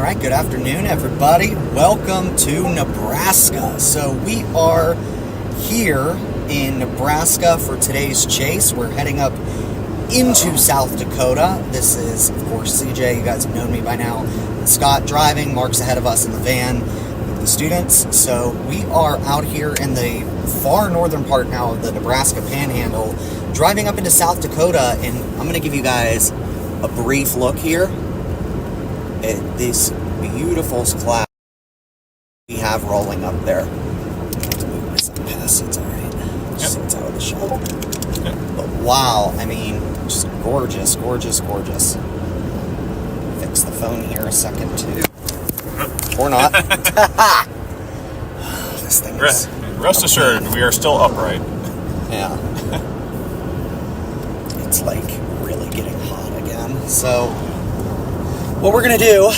right, good afternoon, everybody. Welcome to Nebraska. So we are here in Nebraska for today's chase. We're heading up into South Dakota. This is, of course, CJ. You guys have known me by now. Scott driving. Mark's ahead of us in the van with the students. So we are out here in the far northern part now of the Nebraska Panhandle, driving up into South Dakota, and I'm going to give you guys a brief look here at this beautiful cloud we have rolling up there. Let's move this up past, it's alright. Just it's out of the shot. But wow, I mean, just gorgeous, gorgeous, gorgeous. Fix the phone here a second too. Or not. This thing is... Rest assured, we are still upright. Yeah. It's like really getting hot again. So what we're going to do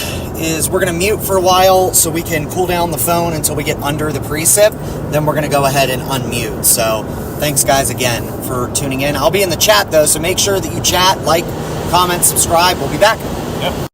is we're going to mute for a while so we can cool down the phone until we get under the precip. Then we're going to go ahead and unmute. So thanks, guys, again for tuning in. I'll be in the chat, though, so make sure that you chat, like, comment, subscribe. We'll be back. Yep.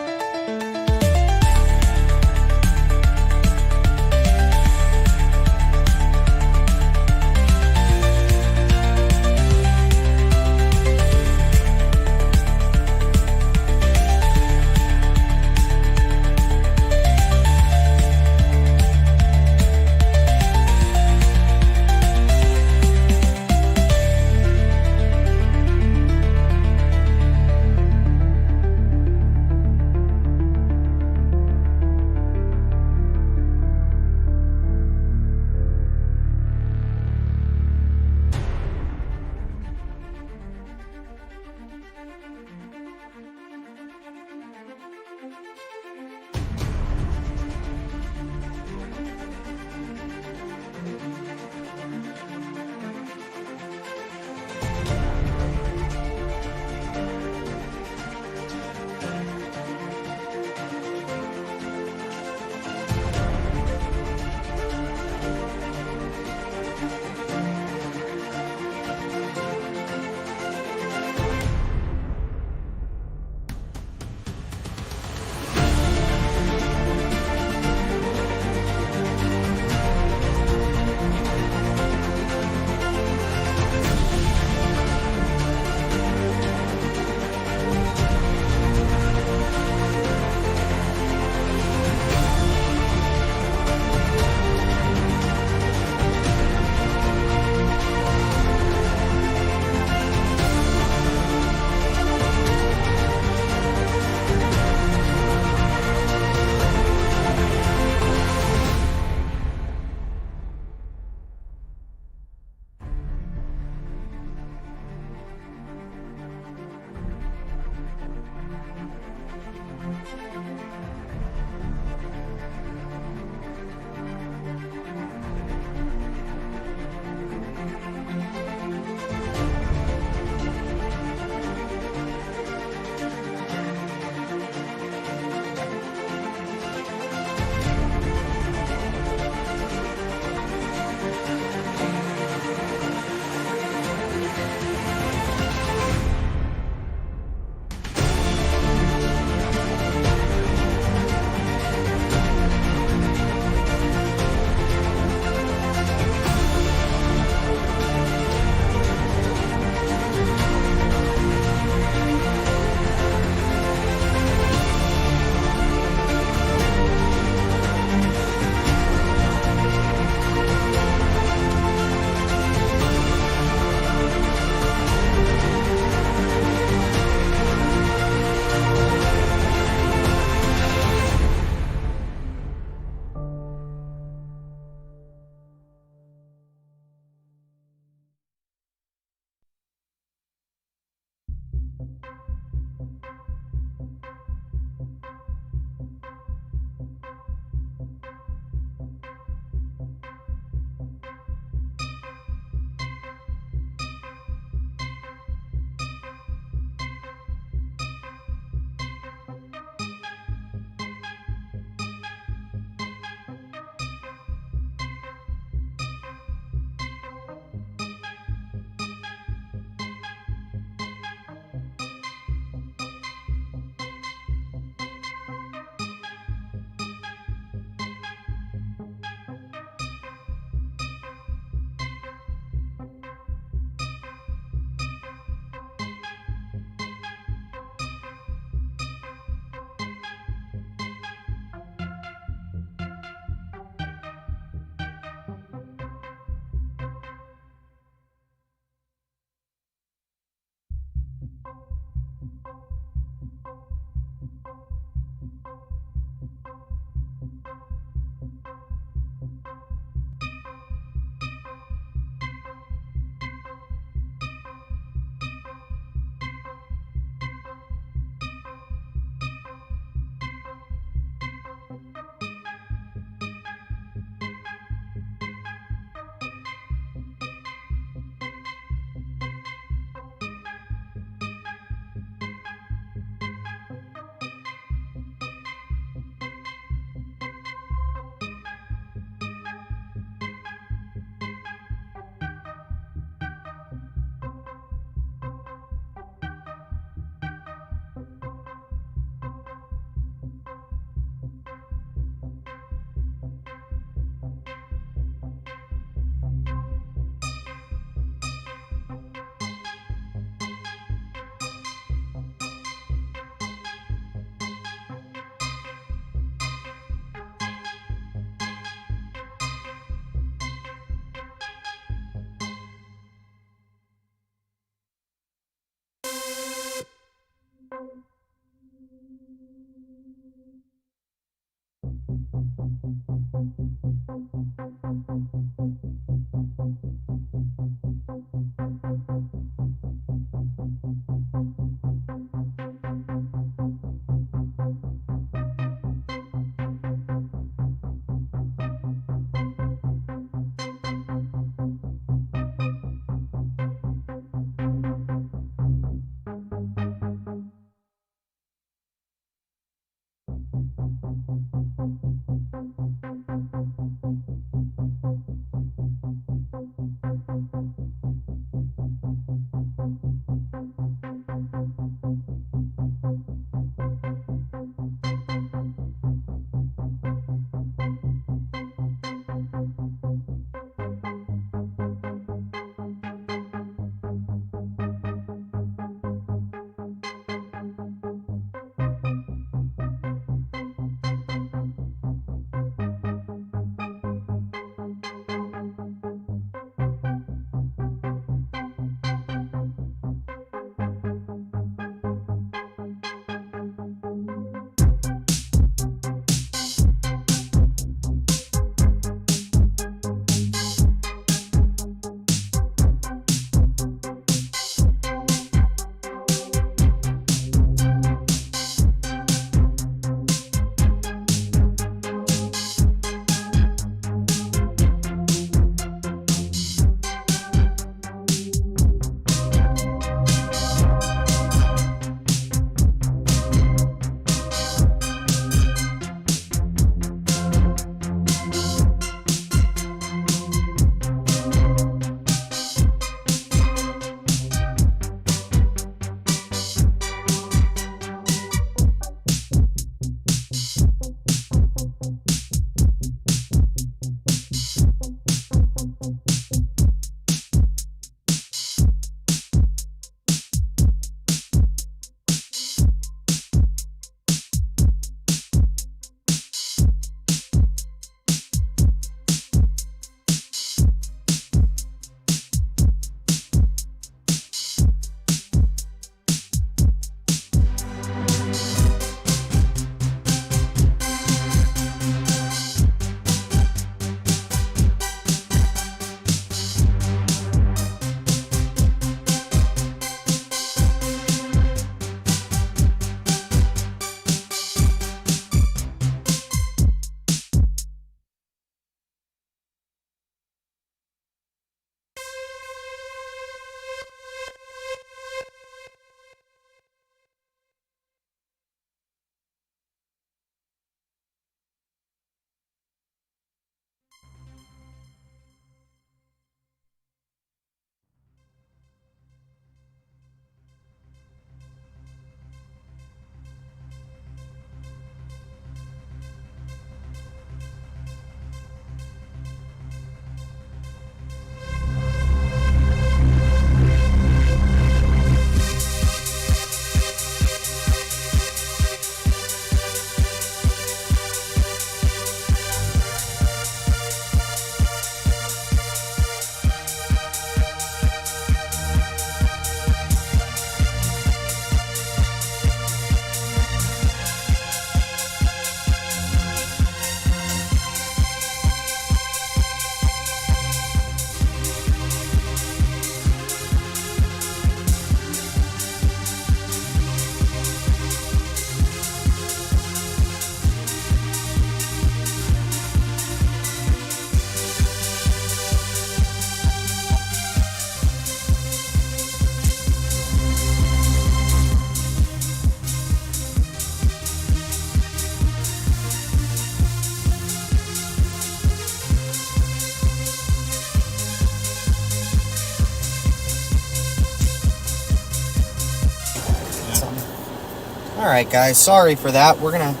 Alright guys, sorry for that. We're going to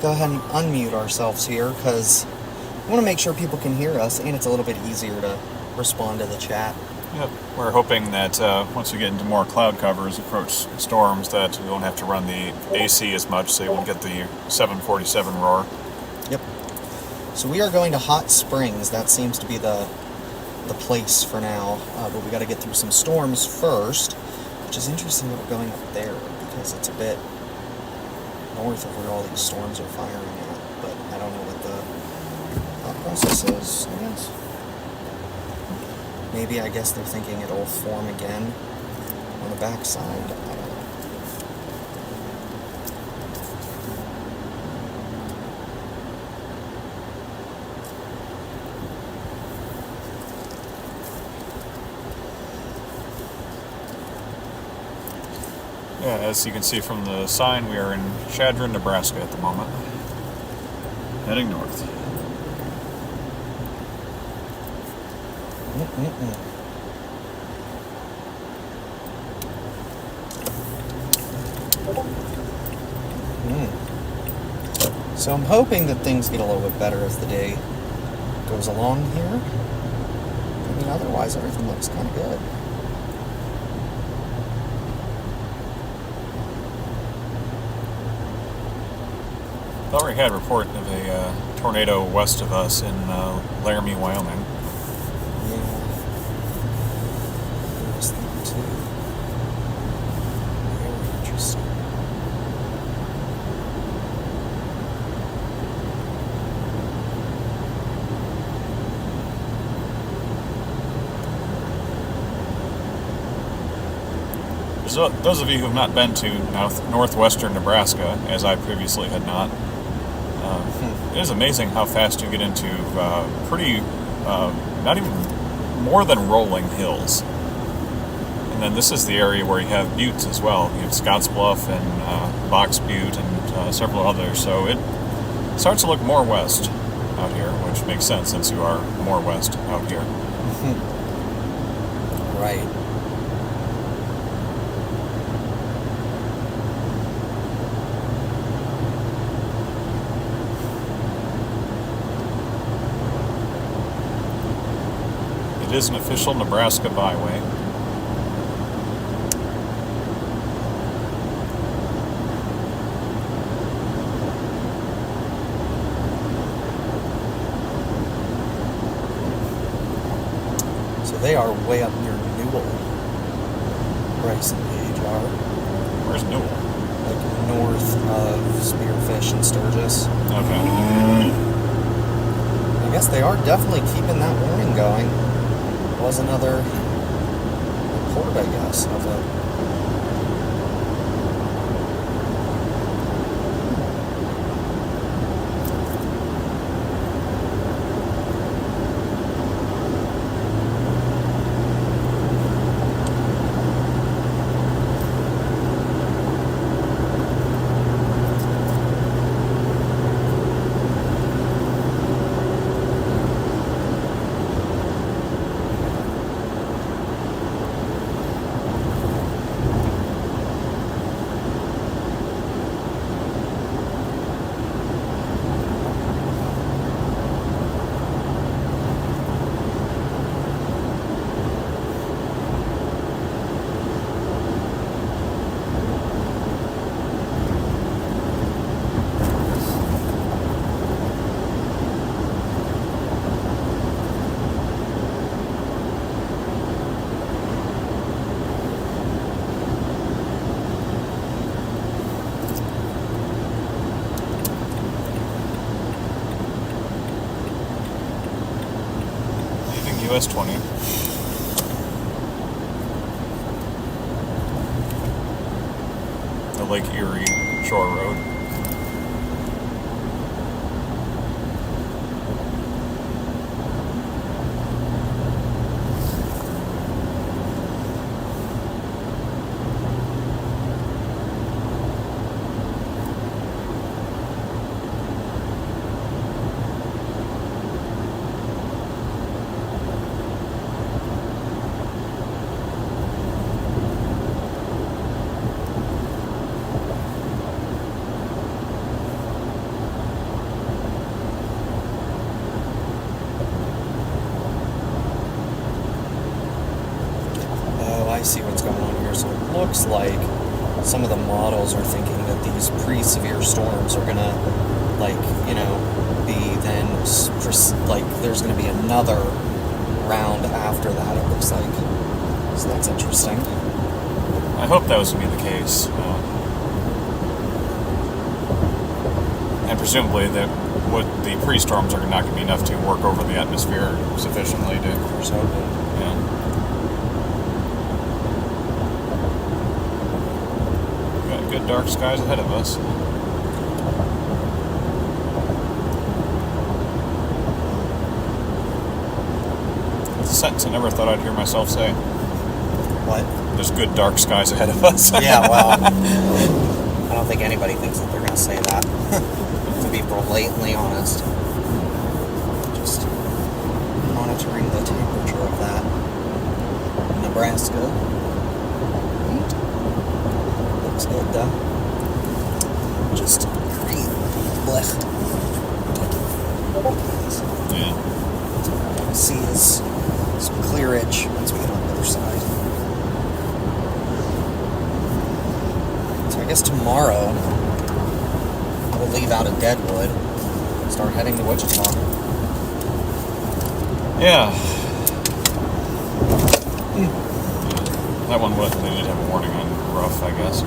go ahead and unmute ourselves here because we want to make sure people can hear us, and it's a little bit easier to respond to the chat. Yep. We're hoping that once we get into more cloud covers, approach storms, that we won't have to run the AC as much, so you won't get the 747 roar. Yep. So we are going to Hot Springs. That seems to be the place for now, but we got to get through some storms first, which is interesting that we're going up there because it's a bit north of where all these storms are firing at, but I don't know processes, I guess. Maybe, I guess they're thinking it'll form again on the backside. I don't know. Yeah, as you can see from the sign, we are in Chadron, Nebraska at the moment. Heading north. So I'm hoping that things get a little bit better as the day goes along here. I mean, otherwise everything looks kind of good. I already had a report of a tornado west of us in Laramie, Wyoming. Yeah. Noticed that too. Very interesting. So those of you who have not been to northwestern Nebraska, as I previously had not, it is amazing how fast you get into pretty, not even more than rolling hills. And then this is the area where you have buttes as well. You have Scotts Bluff and Box Butte and several others. So it starts to look more west out here, which makes sense since you are more west out here. Right. It is an official Nebraska byway. So they are way up near Newell. Bryce and Page are. Where's Newell? Like north of Spearfish and Sturgis. Okay. I guess they are definitely keeping that warning going. Was another report, I guess, of a US 20. The Lake Erie Shore Road. I see what's going on here. So it looks like some of the models are thinking that these pretty-severe storms are gonna, like, you know, be then, like, there's gonna be another round after that, it looks like. So that's interesting. I hope that was going to be the case. And presumably what the pre-storms are not going to be enough to work over the atmosphere sufficiently to. So, Yeah. Got good dark skies ahead of us. It's a sentence I never thought I'd hear myself say. what? There's good dark skies ahead of us. Yeah, well, I don't think anybody thinks that they're going to say that. To be blatantly honest. Just monitoring the temperature of that. Nebraska. Looks good, though. Just green. Blech. Yeah. All I see is some clearage once we get on the other side. So I guess tomorrow we'll leave out of Deadwood, start heading to Wichita. Yeah. That one would. They did have a warning on rough, I guess.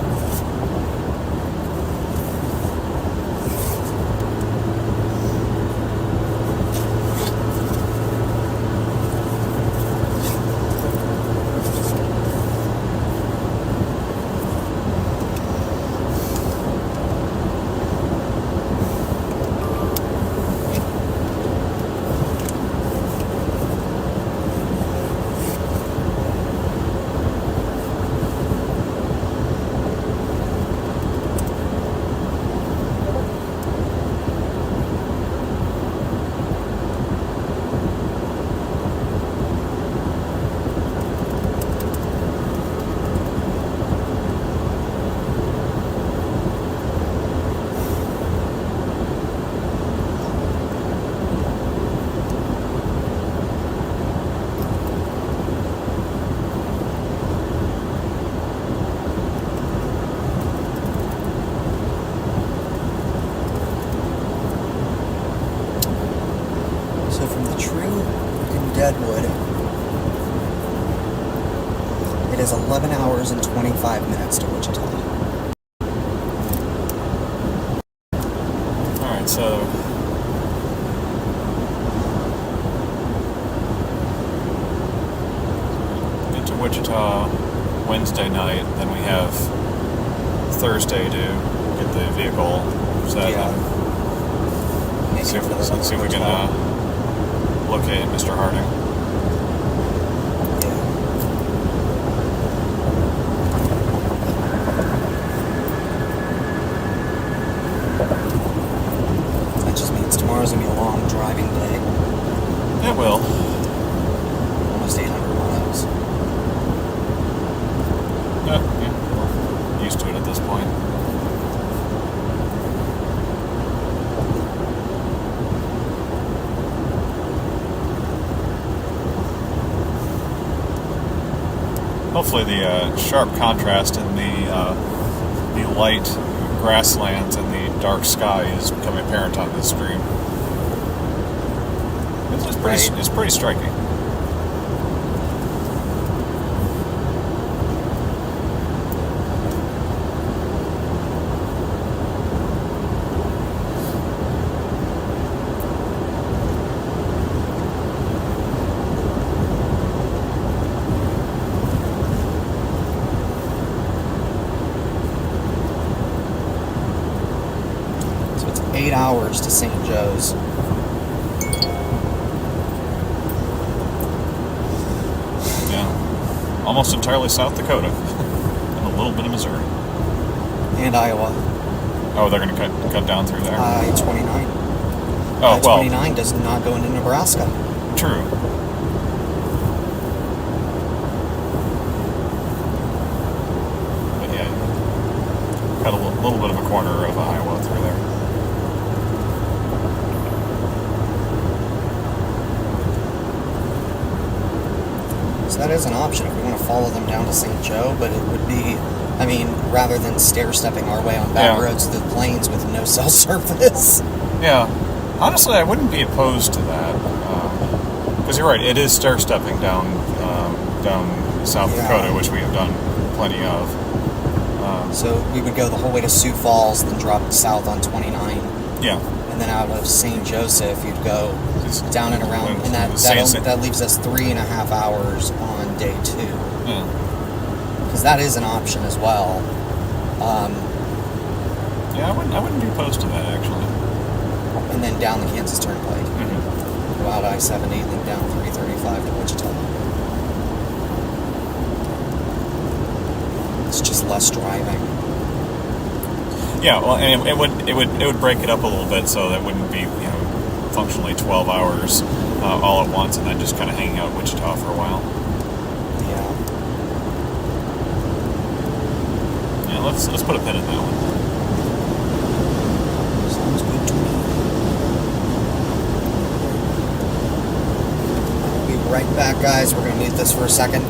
So from the True in Deadwood, it is 11 hours and 25 minutes to Wichita. Alright, so get to Wichita Wednesday night, then we have Thursday to get the vehicle set. Yeah. Let's see if we can locate Mr. Harding. That just means tomorrow's going to be a long driving day. It will. Almost 800 miles. Yeah, we're used to it at this point. Hopefully the sharp contrast in the light grasslands and the dark sky is becoming apparent on this stream. It's pretty striking. So it's 8 hours to St. Joe's. Yeah. Almost entirely South Dakota. And a little bit of Missouri. And Iowa. Oh, they're going to cut down through there. I-29. Oh, well. I-29 does not go into Nebraska. True. But yeah, got a little bit of a corner of Iowa through there. So that is an option if we want to follow them down to St. Joe, but it would be, I mean, rather than stair-stepping our way on back roads to the plains with no cell service. Yeah. Honestly, I wouldn't be opposed to that. Because you're right, it is stair-stepping down South Dakota, which we have done plenty of. So we would go the whole way to Sioux Falls, then drop south on 29. Yeah. and then out of St. Joseph, you'd go down and around, and that leaves us 3.5 hours on day 2. Because that is an option as well. Yeah, I wouldn't be opposed to that, actually. And then down the Kansas Turnpike. Go out I-70, then down 335 to Wichita. It's just less driving. Yeah, well, and it would break it up a little bit, so that wouldn't be functionally 12 hours all at once, and then just kind of hanging out in Wichita for a while. Yeah. Yeah, let's put a pin in that one. Sounds good to me. We'll be right back, guys. We're going to mute this for a second.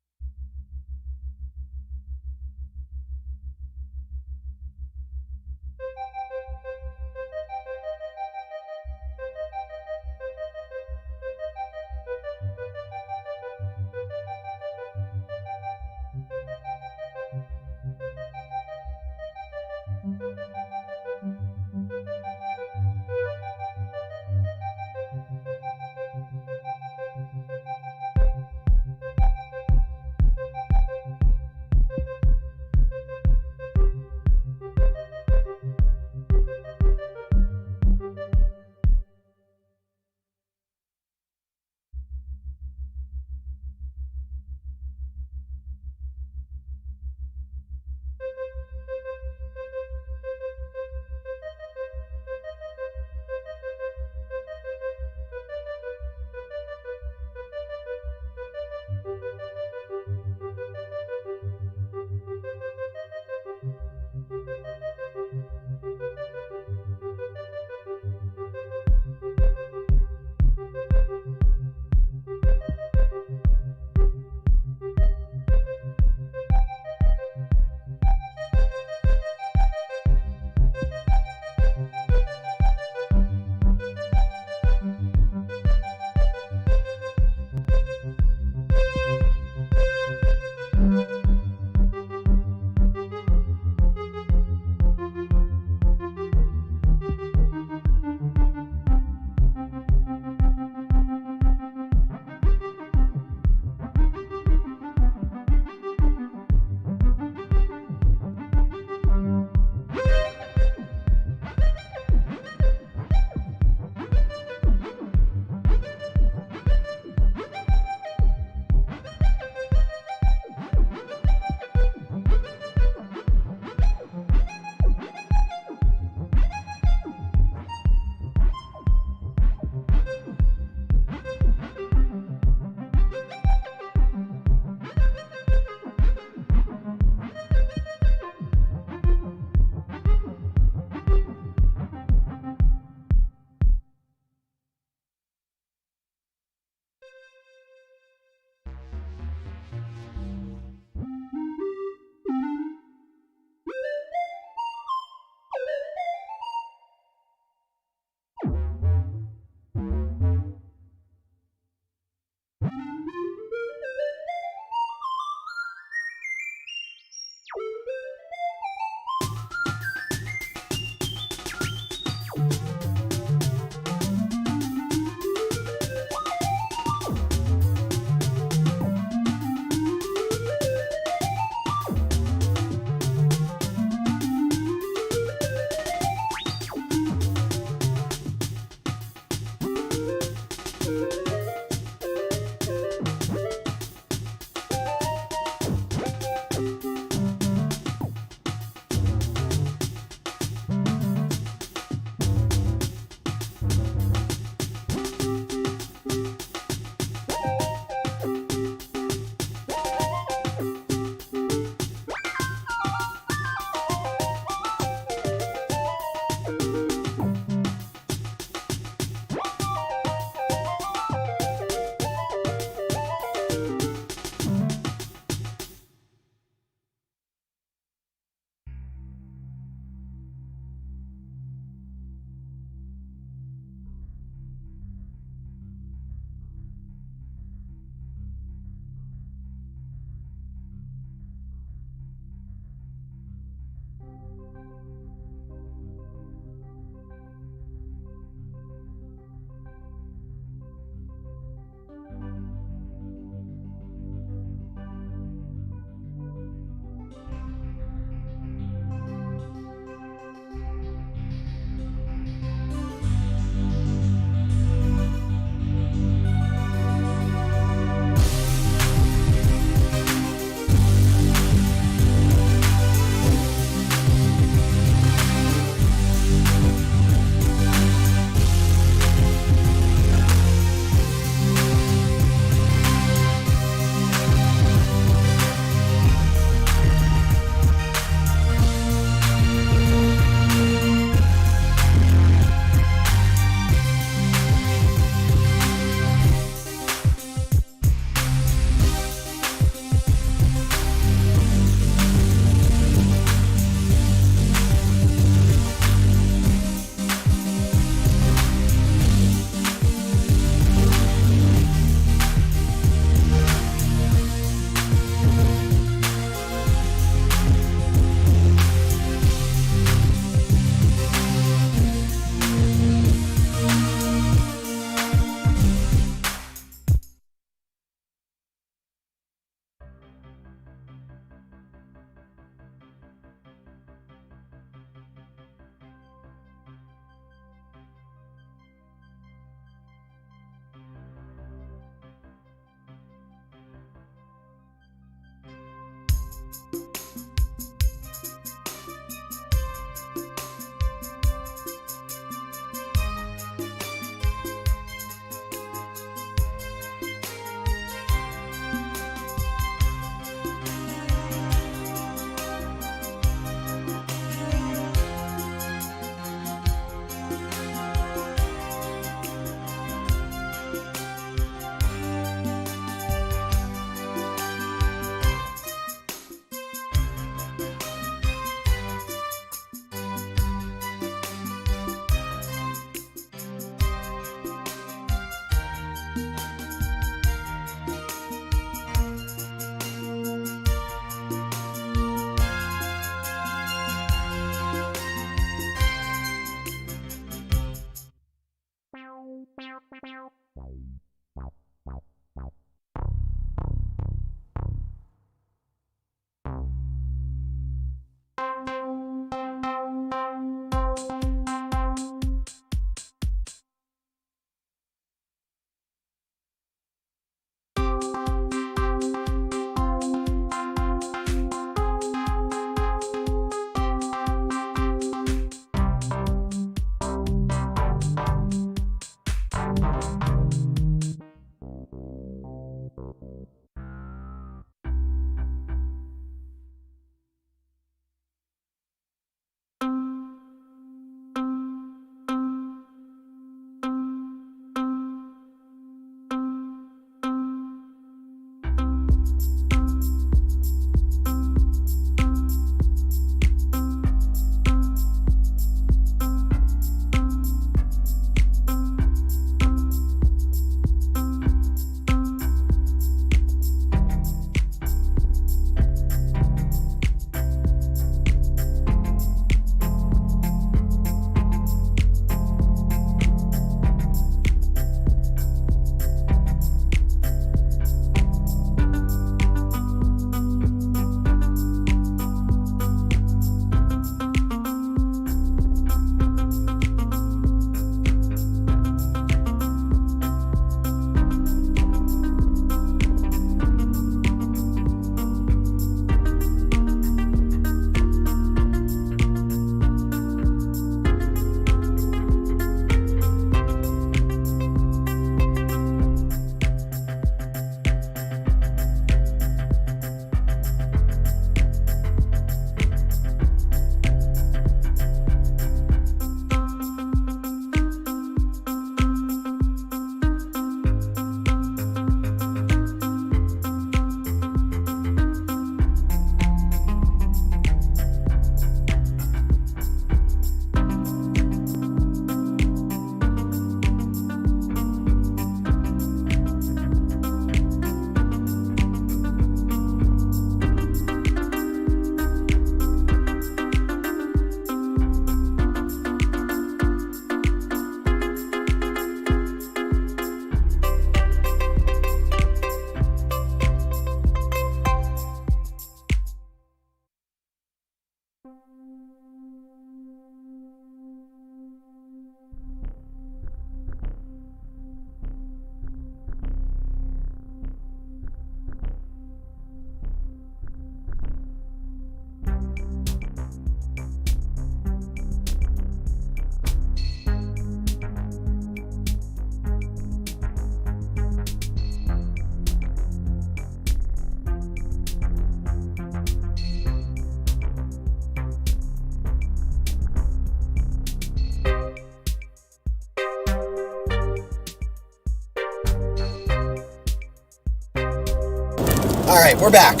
All right, we're back.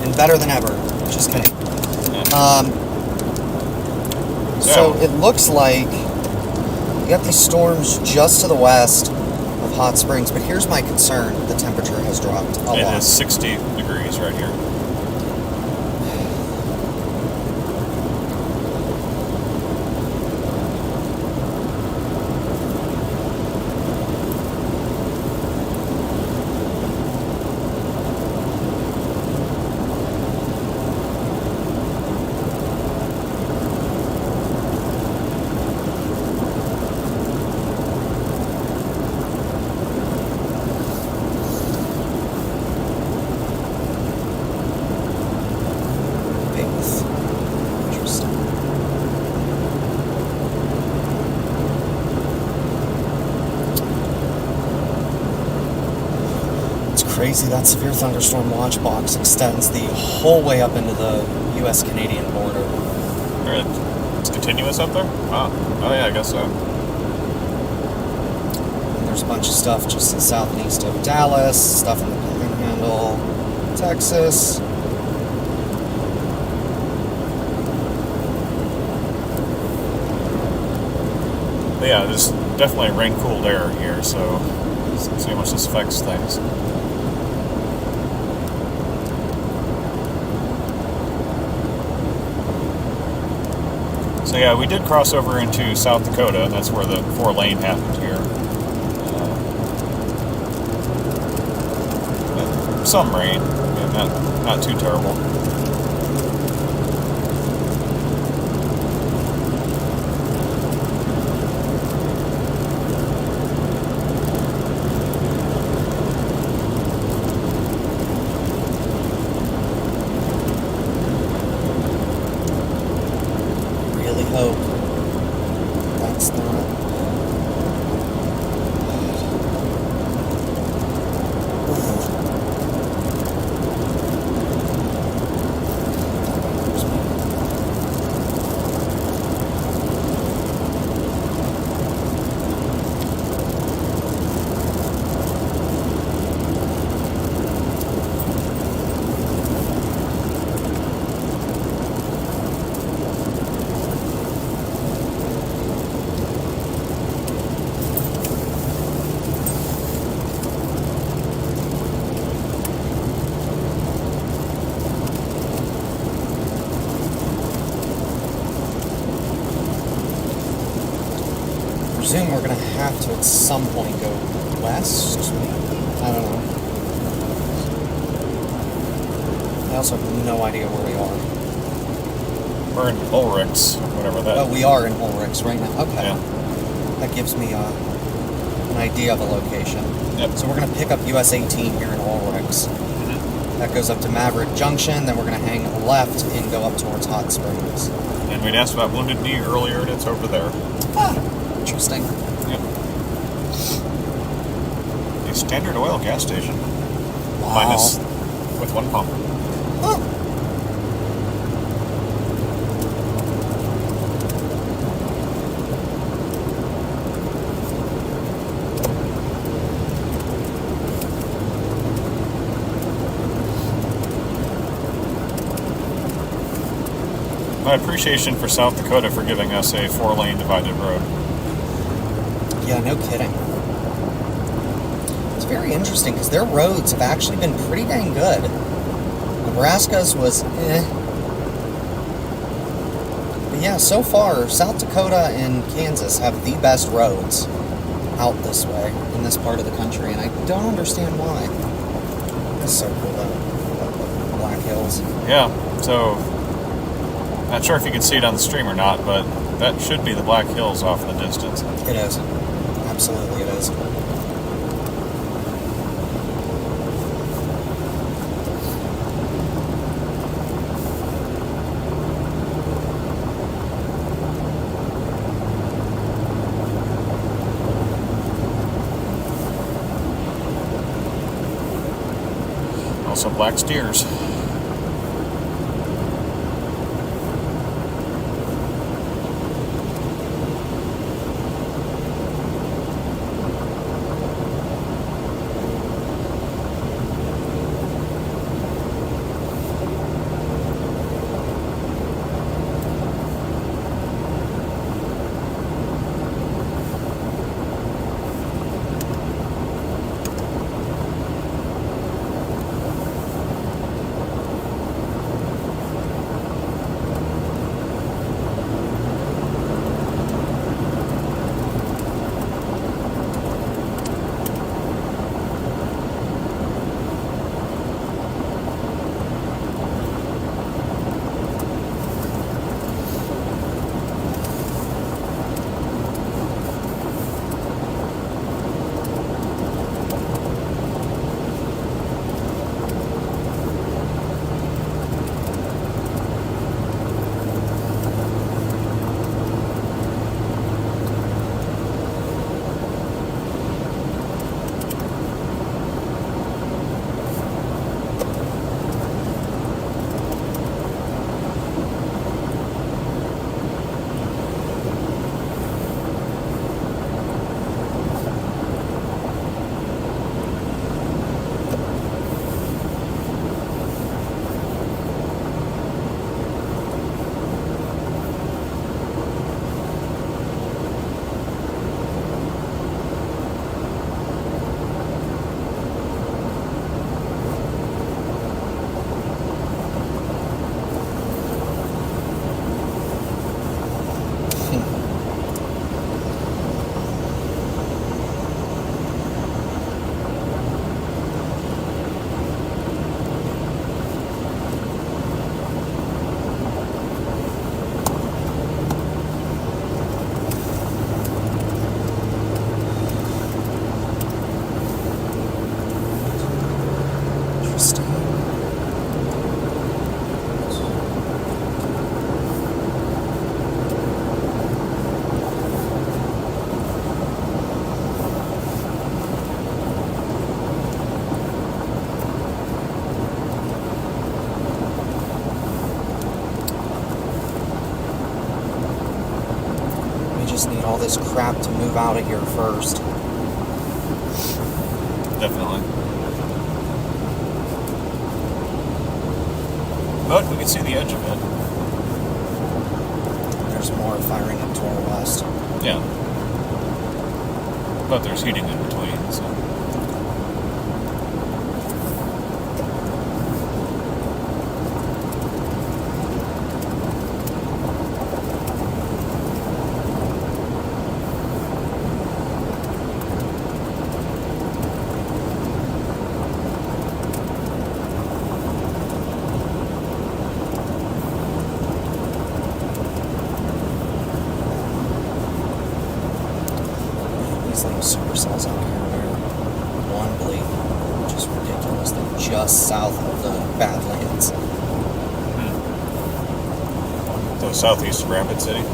And better than ever. Just kidding. So it looks like you got these storms just to the west of Hot Springs, but here's my concern. The temperature has dropped a lot. It is 60 degrees right here. Crazy that severe thunderstorm watch box extends the whole way up into the U.S.-Canadian border. It's continuous up there? Oh yeah, I guess so. And there's a bunch of stuff just to the south and east of Dallas, stuff in the Panhandle, Texas. But yeah, there's definitely rain-cooled air here, so let's see how much this affects things. So yeah, we did cross over into South Dakota, and that's where the 4-lane happened here. Some rain, yeah, not too terrible. Hope that's not. I presume we're going to have to at some point go west. I don't know. I also have no idea where we are. We're in Ulrichs, whatever that is. Oh, we are in Ulrichs right now. Okay. Yeah. That gives me an idea of a location. Yep. So we're going to pick up US 18 here in Ulrichs. Mm-hmm. That goes up to Maverick Junction, then we're going to hang left and go up towards Hot Springs. And we'd asked about Wounded Knee earlier, and it's over there. Ah, interesting. Yep. A Standard Oil gas station. Wow. Minus with one pump. Huh. My appreciation for South Dakota for giving us a 4-lane divided road. Yeah, no kidding. It's very interesting because their roads have actually been pretty dang good. Nebraska's was But yeah, so far, South Dakota and Kansas have the best roads out this way in this part of the country, and I don't understand why. It's so cool, though. Black Hills. Yeah, so not sure if you can see it on the stream or not, but that should be the Black Hills off in the distance. It is. Absolutely it is. Also black steers. this crap to move out of here first. Definitely. But we can see the edge of it. There's more firing up to our west. Yeah. But there's heating in between, so. These little supercells out here are one just ridiculous. They're just south of the Badlands. So southeast of Rapid City.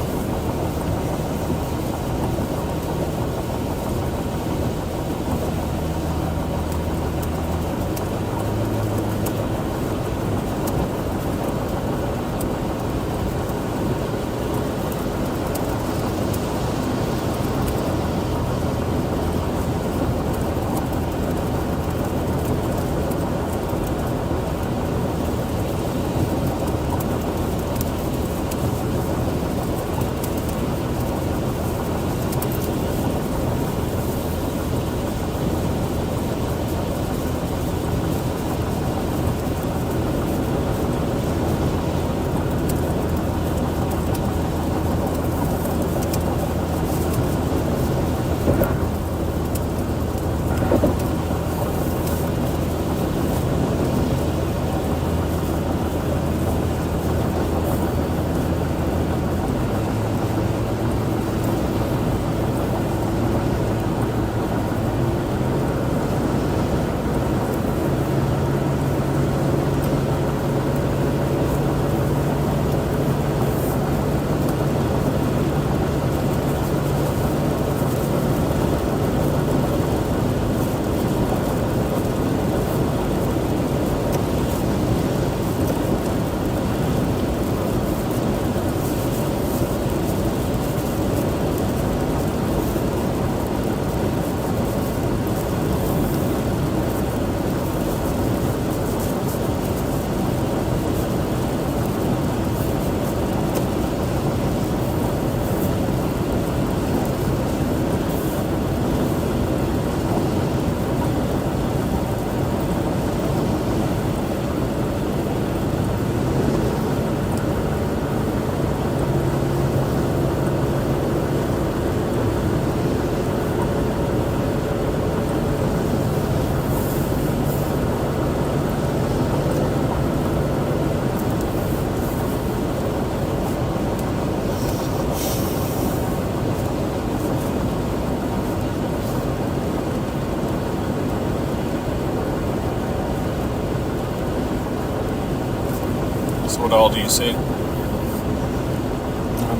What all do you see? Not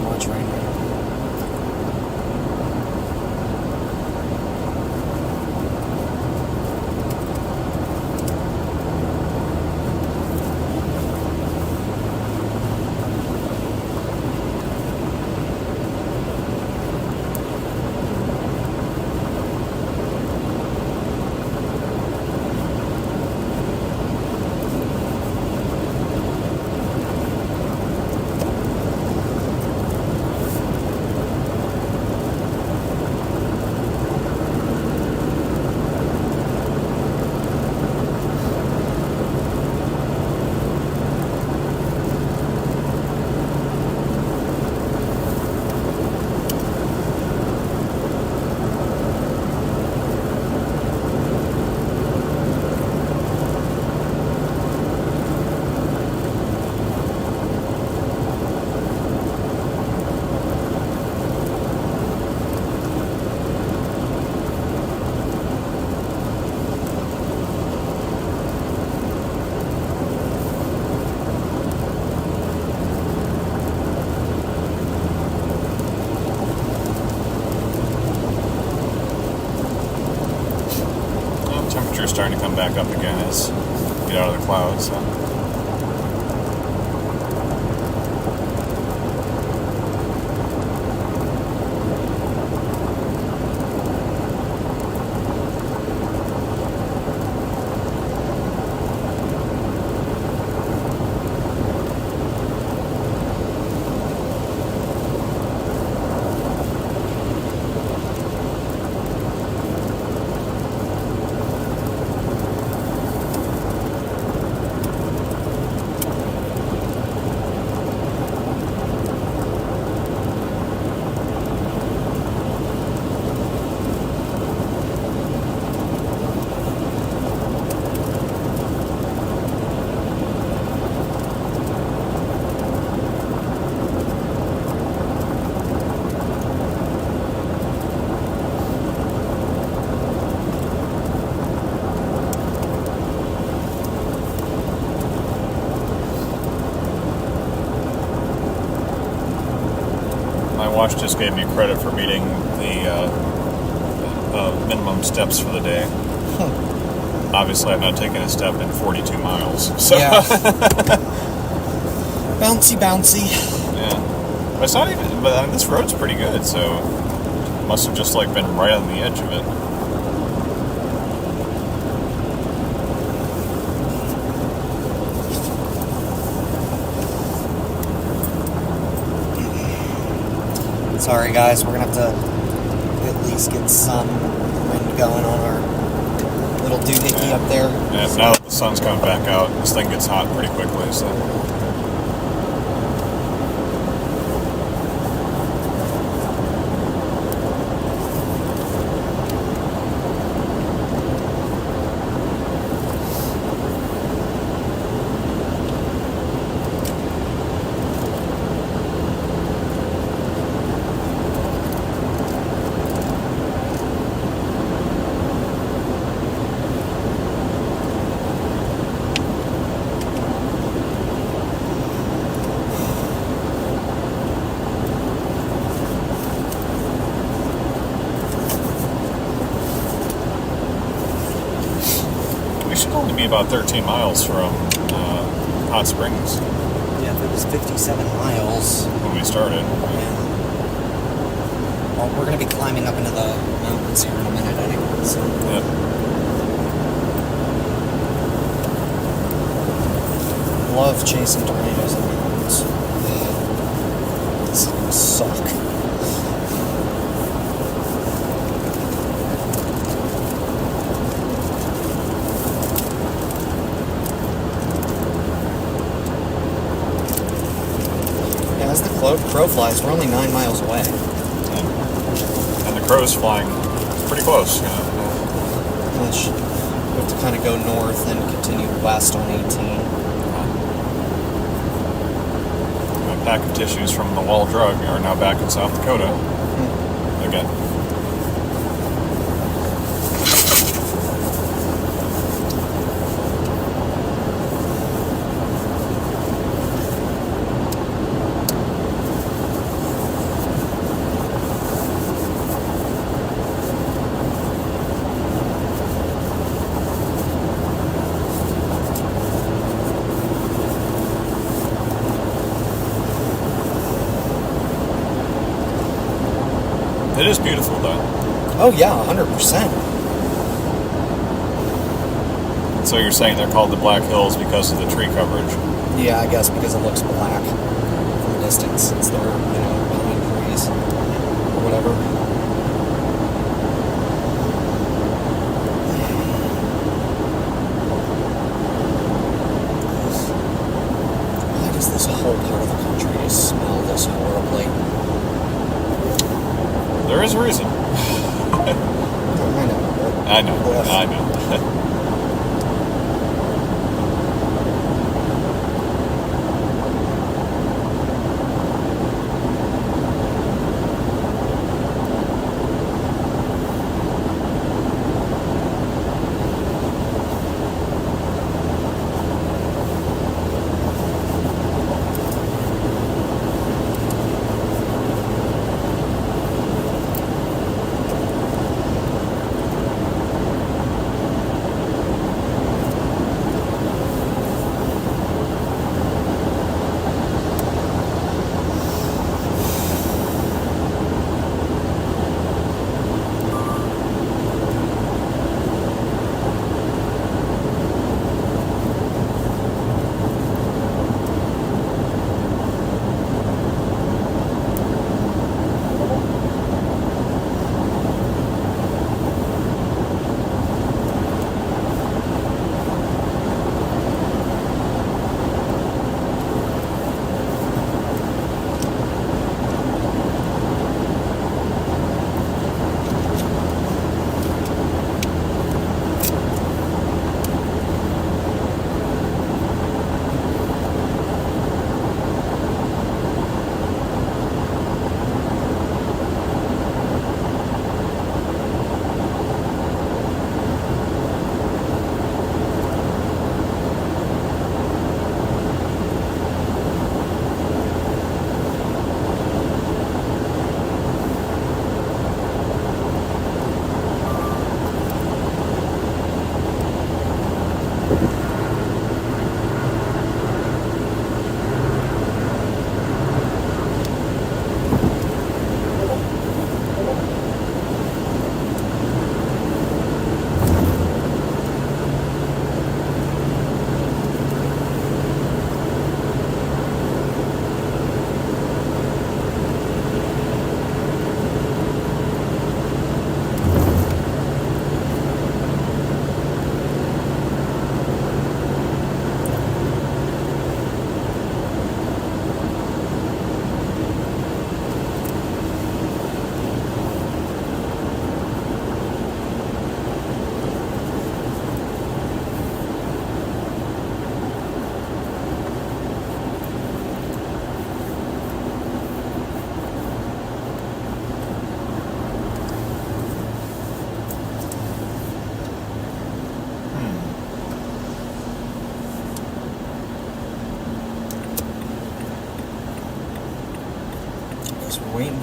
much right now. Temperature's starting to come back up again as we get out of the clouds. So. watch just gave me credit for meeting the minimum steps for the day. Obviously, I've not taken a step in 42 miles. So. Yeah. Bouncy, bouncy. Yeah. It's not even, but I mean, this road's pretty good, so must have just like been right on the edge of it. Sorry guys, we're gonna have to at least get some wind going on our little doohickey up there. Yeah, now that the sun's coming back out, this thing gets hot pretty quickly, so. Only be about 13 miles from Hot Springs. Yeah, it was 57 miles. When we started. Yeah. Well, we're going to be climbing up into the mountains here in a minute anyway, so. Yep. Love chasing tornadoes in the mountains. This thing suck. As the crow flies, we're only 9 miles away. And the crow's flying pretty close, you know. Which we have to kind of go north and continue west on 18. My pack of tissues from the wall drug are now back in South Dakota. Again. It is beautiful, though. Oh, yeah, 100%. So you're saying they're called the Black Hills because of the tree coverage? Yeah, I guess because it looks black from a distance since they're, behind trees or whatever. Why does this whole part of the country just smell this horribly? There is a reason. I know. I know. Yes. I know.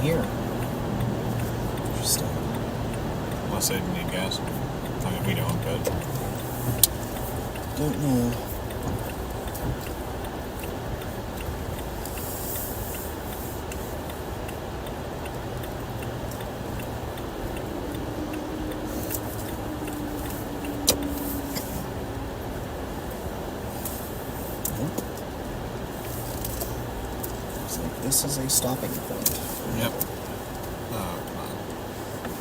here. Interesting. Unless they need gas. I mean, we don't, but... Don't know. This is a stopping point. Yep. Oh, come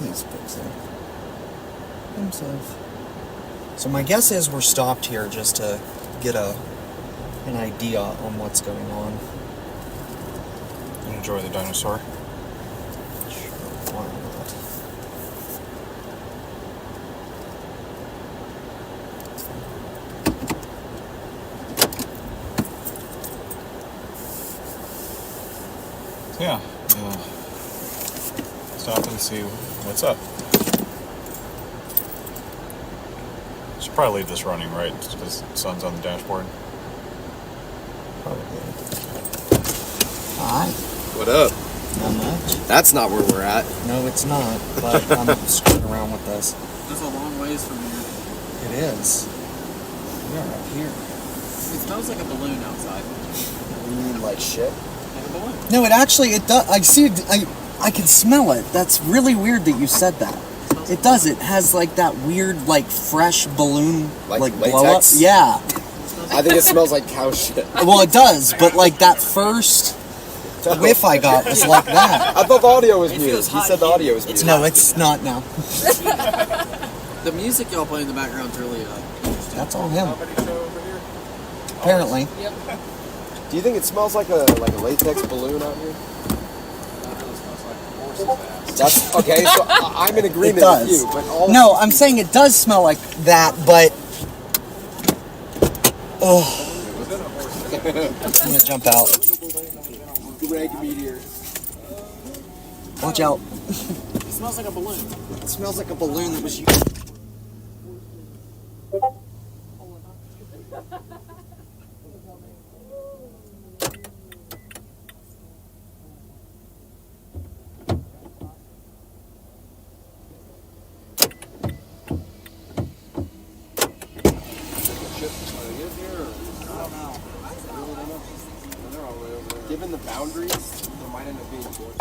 on. He's fixing himself. So my guess is we're stopped here just to get an idea on what's going on. Enjoy the dinosaur. Sure, why not? Yeah. Stop and see what's up. Should probably leave this running, right? Because the sun's on the dashboard. Probably. Hi. What up? Not much. That's not where we're at. No, it's not. But I'm screwing around with this. That's a long ways from here. It is. We are up here. It smells like a balloon outside. You mean like shit? Like a balloon. No, it actually, it does. I see, I can smell it. That's really weird that you said that. It does. It has like that weird, like fresh balloon, Like blow up. latex? Yeah. I think it smells like cow shit. Well, it does, but like that first whiff I got was like that. I thought the audio was It muted. feels He hot said the here. audio was muted. No, it's not now. The music y'all play in the background's really interesting. That's all him. Apparently. Yep. Do you think it smells like a latex balloon out here? That's okay. So I'm in It agreement does. with you, but all No, I'm saying it does smell like that, but. Oh. I'm gonna jump out. Greg meteor. Watch out. It smells like a balloon. It smells like a balloon that was used. Given the boundaries, there might end up being more.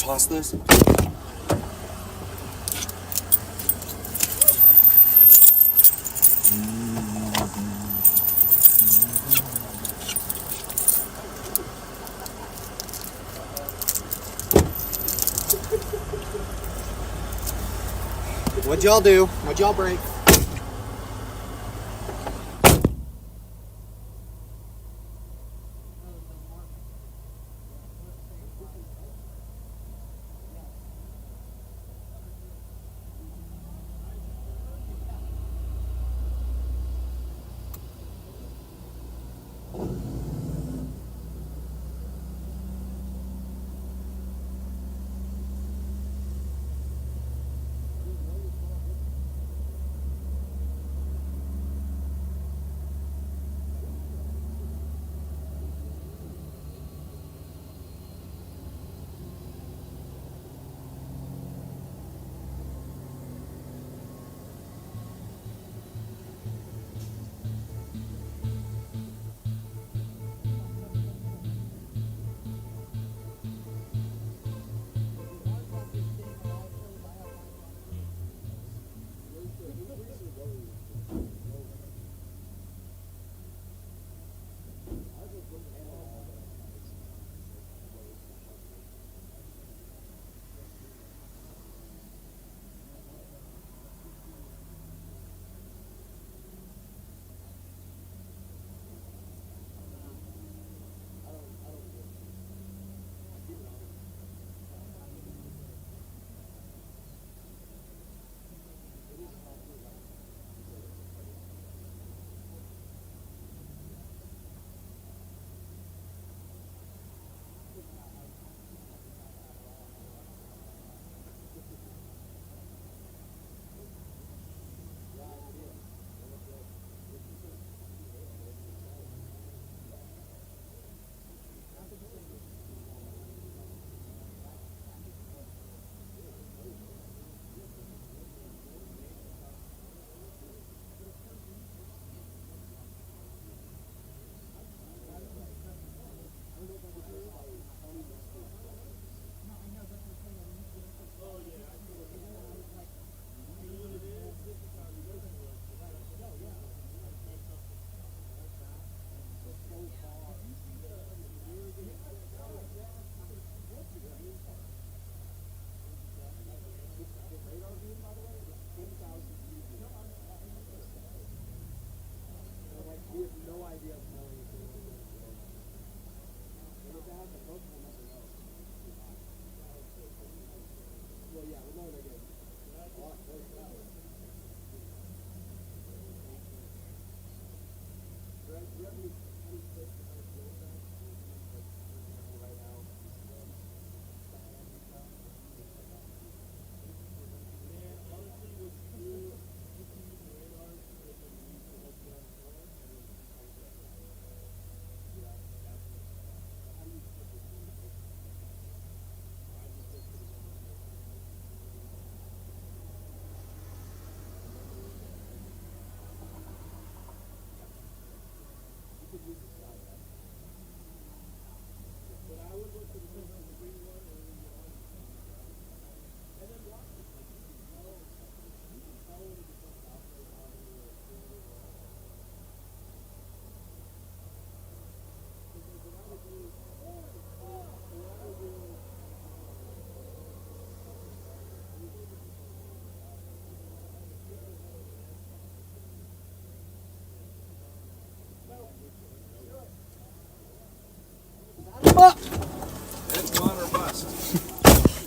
toss this? What'd y'all do? What'd y'all break?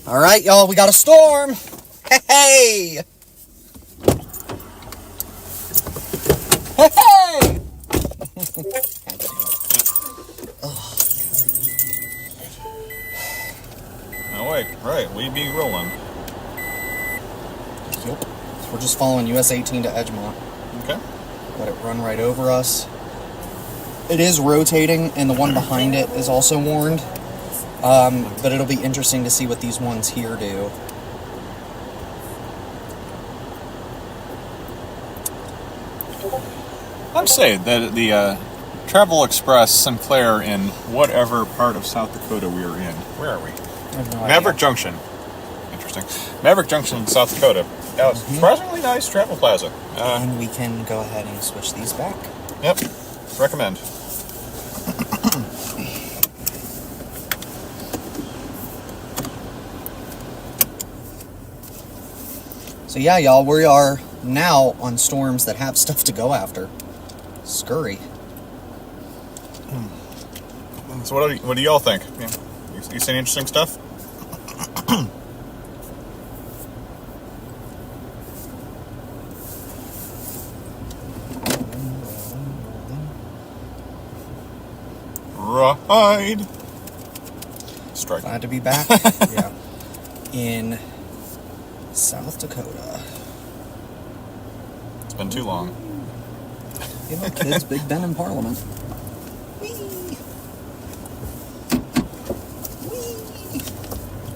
All right, y'all, we got a storm. Hey! Hey! No, wait, right, we be rolling. Yep. So we're just following US 18 to Edgemont. Okay. Let it run right over us. It is rotating, and the one behind it is also warned. But it'll be interesting to see what these ones here do. I'd say that the Travel Express Sinclair in whatever part of South Dakota we are in. Where are we? have no Maverick idea. Junction. Interesting. Maverick Junction, South Dakota. Surprisingly nice travel plaza. And we can go ahead and switch these back. Yep. Recommend. So yeah, y'all, we are now on storms that have stuff to go after. Scurry. So what do y'all think? You seen interesting stuff? Ride. Strike. Glad to be back. Yeah. In South Dakota. It's been too long. You know, kids, Big Ben in Parliament.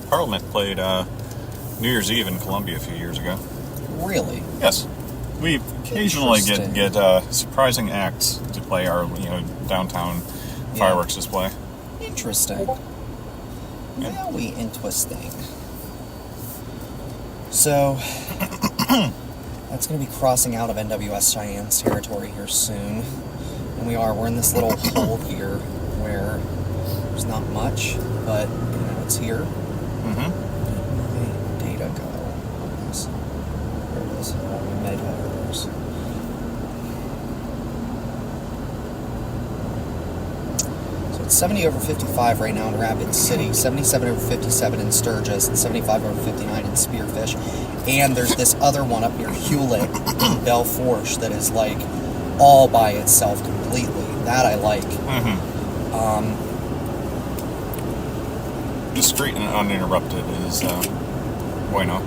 Parliament played New Year's Eve in Columbia a few years ago. Really? Yes. We occasionally Interesting. get surprising acts to play our downtown fireworks display. Interesting. Very interesting. So, that's going to be crossing out of NWS Cheyenne's territory here soon. And we're in this little hole here where there's not much, but, it's here. Mm-hmm. Where did my data go on this? There it is. Meadows. So it's 70 over 55 right now in Rapid City, 77 over 57 in Sturgis, and 75 over 59 in Spearfish. And there's this other one up near Hewlett in Belforche that is like all by itself completely. That I like. Mm-hmm. Discreet and uninterrupted is bueno.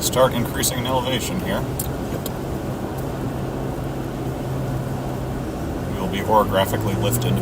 Start increasing in elevation here. We will be orographically lifted.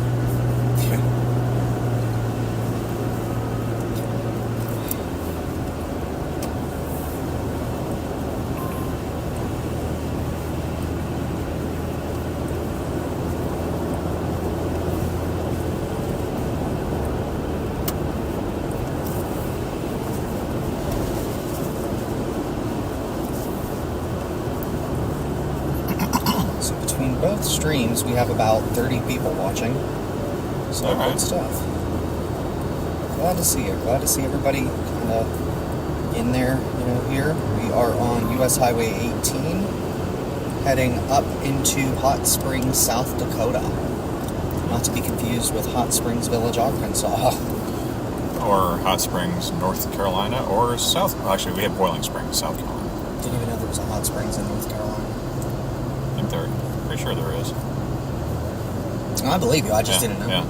Both streams, we have about 30 people watching. So All right. Good stuff. Glad to see you. Glad to see everybody kind of in there, here. We are on US Highway 18, heading up into Hot Springs, South Dakota. Not to be confused with Hot Springs Village, Arkansas. Or Hot Springs, North Carolina, or South... Actually, we have Boiling Springs, South Carolina. Didn't even know there was a Hot Springs in North Carolina. I think pretty sure there is. I believe you, I just didn't know. Yeah.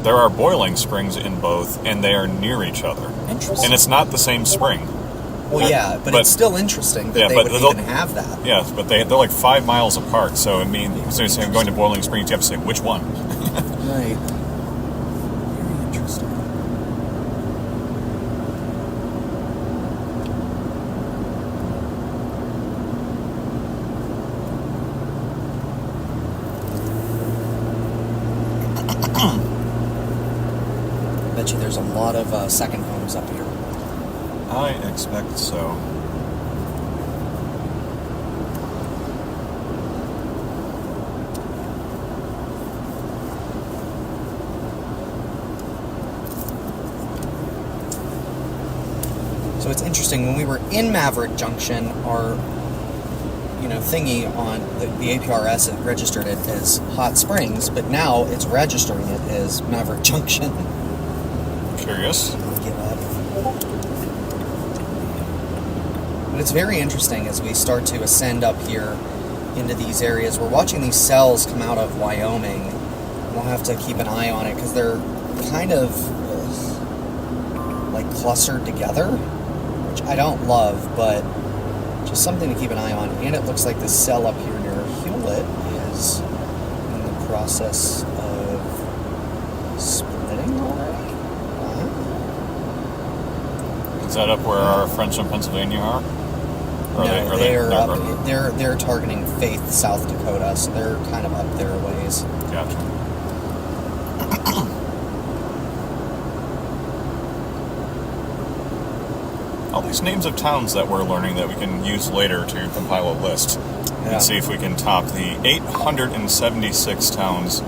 There are boiling springs in both, and they are near each other. Interesting. And it's not the same spring. Well, yeah, but it's still interesting that they would even have that. Yeah, but they're like 5 miles apart, so I mean, so you're saying going to Boiling Springs, you have to say which one. Right. Very interesting. Bet you there's a lot of second homes up here. I expect so. So it's interesting, when we were in Maverick Junction, our thingy on the APRS, it registered it as Hot Springs, but now it's registering it as Maverick Junction. Curious. I'll give up. But it's very interesting as we start to ascend up here into these areas. We're watching these cells come out of Wyoming. We'll have to keep an eye on it because they're kind of like clustered together, which I don't love, but just something to keep an eye on. And it looks like the cell up here near Hewlett is in the process of splitting already. Is that up where our friends from Pennsylvania are? Or No, they're targeting Faith, South Dakota, so they're kind of up their ways. Gotcha. All these names of towns that we're learning that we can use later to compile a list and see if we can top the 876 towns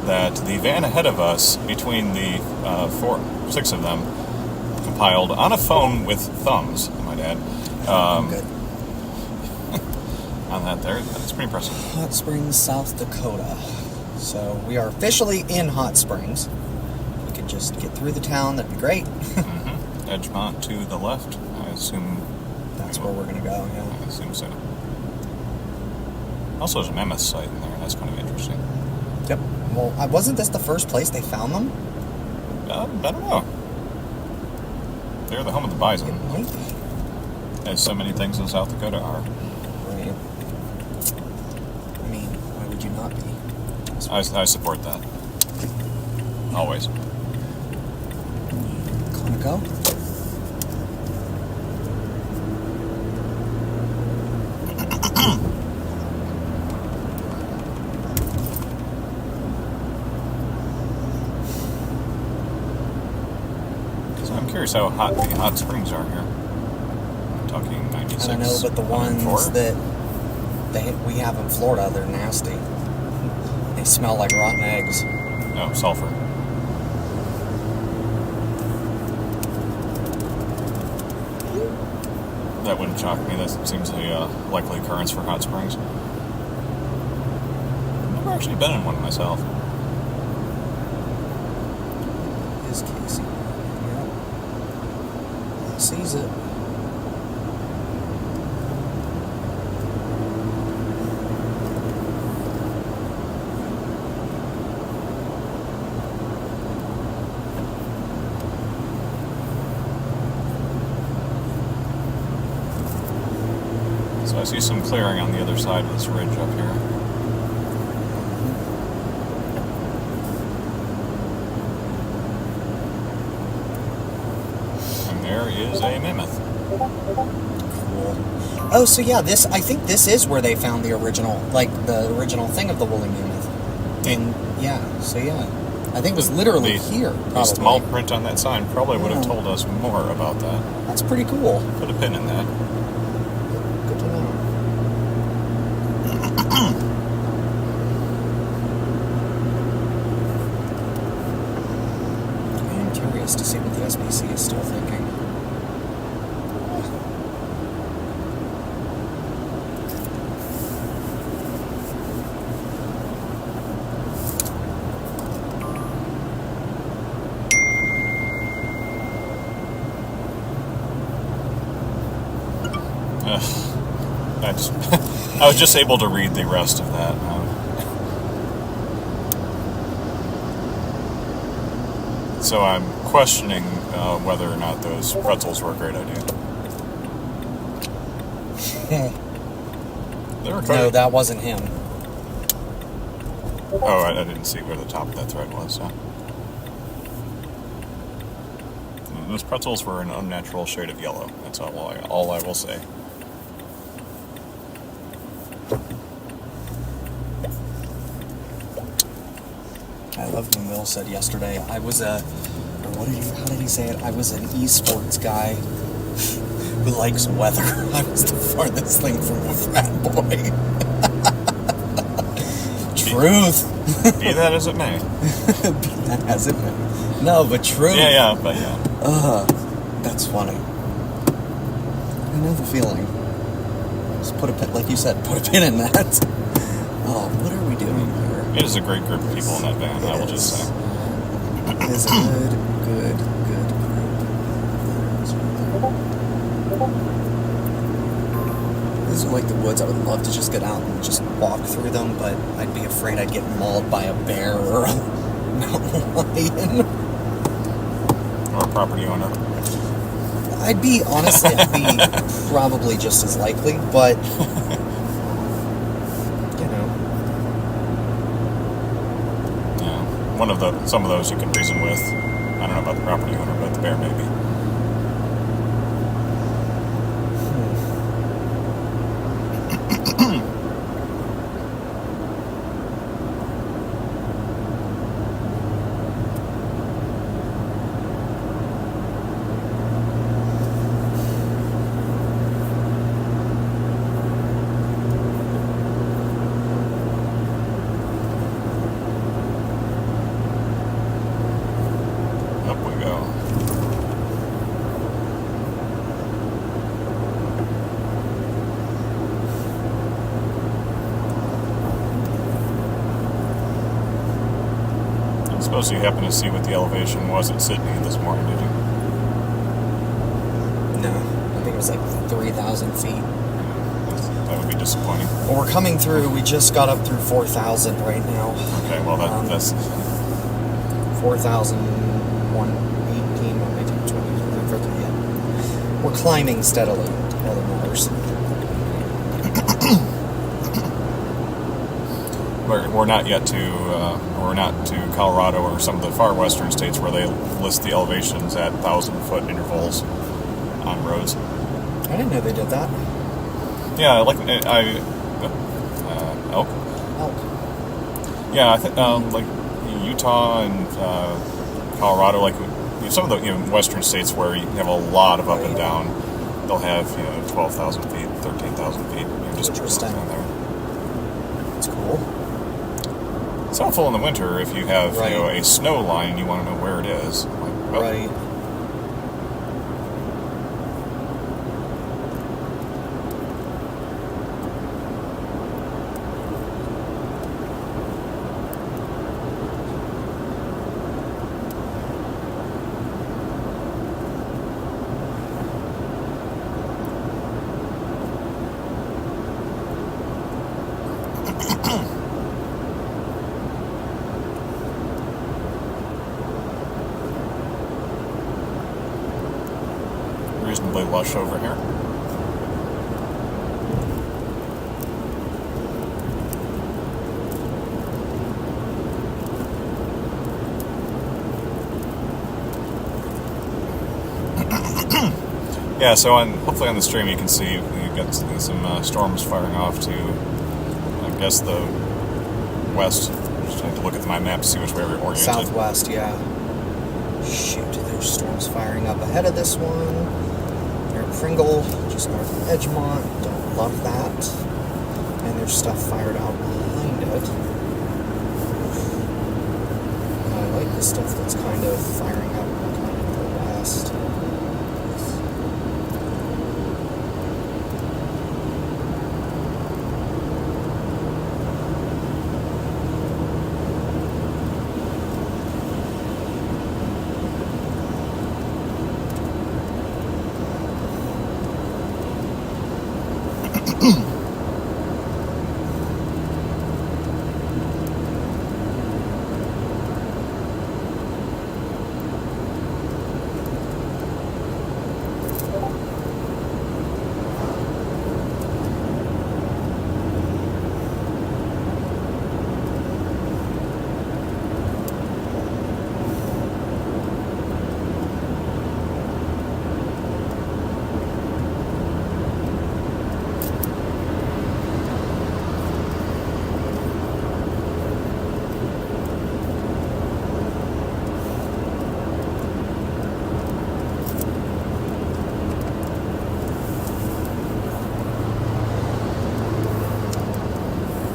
that the van ahead of us, between the 6 of them, compiled on a phone with thumbs, I might add. Good. On that there, that's pretty impressive. Hot Springs, South Dakota. So we are officially in Hot Springs. If we could just get through the town, that'd be great. Edgemont to the left, I assume. That's where we're going to go, yeah. I assume so. Also, there's a mammoth site in there. That's kind of interesting. Yep. Well, wasn't this the first place they found them? I don't know. They're the home of the bison. It might be. As so many things in South Dakota are. Right. I mean, why would you not be? I support that. Always. Conoco? So I'm curious how hot the hot springs are here. I'm talking 96. I don't know, but the ones 104? that we have in Florida, they're nasty. They smell like rotten eggs. No, sulfur. That wouldn't shock me. That seems a likely occurrence for hot springs. I've never actually been in one myself. Is Casey? Yep. Sees it. So I see some clearing on the other side of this ridge up here. And there is a mammoth. Cool. Oh, so yeah, I think this is where they found the original thing of the woolly mammoth. And yeah, so yeah. I think it was literally here, probably. The small print on that sign probably would have told us more about that. That's pretty cool. Put a pin in that. Good to know. I'm curious to see what the SBC is still thinking. I was just able to read the rest of that. So I'm questioning whether or not those pretzels were a great idea. They were No, that wasn't him. Oh, I didn't see where the top of that thread was. So. Those pretzels were an unnatural shade of yellow. That's all I will say. I love when Will said yesterday, I was how did he say it? I was an esports guy who likes weather. I was the farthest thing from a frat boy. Truth. Be that as it may. Be that as it may. No, but truth. Yeah. That's funny. I know the feeling. Just put a pin, like you said, put a pin in that. Oh, what are we doing here? It is a great group of people in that van, I will just say. It is a good group. these are like the woods I would love to just get out and just walk through them, but I'd be afraid I'd get mauled by a bear or a mountain lion. Or a property owner. I'd be probably just as likely, but you know. Yeah, some of those you can reason with. I don't know about the property owner, but the bear maybe. I suppose you happen to see what the elevation was at Sydney this morning, did you? No, I think it was like 3,000 feet. That would be disappointing. Well, we're coming through. We just got up through 4,000 right now. Okay, well that's 4,000, 118, 119, 20, 30, yeah. We're climbing steadily. All that matters. We're not yet we're not to Colorado or some of the far western states where they list the elevations at 1,000-foot intervals on roads. I didn't know they did that. Yeah, elk. Elk. Yeah, I think like Utah and Colorado, like some of the western states where you have a lot of up and down, they'll have 12,000 feet, 13,000 feet. Just Interesting. down there. That's cool. It's helpful in the winter if you have Right. a snow line. You want to know where it is. Like, oh, Right. Reasonably lush over here. Yeah, so hopefully on the stream you can see you've got some storms firing off to, I guess, the west. Just have to look at my map to see which way we're oriented. Southwest, yeah. Shoot, there's storms firing up ahead of this one. Near Pringle, just north of Edgemont. Don't love that. And there's stuff fired out behind it. I like the stuff that's kind of firing up kind of the west.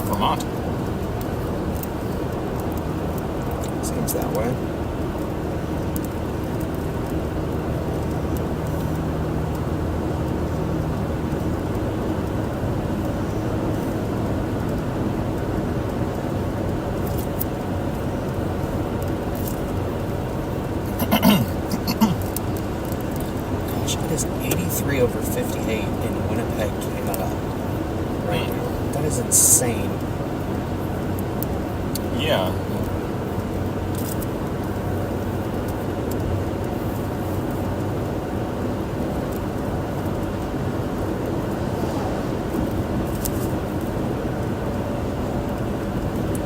Vermont. Seems that way. Gosh, it is 83 over 58 in Winnipeg, Canada. right now. That is insane. Yeah.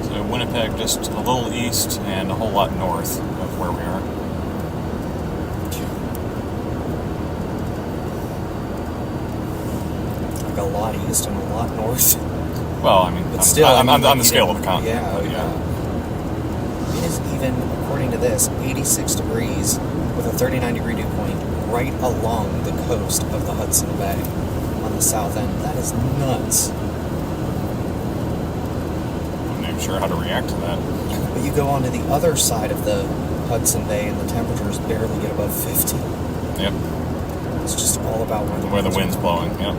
So Winnipeg just a little east and a whole lot north of where we are. Like a lot east and a lot north. Well, I mean, But still, I mean, on like the you scale of didn't- a continent. yeah, but yeah. It is even, according to this, 86 degrees with a 39-degree dew point right along the coast of the Hudson Bay on the south end. That is nuts. I'm not even sure how to react to that. But you go onto the other side of the Hudson Bay and the temperatures barely get above 50. Yep. It's just all about Where the wind's blowing. Yep.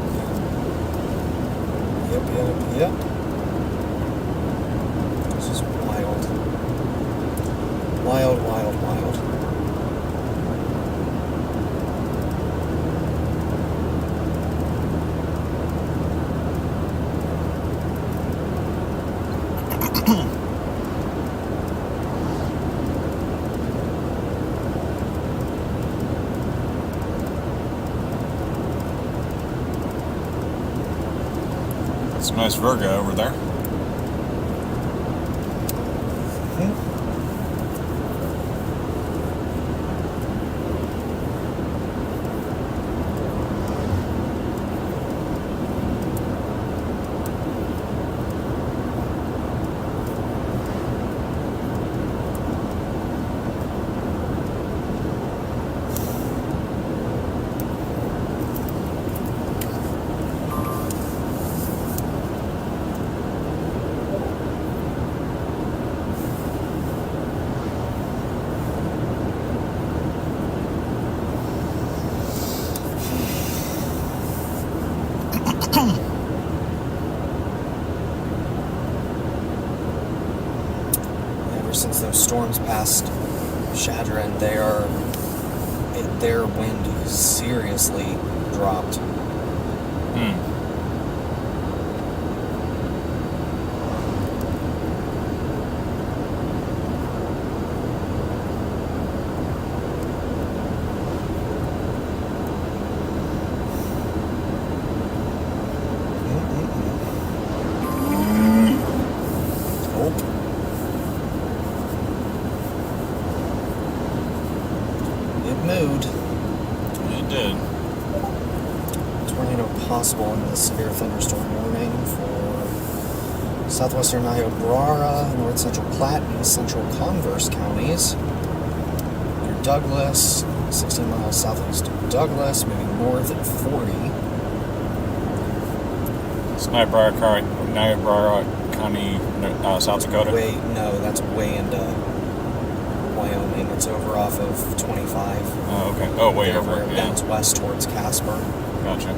Yep. This is wild. Wild. Some nice Virga over there. Ever since those storms passed Chadron, their wind seriously dropped. Mood. It did. Tornado possible in the severe thunderstorm warning for southwestern Niobrara, north central Platte, and east central Converse counties. Near Douglas, 16 miles southeast of Douglas, moving north at 40. It's Niobrara County, South Dakota. That's way into Wyoming. It's over off of 25. Oh, okay. Oh, way There over. where it Yeah. bends west towards Casper. Gotcha.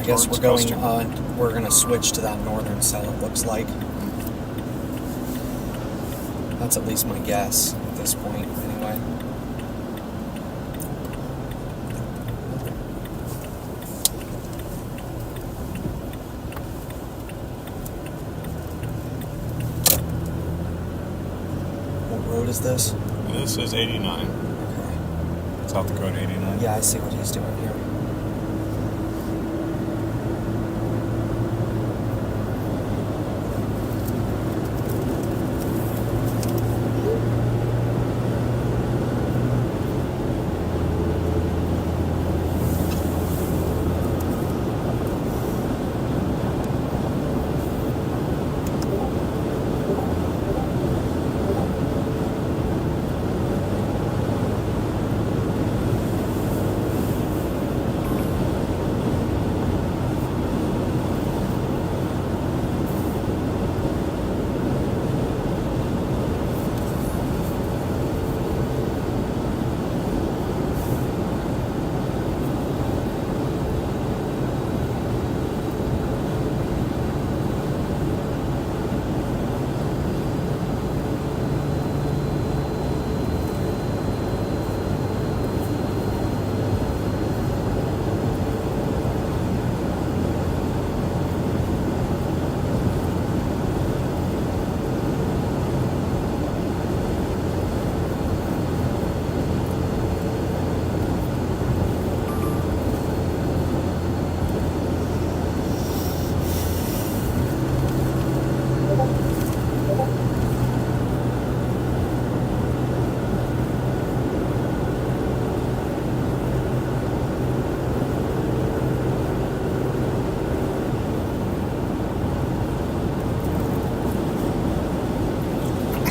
guess we're towards going. Coastal. We're gonna switch to that northern cell. It looks like. That's at least my guess at this point, anyway. What road is this? This is 89. Okay. South Dakota 89. Yeah, I see what he's doing here.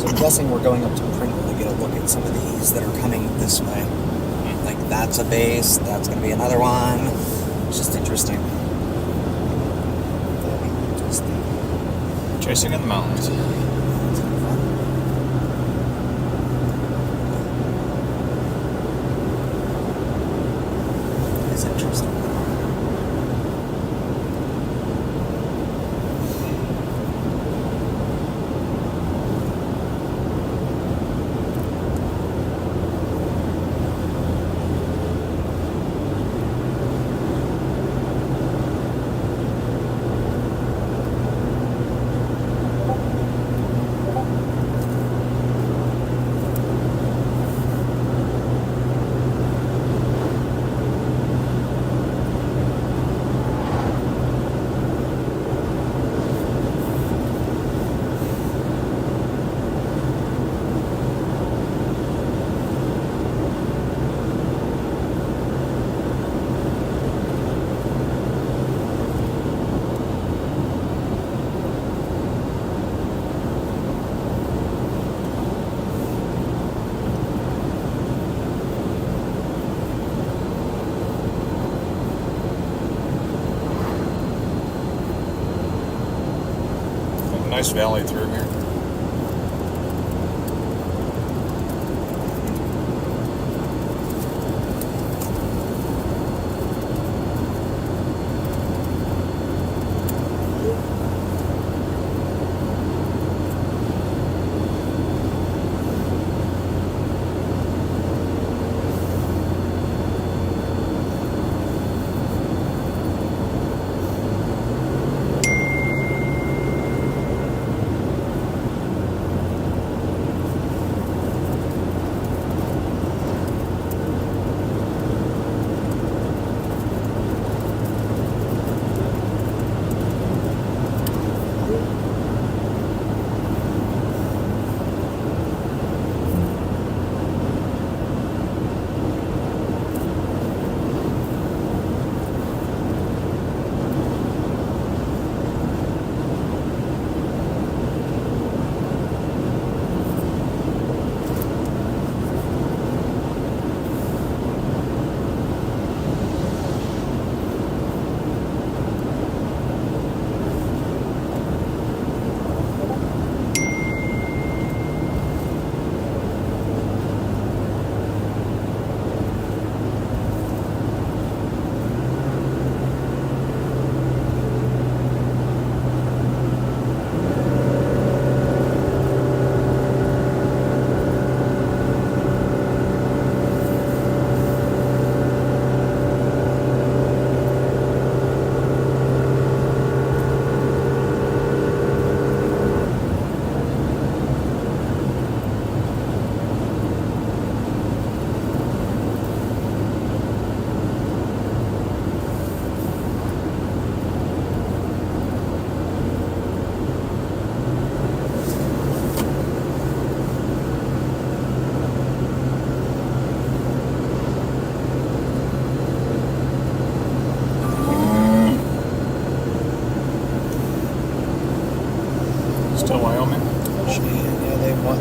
I'm guessing we're going up to Pringle to get a look at some of these that are coming this way. Like, that's a base, that's going to be another one. It's just interesting. Very interesting. Chasing in the mountains. It's interesting. Nice valley through here.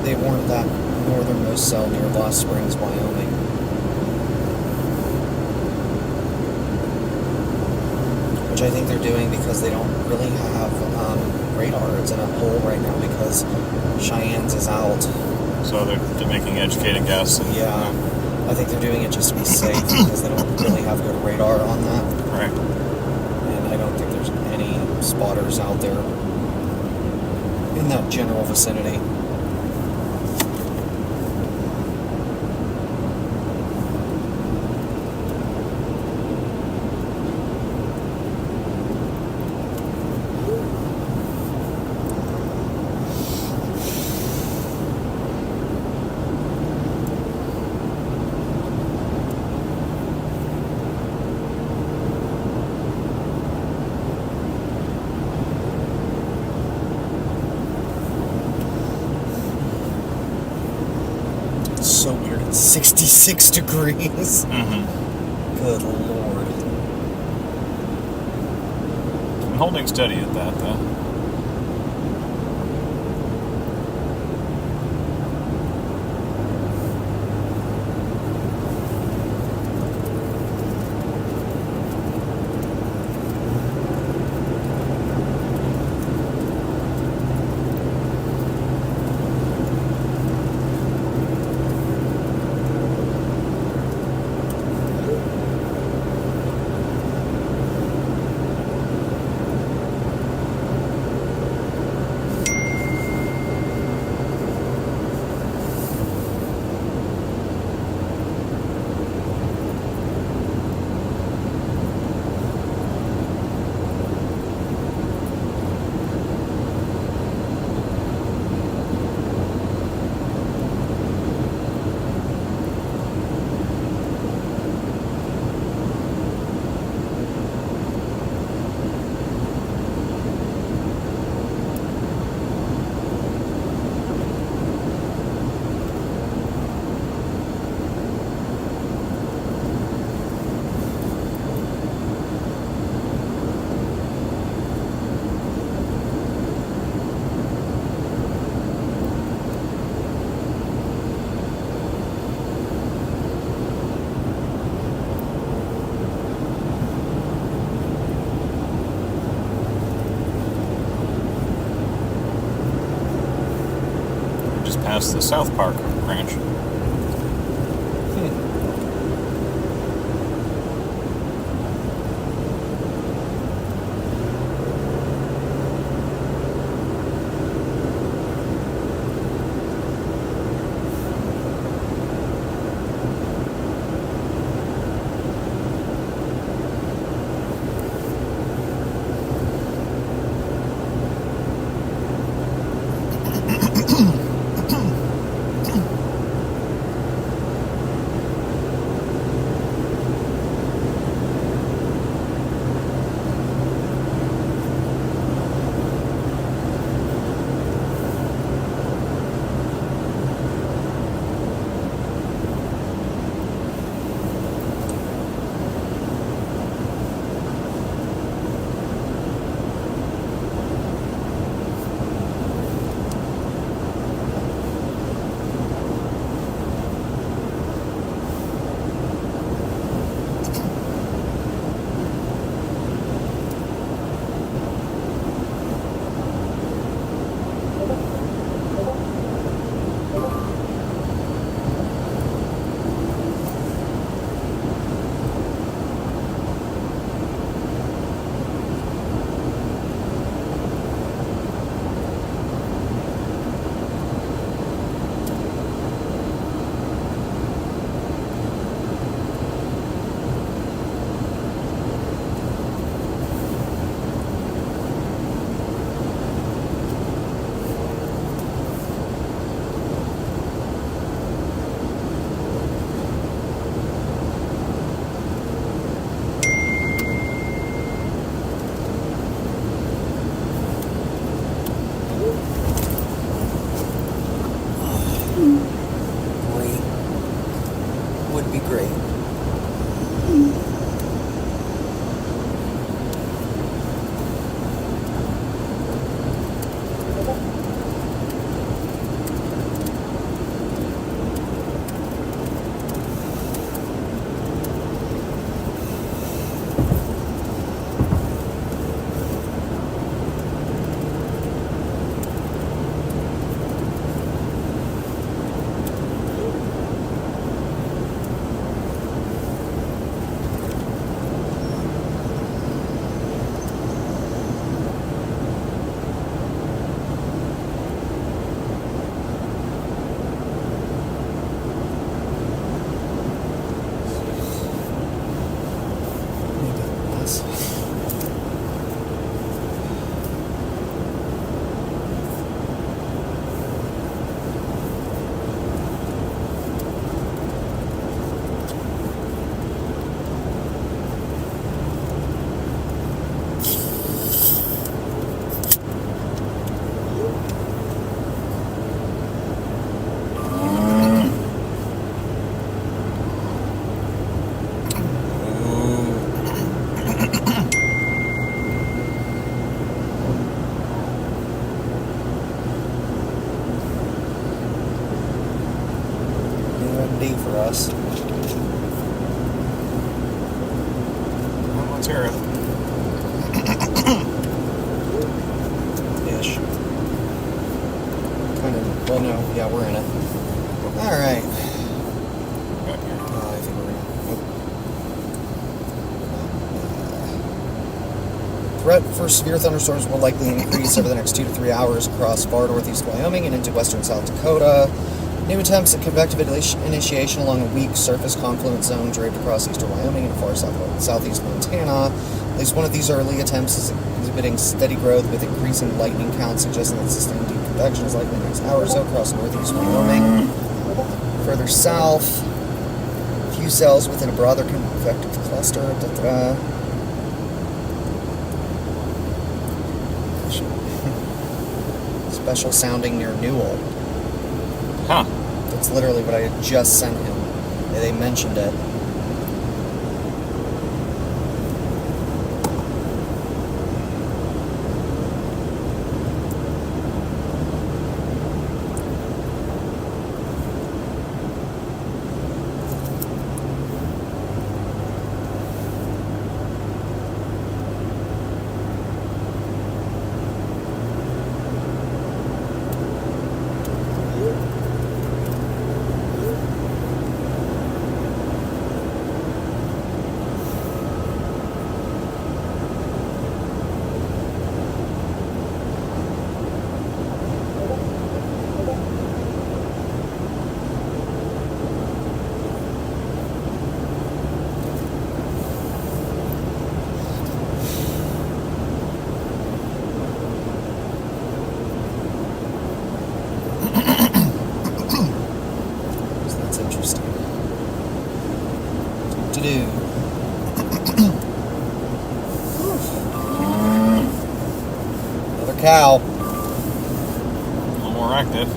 they warned that northernmost cell near Lost Springs, Wyoming. Which I think they're doing because they don't really have radar. It's in a hole right now because Cheyenne's is out. So they're making educated guess. And, Yeah. I think they're doing it just to be safe because they don't really have good radar on that. Right. And I don't think there's any spotters out there in that general vicinity. So weird. It's 66 degrees. Mm-hmm. Good lord. I'm holding steady at that, though. Past the South Park branch. opportunity for us. Well, let's hear it. Ish. Kind of. Well, no. Yeah, we're in it. All right. Back here. I think we're gonna. Threat for severe thunderstorms will likely increase over the next 2 to 3 hours across far northeast Wyoming and into western South Dakota. New attempts at convective initiation along a weak surface confluence zone draped across eastern Wyoming and far southeast Montana. At least one of these early attempts is exhibiting steady growth with increasing lightning counts, suggesting that sustained deep convection is likely in the next hour or so across northeast Wyoming. Further south, a few cells within a broader convective cluster. Special sounding near Newell. Huh. That's literally what I had just sent him. They mentioned it. Another cow. A little more active.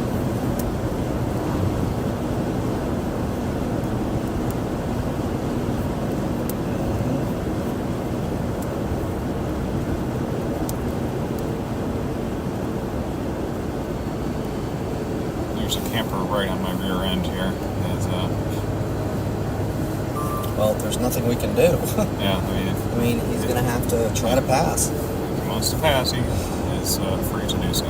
There's a camper right on my rear end here. Well, there's nothing we can do. Yeah, I mean, he's going to have to try to pass. if he wants to pass, he is free to do so.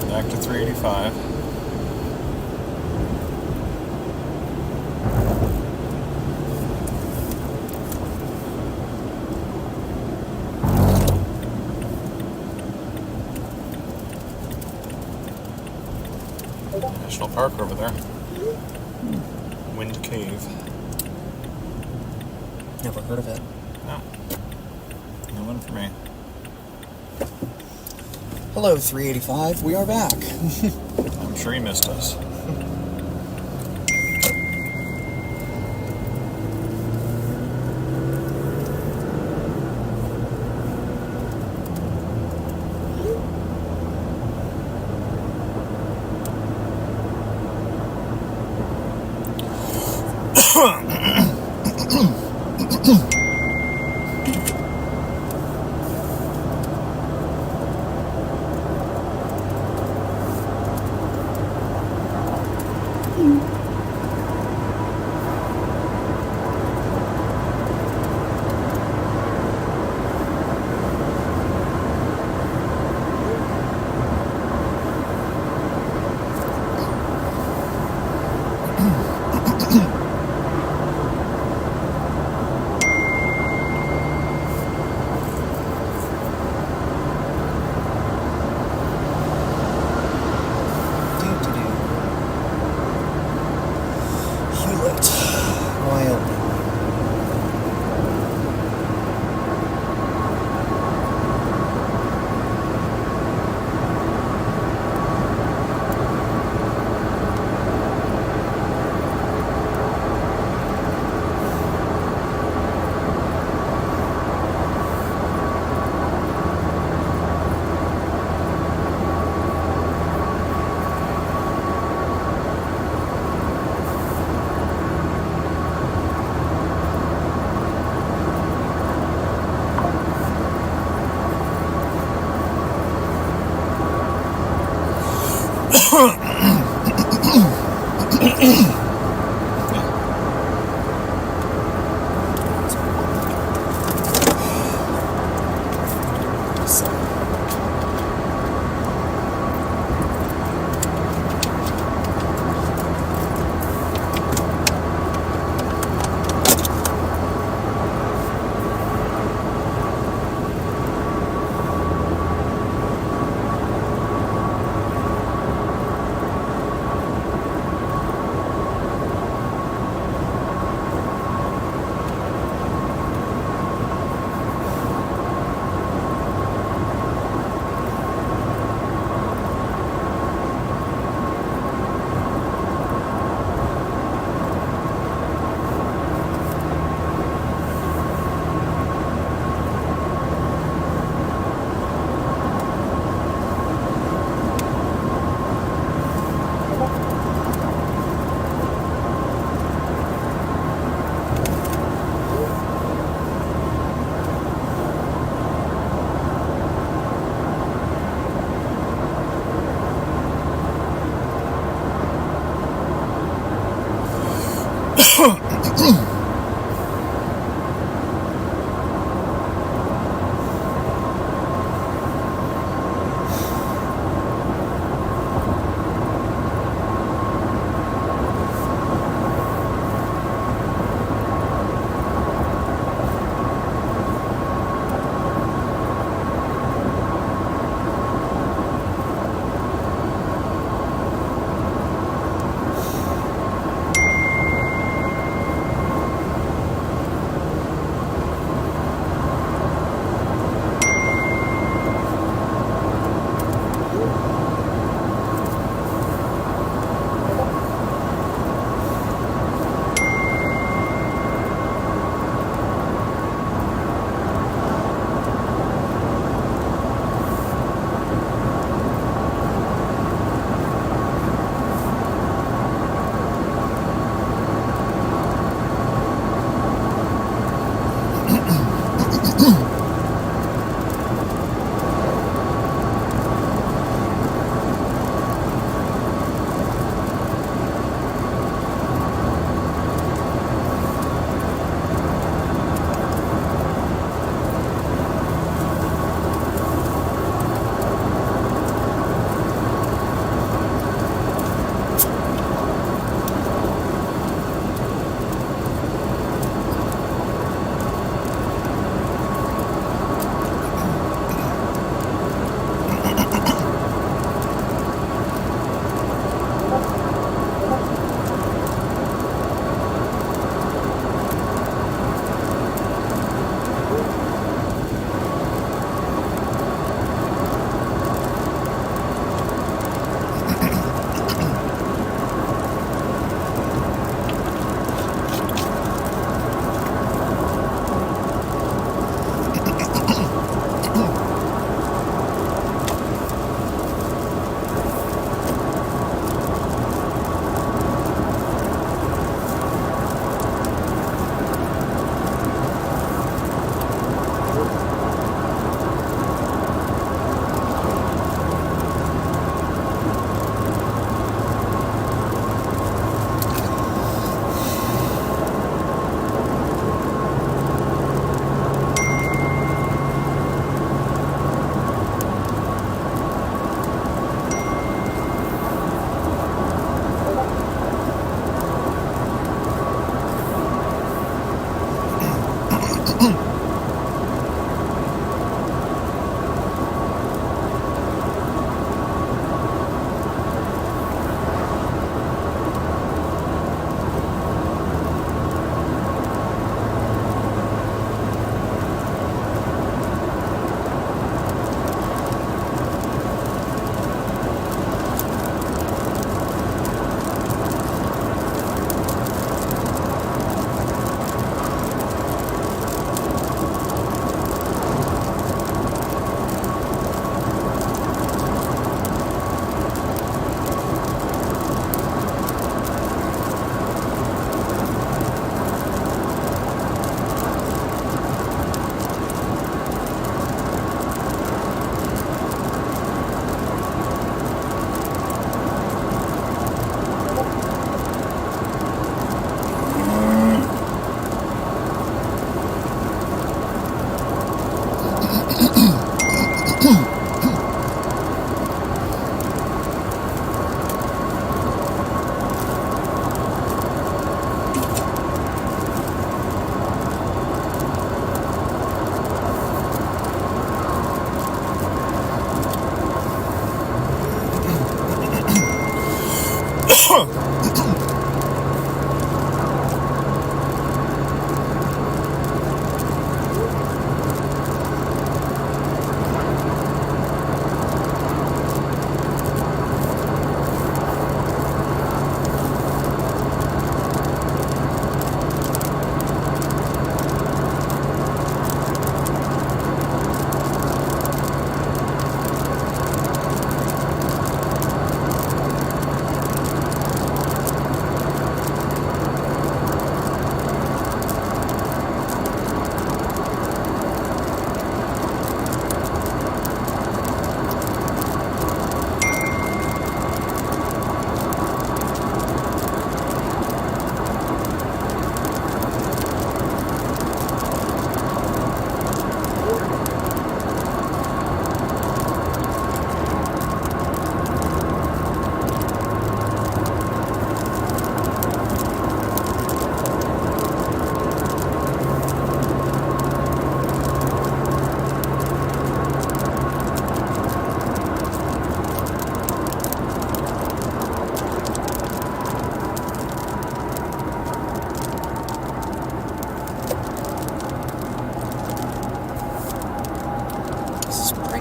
Back to 385. National Park over there. Wind Cave. Never heard of it. No. New one for me. Hello, 385. We are back. I'm sure you missed us.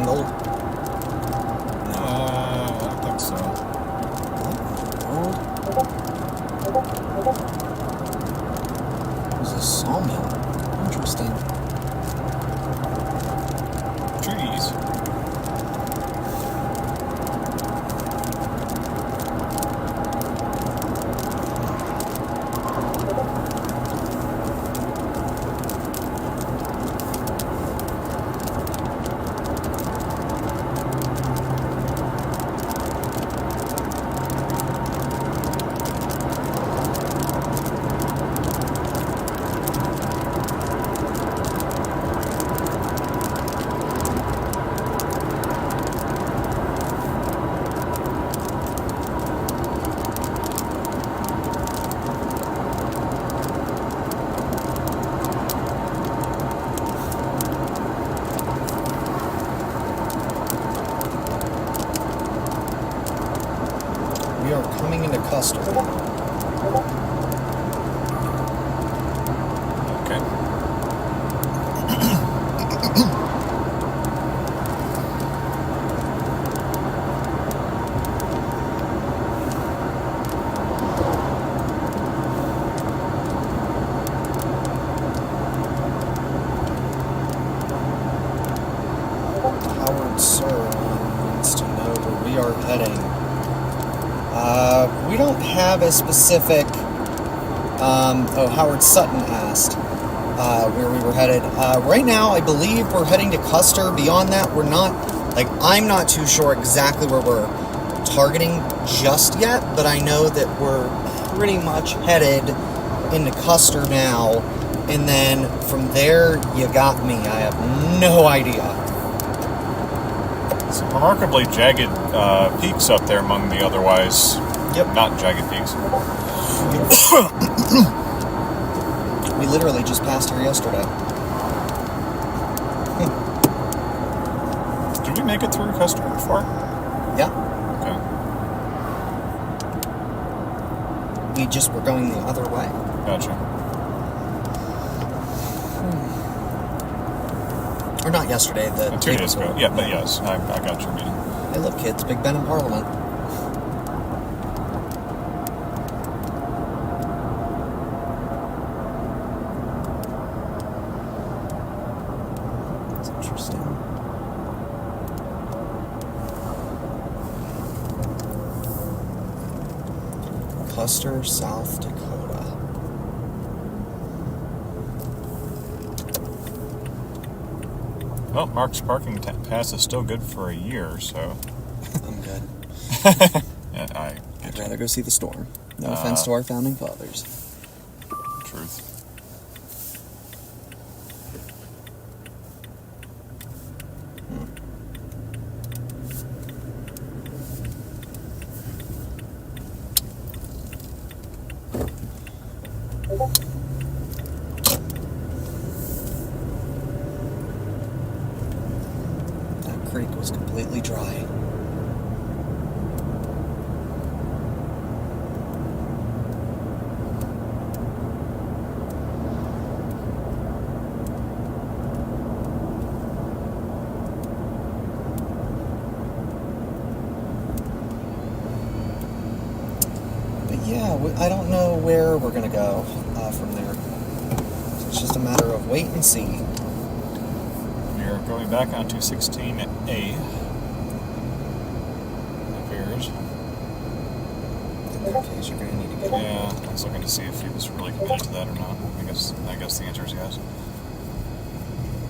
gold? I think so. Gold? There's a sawmill. Interesting. Trees. We are coming into Custer. Okay. Howard Sir wants to know where we are heading. We don't have a specific. Howard Sutton asked where we were headed. Right now, I believe we're heading to Custer. Beyond that, we're not. I'm not too sure exactly where we're targeting just yet, but I know that we're pretty much headed into Custer now. And then from there, you got me. I have no idea. Some remarkably jagged peaks up there among the otherwise not jagged peaks. We literally just passed here yesterday. Did we make it through Custer before? Yeah. Okay. We just were going the other way. Gotcha. Or not yesterday, the 2 days ago. Yeah, but yes, I got your meeting. Hey, look, kids, Big Ben in Parliament. That's interesting. Custer, South Dakota. Well, Mark's parking pass is still good for a year, so. I'm good. Yeah, I'd rather go see the storm. No offense to our founding fathers. Truth. That creek was completely dry. I don't know where we're going to go from there. It's just a matter of wait and see. We're going back onto 16A. It appears. In that case, you're going to need to get Yeah, I was looking to see if he was really committed to that or not. I guess the answer is yes.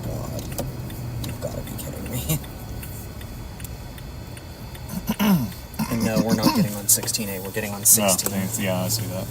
God, you've got to be kidding me. And no, we're not getting on 16A. We're getting on 16. No, yeah, I see that.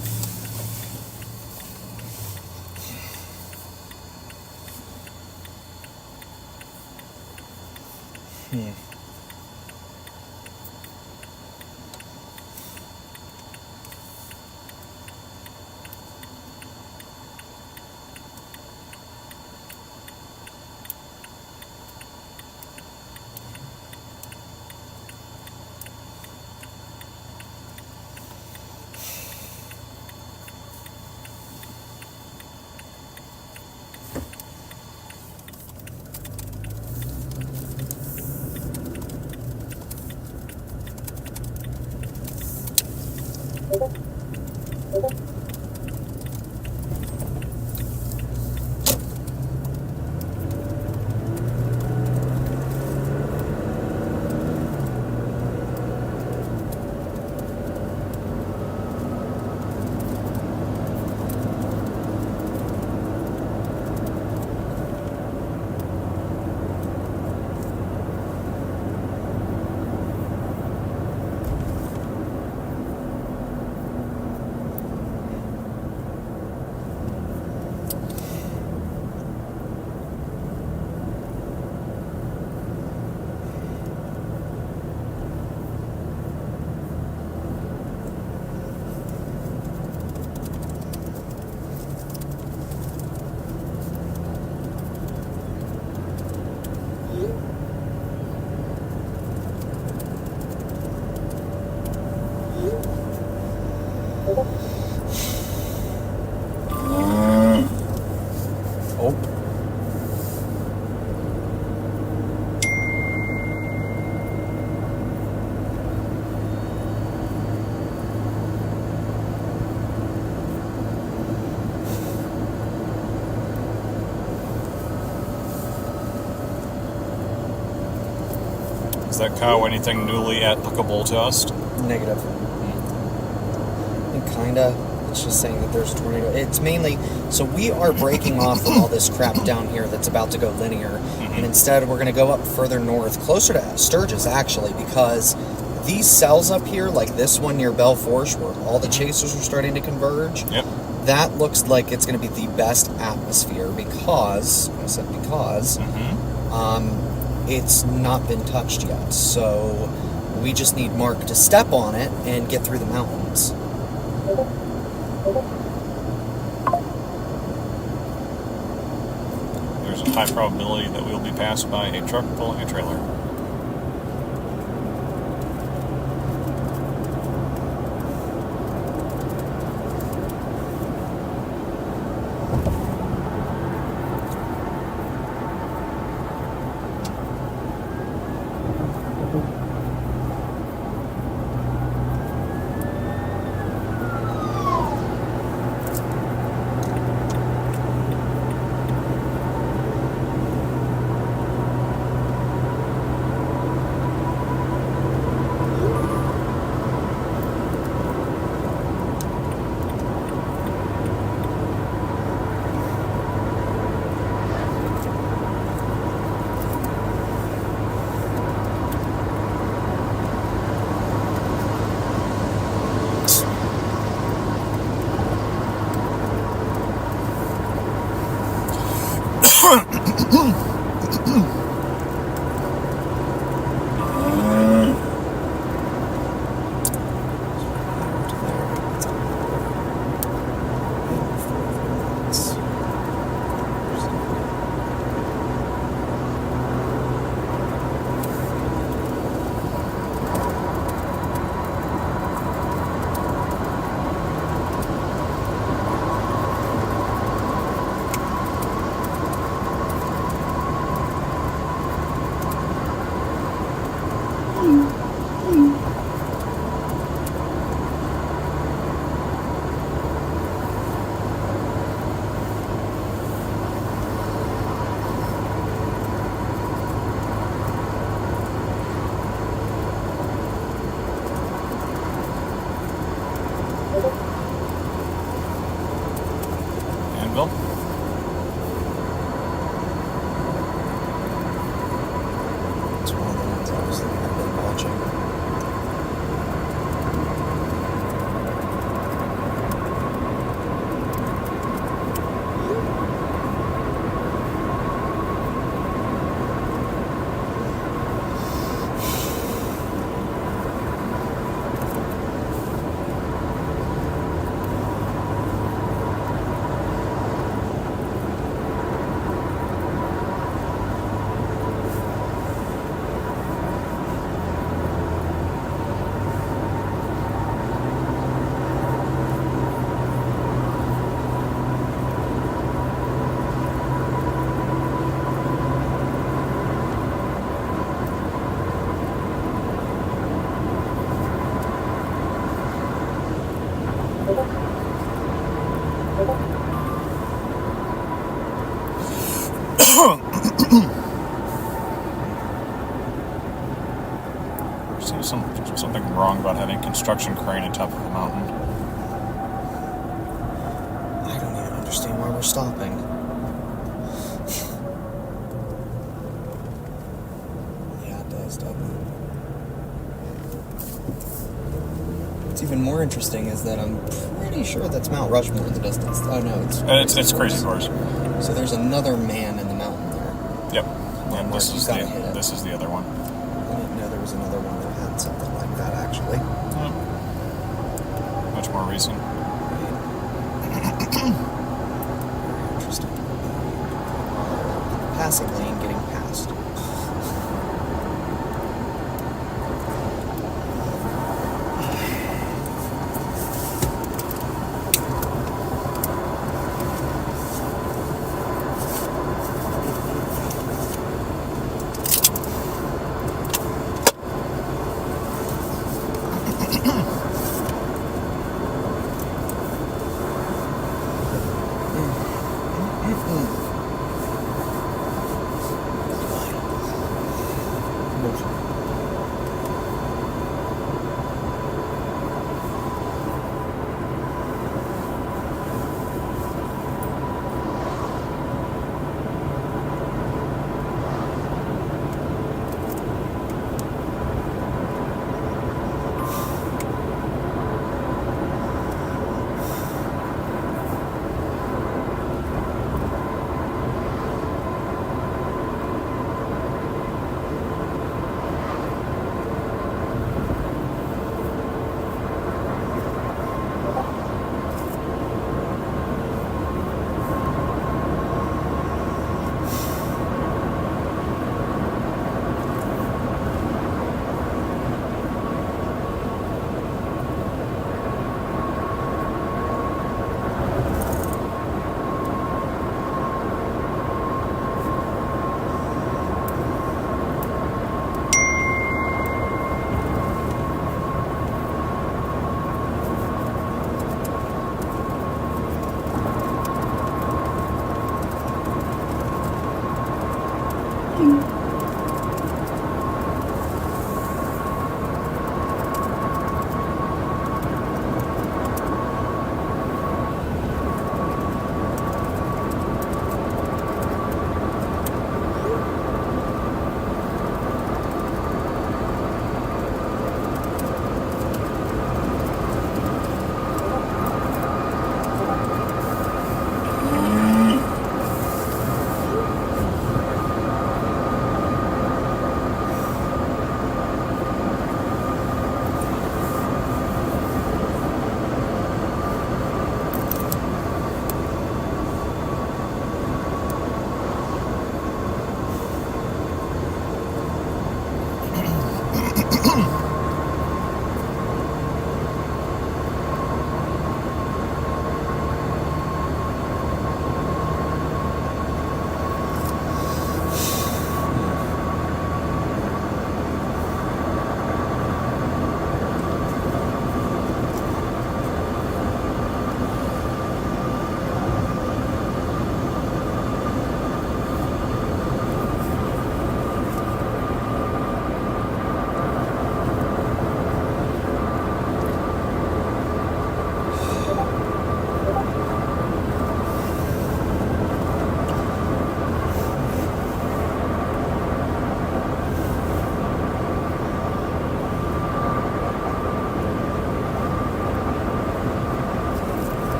Does that cow anything newly applicable to us? Negative. And kinda. It's just saying that there's a tornado. It's mainly, so we are breaking off from all this crap down here that's about to go linear, and instead we're going to go up further north, closer to Sturgis actually, because these cells up here, like this one near Belforge, where all the chasers are starting to converge, Yep. that looks like it's going to be the best atmosphere because, I said because, it's not been touched yet. So we just need Mark to step on it and get through the mountains. There's a high probability that we'll be passed by a truck pulling a trailer. Anvil? It's one of the ones I was thinking I've been watching. Seems something wrong about having construction crane on top of the mountain. I don't even understand why we're stopping. Yeah, it does, doesn't it? What's even more interesting is that I'm pretty sure that's Mount Rushmore in the distance. Oh no, It's Crazy Horse. So there's another man in the mountain there. Yep. Mark, And this you is gotta hit it. this is the other one. I didn't know there was another one that had something like that actually. Much more recent. Very interesting. Passing lane getting passed.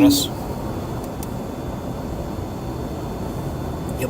at us. Yep.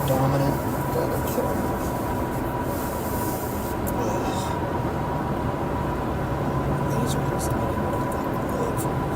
Dominant. That'll kill me. These are just not what I thought I would.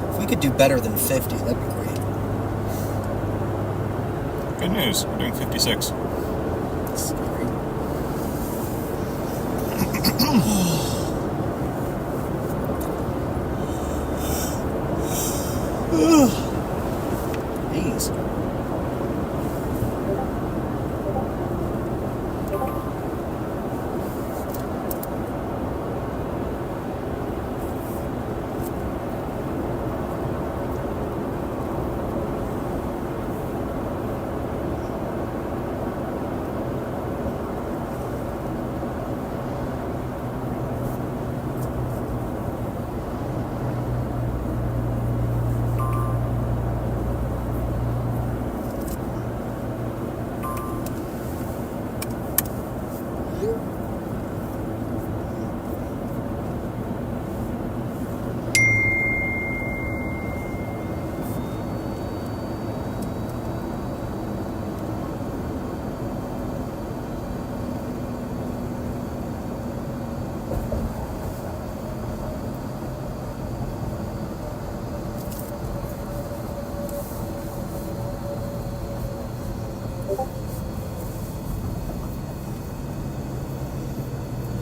If we could do better than 50, that'd be great. Good news, we're doing 56. Scary. Jeez.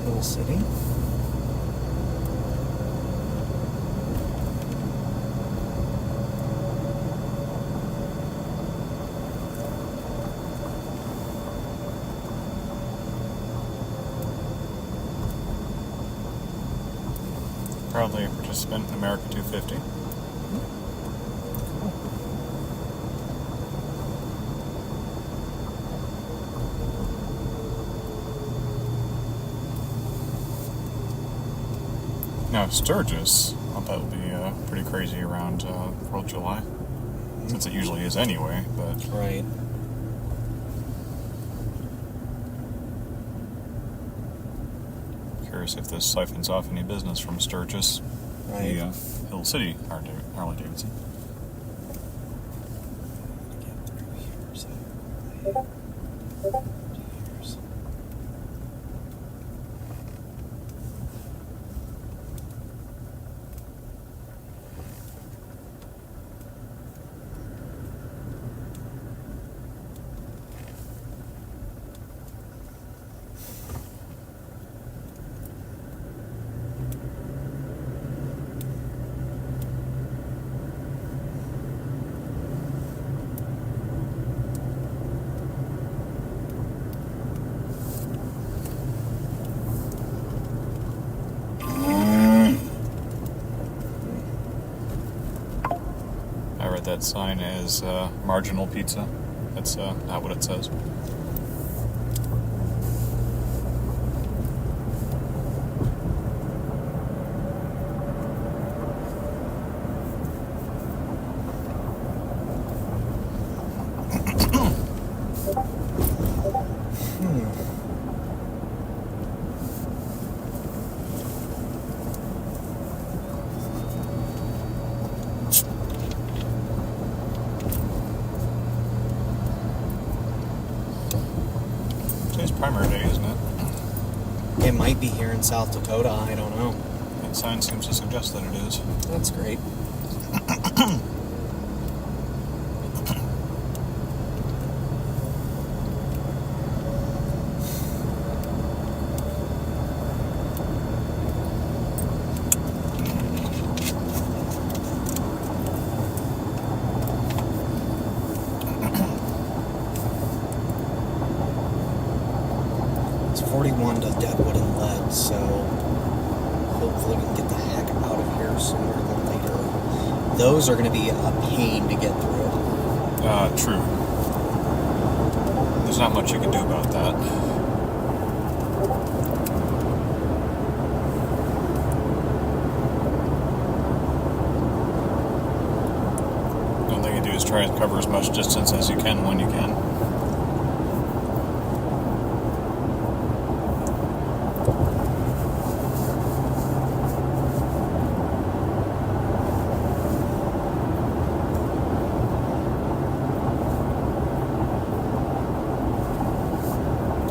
Hill City. Proudly a participant in America 250. Now Sturgis, I thought that would be pretty crazy around 4th of July. since it usually is anyway. But Right. curious if this siphons off any business from Sturgis, Right. the Hill City Harley Davidson. I read that sign as marginal pizza. That's not what it says. Today's primary day, isn't it? It might be here in South Dakota. I don't know. That sign seems to suggest that it is. That's great. It's 41 to Deadwood and Lead, so hopefully we can get the heck out of here sooner than later. Those are going to be a pain to get through. True. There's not much you can do about that. The only thing you do is try and cover as much distance as you can when you can.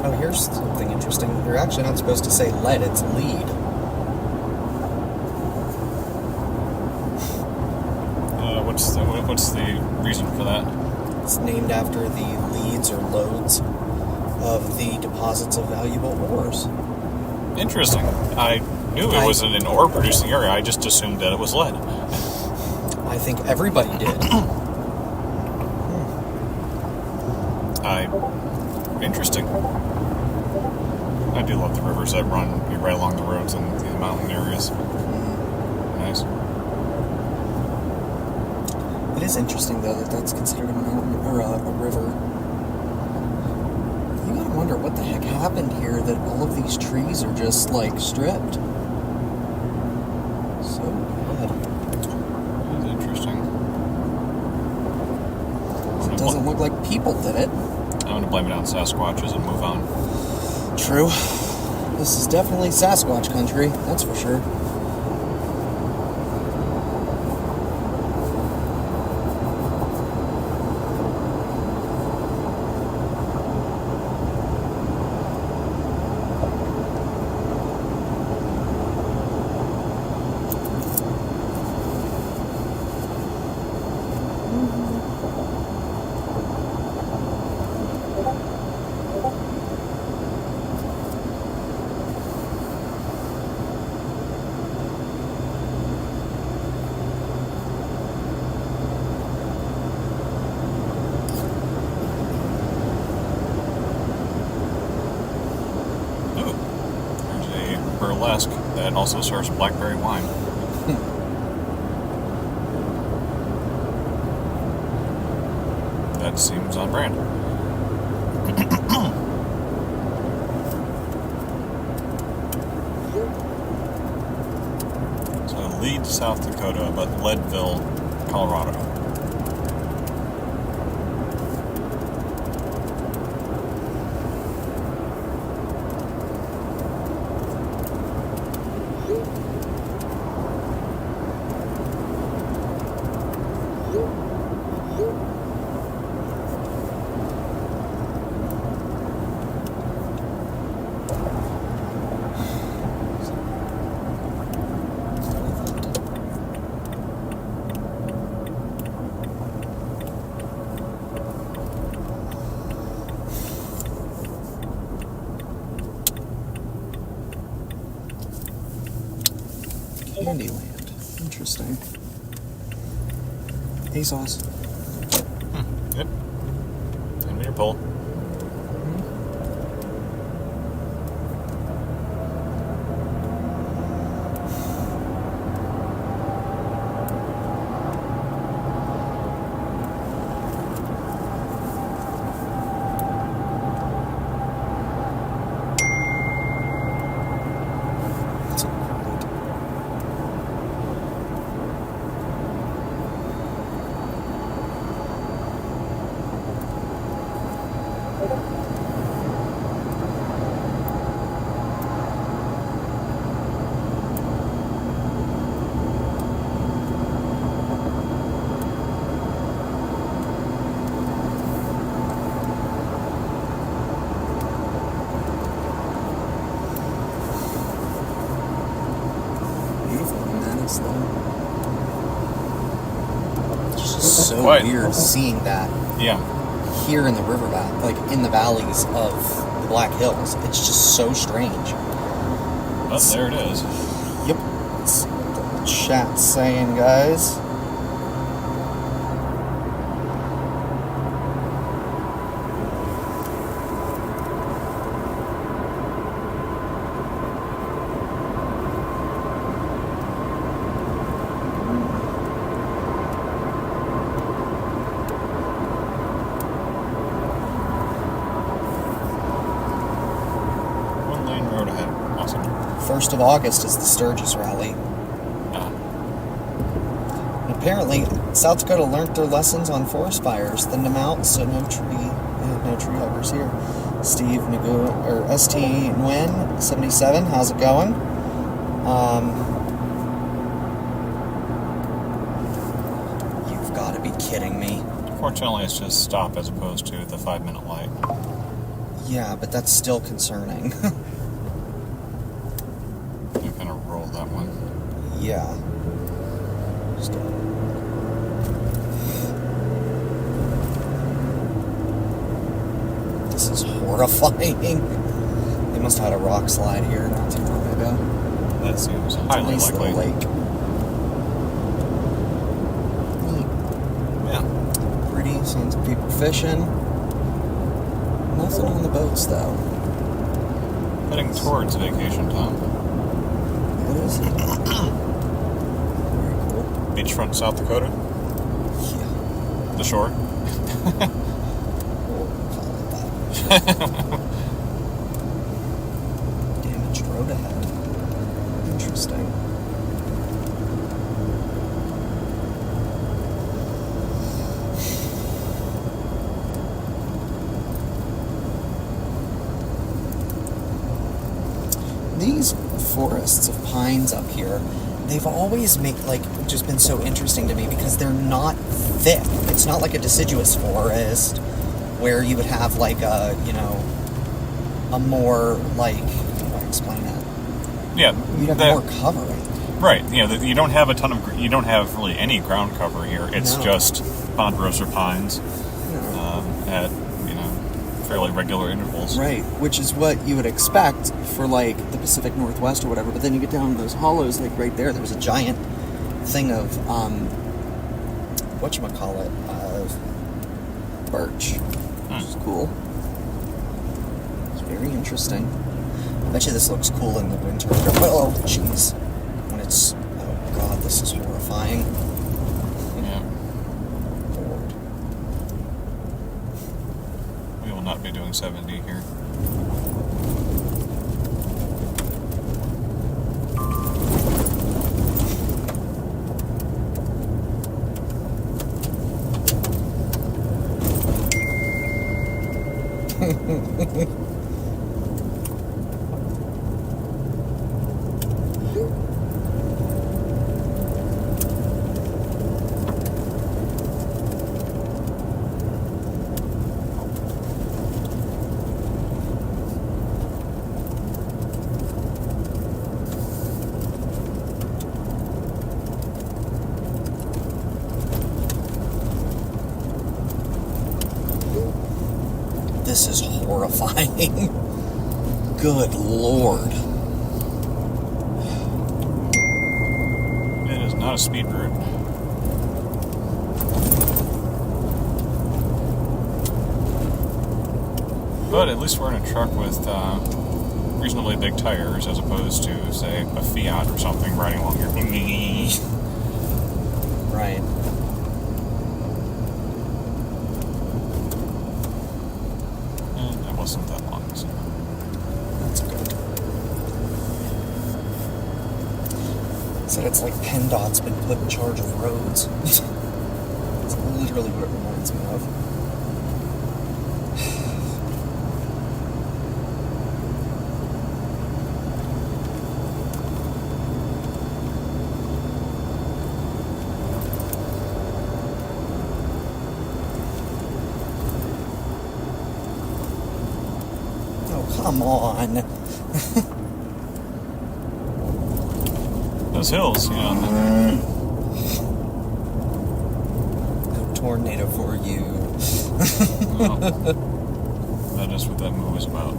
Oh, here's something interesting. You're actually not supposed to say lead, it's lead. What's the reason for that? It's named after the leads or lodes of the deposits of valuable ores. Interesting. I knew it wasn't an ore producing area. I just assumed that it was lead. I think everybody did. Interesting. I do love the rivers that run right along the roads and the mountain areas. Nice. It is interesting, though, that that's considered a mountain or a river. You gotta wonder what the heck happened here that all of these trees are just, like, stripped. So odd. That's interesting. It doesn't look like people did it. I'm going to blame it on Sasquatches and move on. True. This is definitely Sasquatch country, that's for sure. Burlesque that also serves blackberry wine. That seems on brand. So Lead, South Dakota, but Leadville, Colorado. Candyland. Interesting. Hey, Sauce. Yep. Hand me your pull. So Quite. weird seeing that Yeah. here in the river valley, like in the valleys of the Black Hills. It's just so strange. But there it is. Yep. It's what the chat's saying, guys. One lane road ahead. Awesome. 1st of August is the Sturgis rally. Ah. And apparently, South Dakota learned their lessons on forest fires, thinned them out, so no tree huggers here. Steve Nagu or ST Nguyen 77, how's it going? You've got to be kidding me. Fortunately, it's just stop as opposed to the 5-minute light. Yeah, but that's still concerning. You kind of rolled that one. Yeah. This is horrifying. They must have had a rock slide here not too long ago. That seems It's a highly nice likely. little lake. Neat. Yeah. Pretty. Signs of people fishing. Nothing on the boats though. Heading towards vacation time. It is. Very cool. Beachfront, South Dakota. Yeah. The shore. Damaged road ahead. Interesting. These forests of pines up here, they've always just been so interesting to me because they're not thick. It's not like a deciduous forest where you would have like a more like, how do I explain that? Yeah. You'd have more covering. Right. You don't have you don't have really any ground cover here. It's No. just ponderosa pines at fairly regular intervals. Right, which is what you would expect for like the Pacific Northwest or whatever. But then you get down in those hollows, like right there. There's a giant thing of whatchamacallit, birch, which is cool. It's very interesting. I bet you this looks cool in the winter. Oh, jeez. When it's, oh god, this is horrifying. Yeah. Lord. We will not be doing 70 here. This is horrifying. Good Lord. not a speed route. But at least we're in a truck with reasonably big tires as opposed to, say, a Fiat or something riding along here. Right. That wasn't that long, so. That's good. Said it's like PennDOT's been put in charge of roads. It's literally what it reminds me of. Come on. Those hills, you know. No tornado for you. Well, that is what that move is about.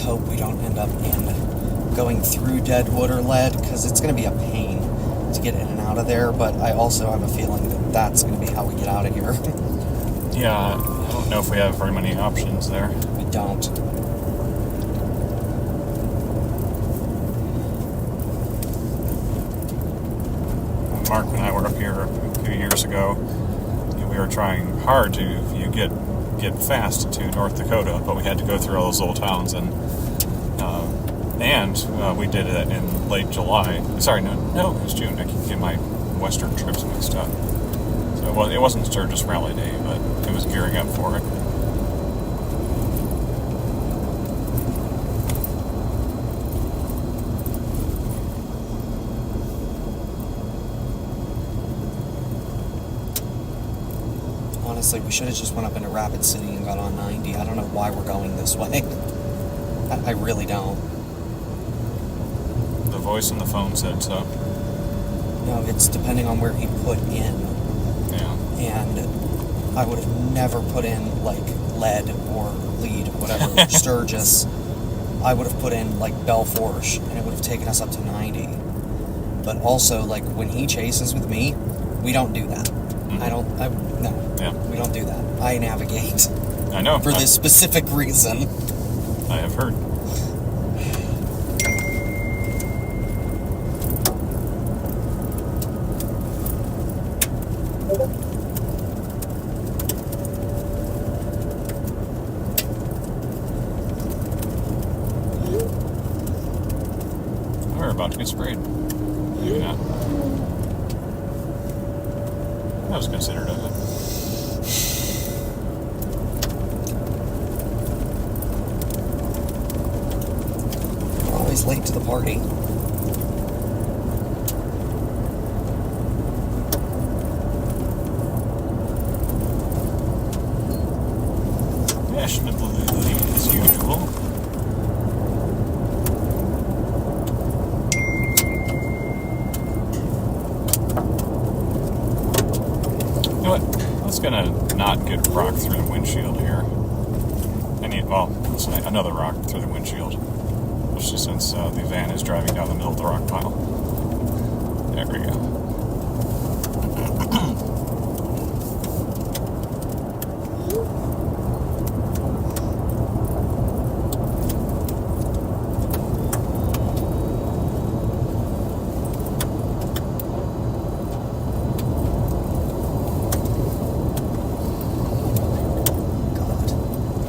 Hope we don't end up going through Deadwood or Lead, because it's going to be a pain to get in and out of there, but I also have a feeling that that's going to be how we get out of here. Yeah, I don't know if we have very many options there. We don't. Mark and I were up here a few years ago. We were trying hard to get fast to North Dakota, but we had to go through all those little towns, and we did it in late July. Sorry, no, it was June. I keep getting my Western trips mixed up. So it wasn't Sturgis Rally Day, but it was gearing up for it. Honestly, we should have just went up into Rapid City and got on 90. I don't know why we're going this way. I really don't. The voice on the phone said so. No, it's depending on where he put in. Yeah. And I would have never put in, like, Lead or Lead, whatever, Sturgis. I would have put in, like, Belforge, and it would have taken us up to 90. But also, like, when he chases with me, we don't do that. Mm-hmm. No. Yeah. We don't do that. I navigate. I know. For this specific reason. I have heard. We're about to get sprayed. Maybe not. That was considered of it. We're always late to the party. Fashionably as usual. You know what? Let's gonna not get rock through the windshield here. Let's say another rock through the windshield. Especially since the van is driving down the middle of the rock pile. There we go.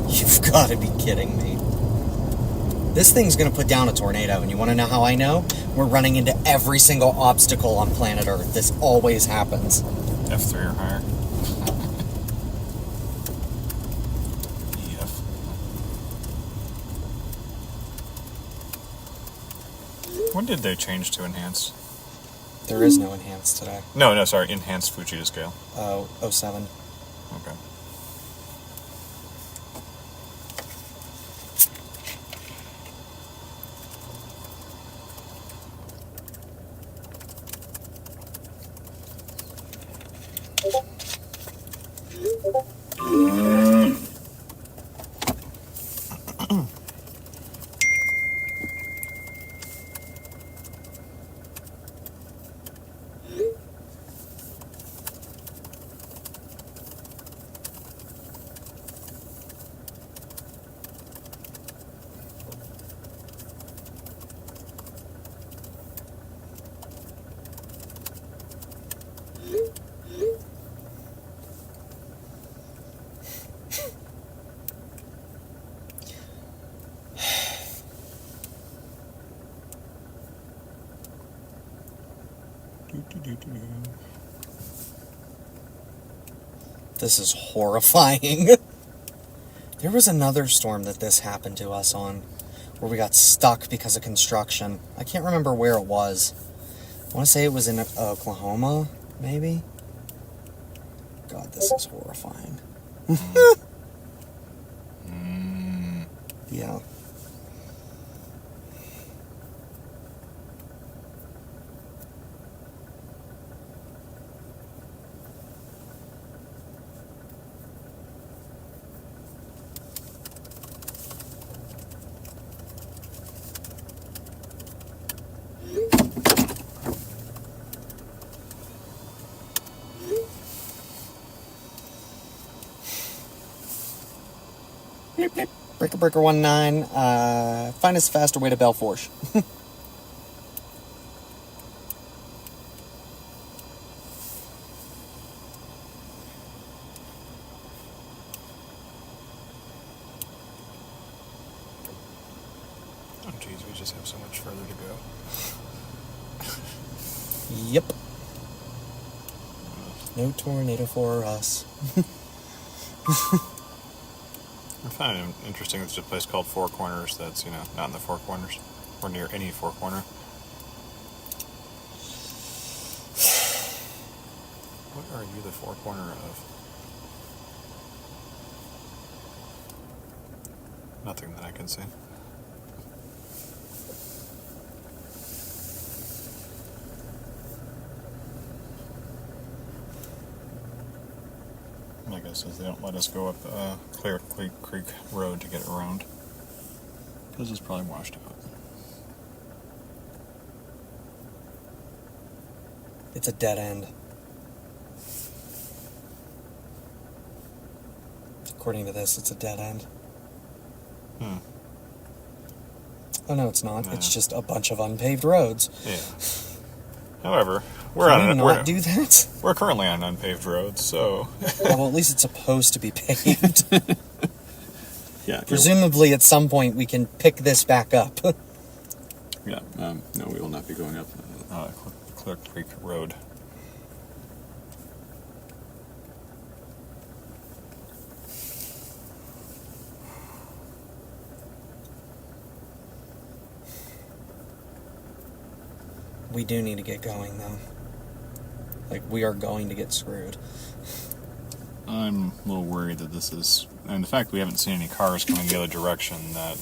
You've got to be kidding me. This thing's going to put down a tornado, and you want to know how I know? We're running into every single obstacle on planet Earth. This always happens. F3 or higher. EF. When did they change to enhanced? There is no enhanced today. No, sorry, enhanced Fujita scale. Oh, 07. Okay. This is horrifying. There was another storm that this happened to us on, where we got stuck because of construction. I can't remember where it was. I want to say it was in Oklahoma, maybe? God, this is horrifying. Yeah. Bleep, bleep. Breaker 19, find us a faster way to Belforge. Oh, geez, we just have so much further to go. Yep. No tornado for us. I find it interesting there's a place called Four Corners that's, not in the Four Corners or near any Four Corner. What are you the Four Corner of? Nothing that I can see. My guess is they don't let us go up Clear Creek Road to get around. Because it's probably washed out. It's a dead end. According to this, it's a dead end. Oh, no, it's not. No. It's just a bunch of unpaved roads. Yeah. However, Can you not do that? We're currently on unpaved roads, so Well, at least it's supposed to be paved. yeah. Presumably, at some point, we can pick this back up. Yeah. No, we will not be going up Clear Creek Road. We do need to get going, though. Like, we are going to get screwed. I'm a little worried that this is, and the fact we haven't seen any cars coming the other direction, that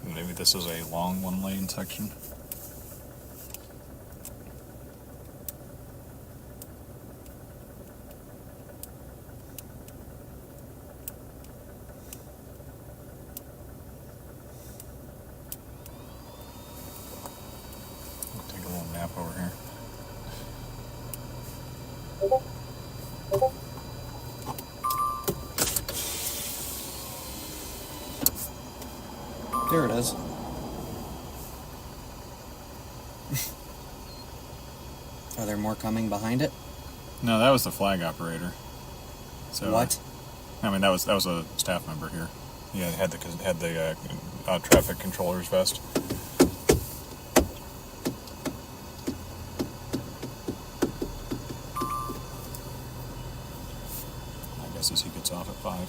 maybe this is a long one-lane section. I'll take a little nap over here. There it is. Are there more coming behind it? No, that was the flag operator. So What? I mean, that was a staff member here. Yeah, it had the traffic controller's vest. I guess as he gets off at 5.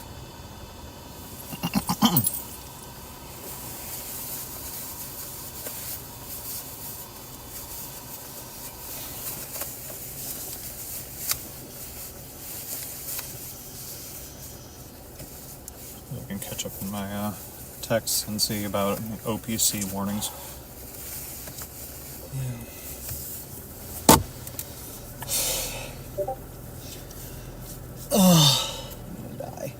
I can catch up in my texts and see about OPC warnings. Oh, I'm gonna die.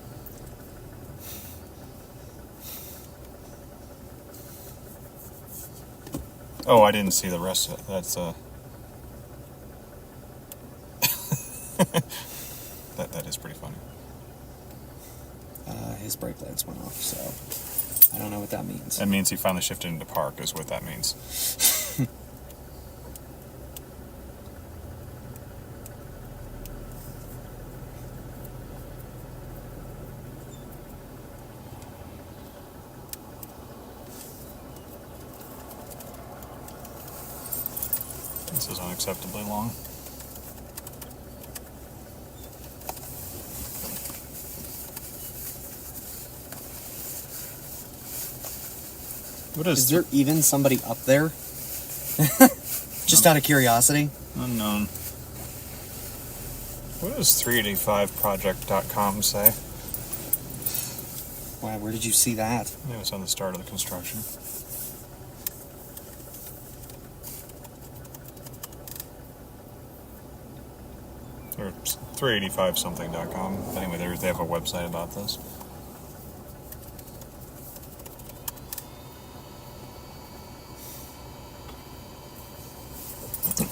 Oh, I didn't see the rest of it. That's that is pretty funny. His brake lights went off, so I don't know what that means. That means he finally shifted into park, is what that means. This is unacceptably long. What Is there even somebody up there? Just out of curiosity. Unknown. What does 385project.com say? Wow, where did you see that? It was on the start of the construction. Or 385something.com. Anyway, they have a website about this.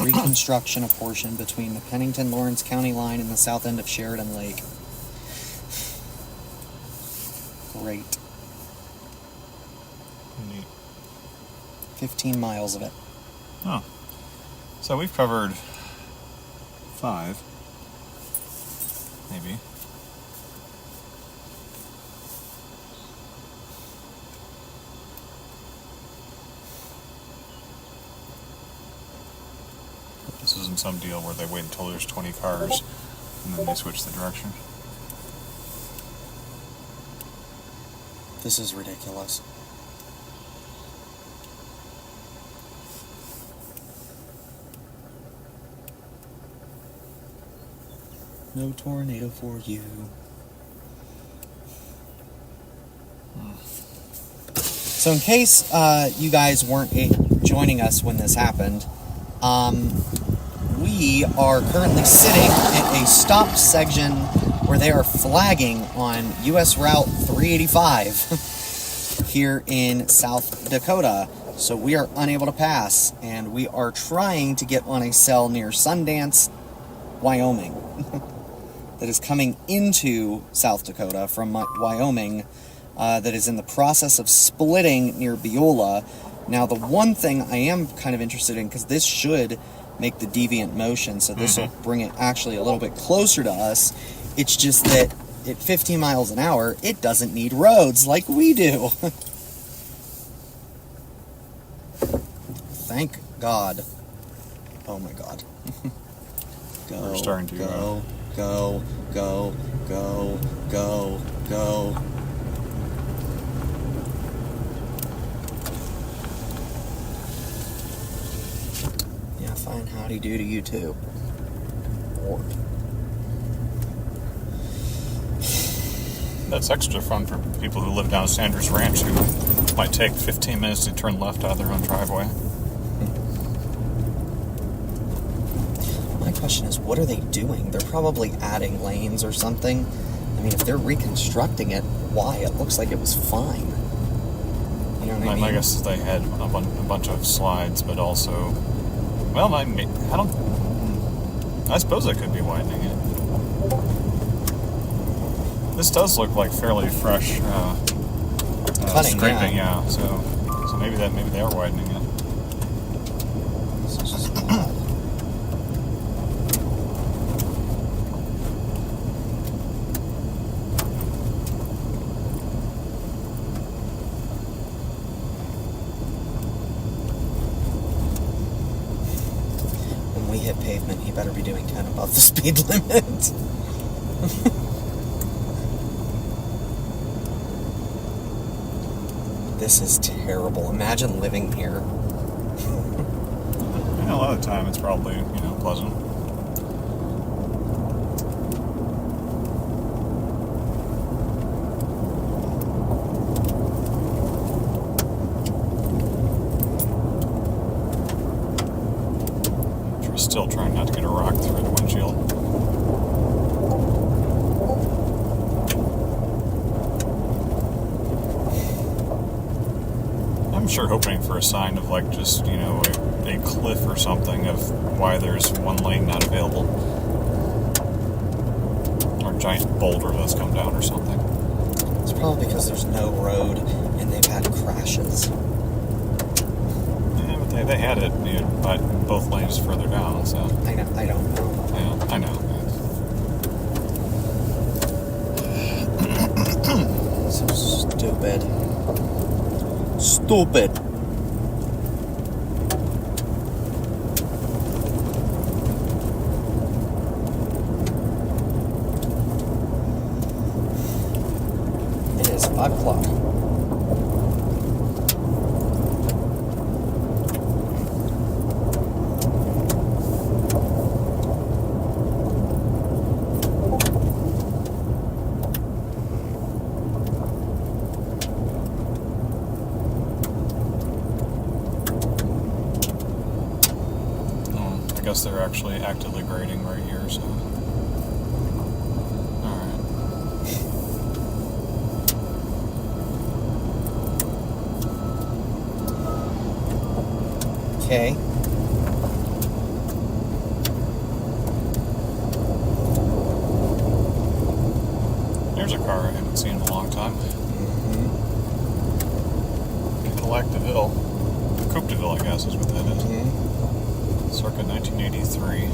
Reconstruction a portion between the Pennington-Lawrence County line and the south end of Sheridan Lake. Great. Neat. 15 miles of it. Oh. So we've covered 5. Maybe. This isn't some deal where they wait until there's 20 cars and then they switch the direction. This is ridiculous. No tornado for you. So in case you guys weren't joining us when this happened, we are currently sitting at a stopped section where they are flagging on US Route 385 here in South Dakota. So we are unable to pass, and we are trying to get on a cell near Sundance, Wyoming, that is coming into South Dakota from Wyoming, that is in the process of splitting near Beulah. Now, the one thing I am kind of interested in, because this should make the deviant motion, so this will bring it actually a little bit closer to us. It's just that at 15 miles an hour, it doesn't need roads like we do. Thank God. Oh my God. Go, We're starting to go, go, go, go, go, go. Yeah, fine. Howdy do to you too. Lord. That's extra fun for people who live down Sanders Ranch who might take 15 minutes to turn left out of their own driveway. My question is, what are they doing? They're probably adding lanes or something. I mean, if they're reconstructing it, why? It looks like it was fine. You know what I mean? I guess they had a bunch of slides, but also, well, I suppose they could be widening it. This does look like fairly fresh Cutting, scraping, yeah. So maybe they are widening it. This is just odd. doing 10 above the speed limit. This is terrible. Imagine living here. Yeah, a lot of the time it's probably, pleasant. Still trying not to get a rock through the windshield. I'm sure hoping for a sign of like just, a cliff or something of why there's one lane not available. Or a giant boulder that's come down or something. It's probably because there's no road and they've had crashes. Yeah, but they had it, but both lanes further down, so. I don't know. Yeah, I know. So stupid. Stupid. It is 5 o'clock. I guess they're actually actively grading right here, so. Alright. Okay. There's a car I haven't seen in a long time. Cadillac DeVille. Coupe DeVille, I guess, is what that is. Circa 1983.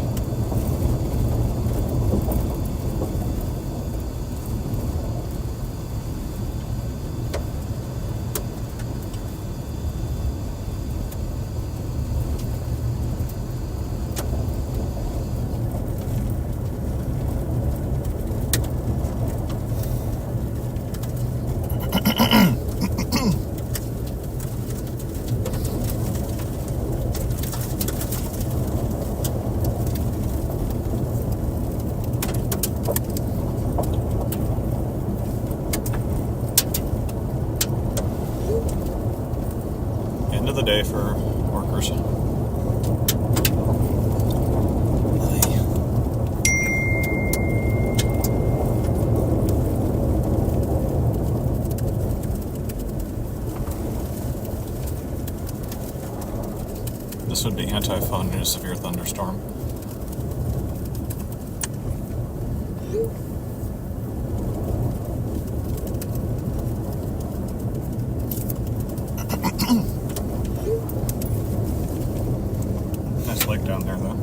End of the day for workers. This would be anti-fun in a severe thunderstorm. Nice lake down there, though.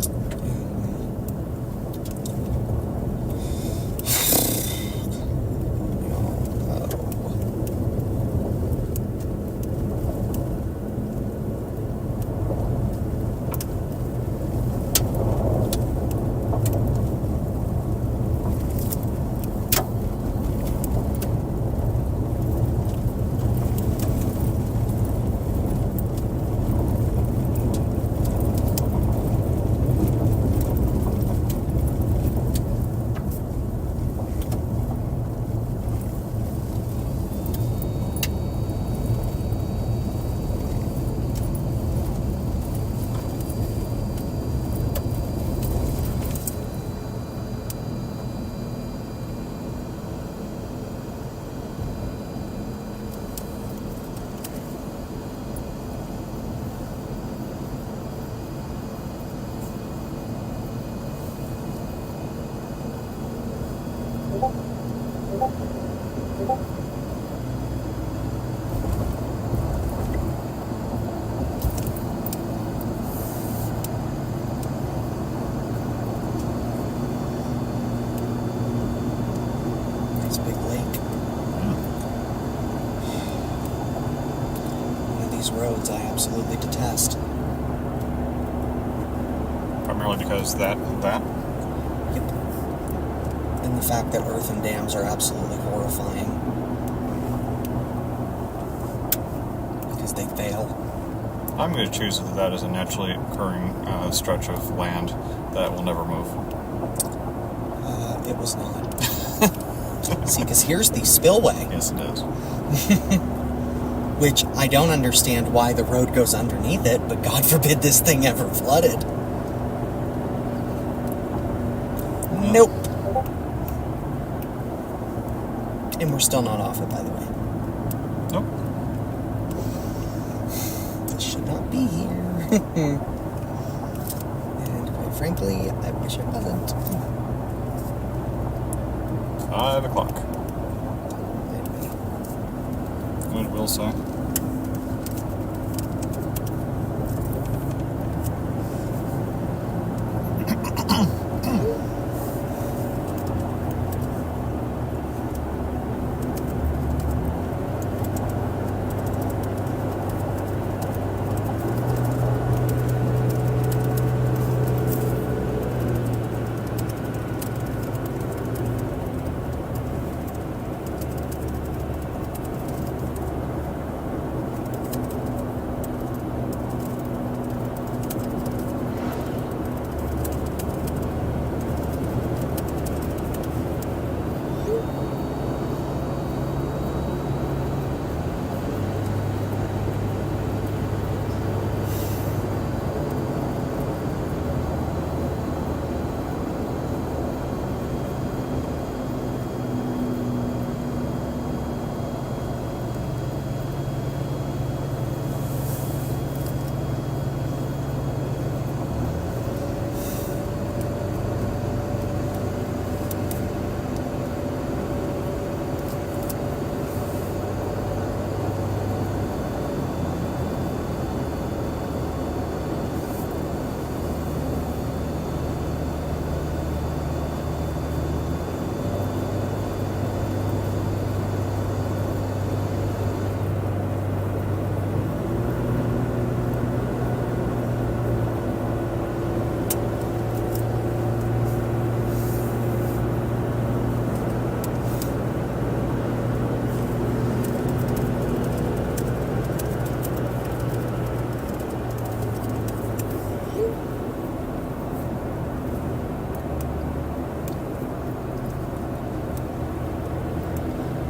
Nice big lake. One of these roads I absolutely detest. Primarily because that. the fact that earthen dams are absolutely horrifying. Because they fail. I'm going to choose that that is a naturally occurring stretch of land that will never move. It was not. See, because here's the spillway. Yes, it is. Which I don't understand why the road goes underneath it, but God forbid this thing ever flooded. Nope. And we're still not off it, by the way. Nope. It should not be here. And quite frankly, I wish it wasn't. 5 o'clock. What it will say.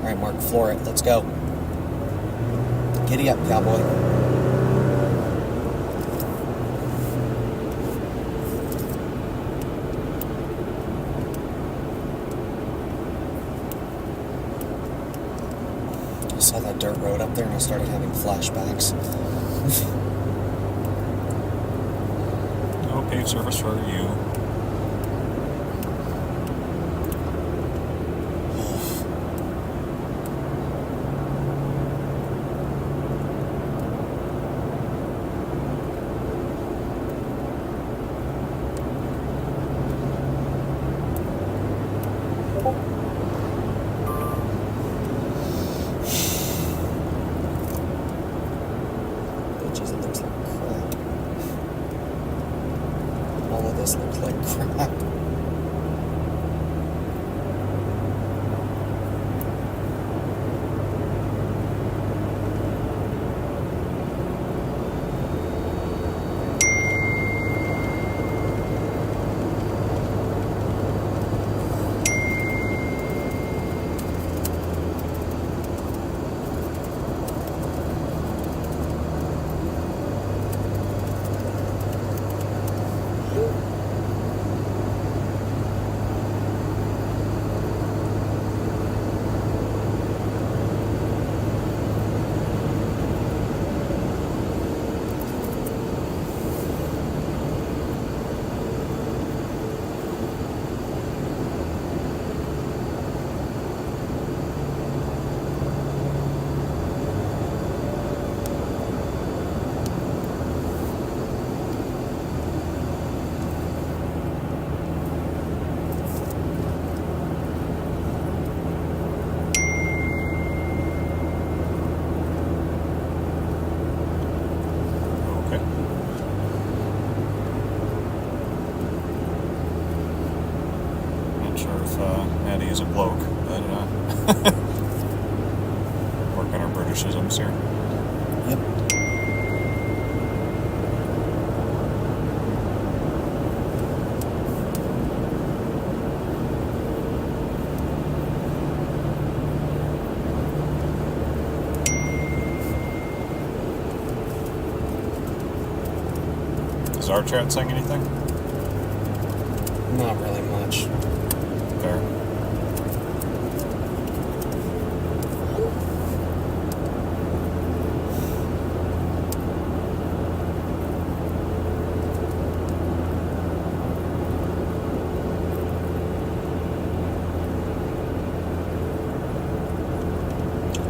Alright, Mark, floor it. Let's go. Giddy up, cowboy. I saw that dirt road up there and I started having flashbacks. No paved surface for you. Bitches, it looks like crap. All of this looks like crap. Work on our Britishisms here. Yep. Is our chat saying anything? Not really much. Fair.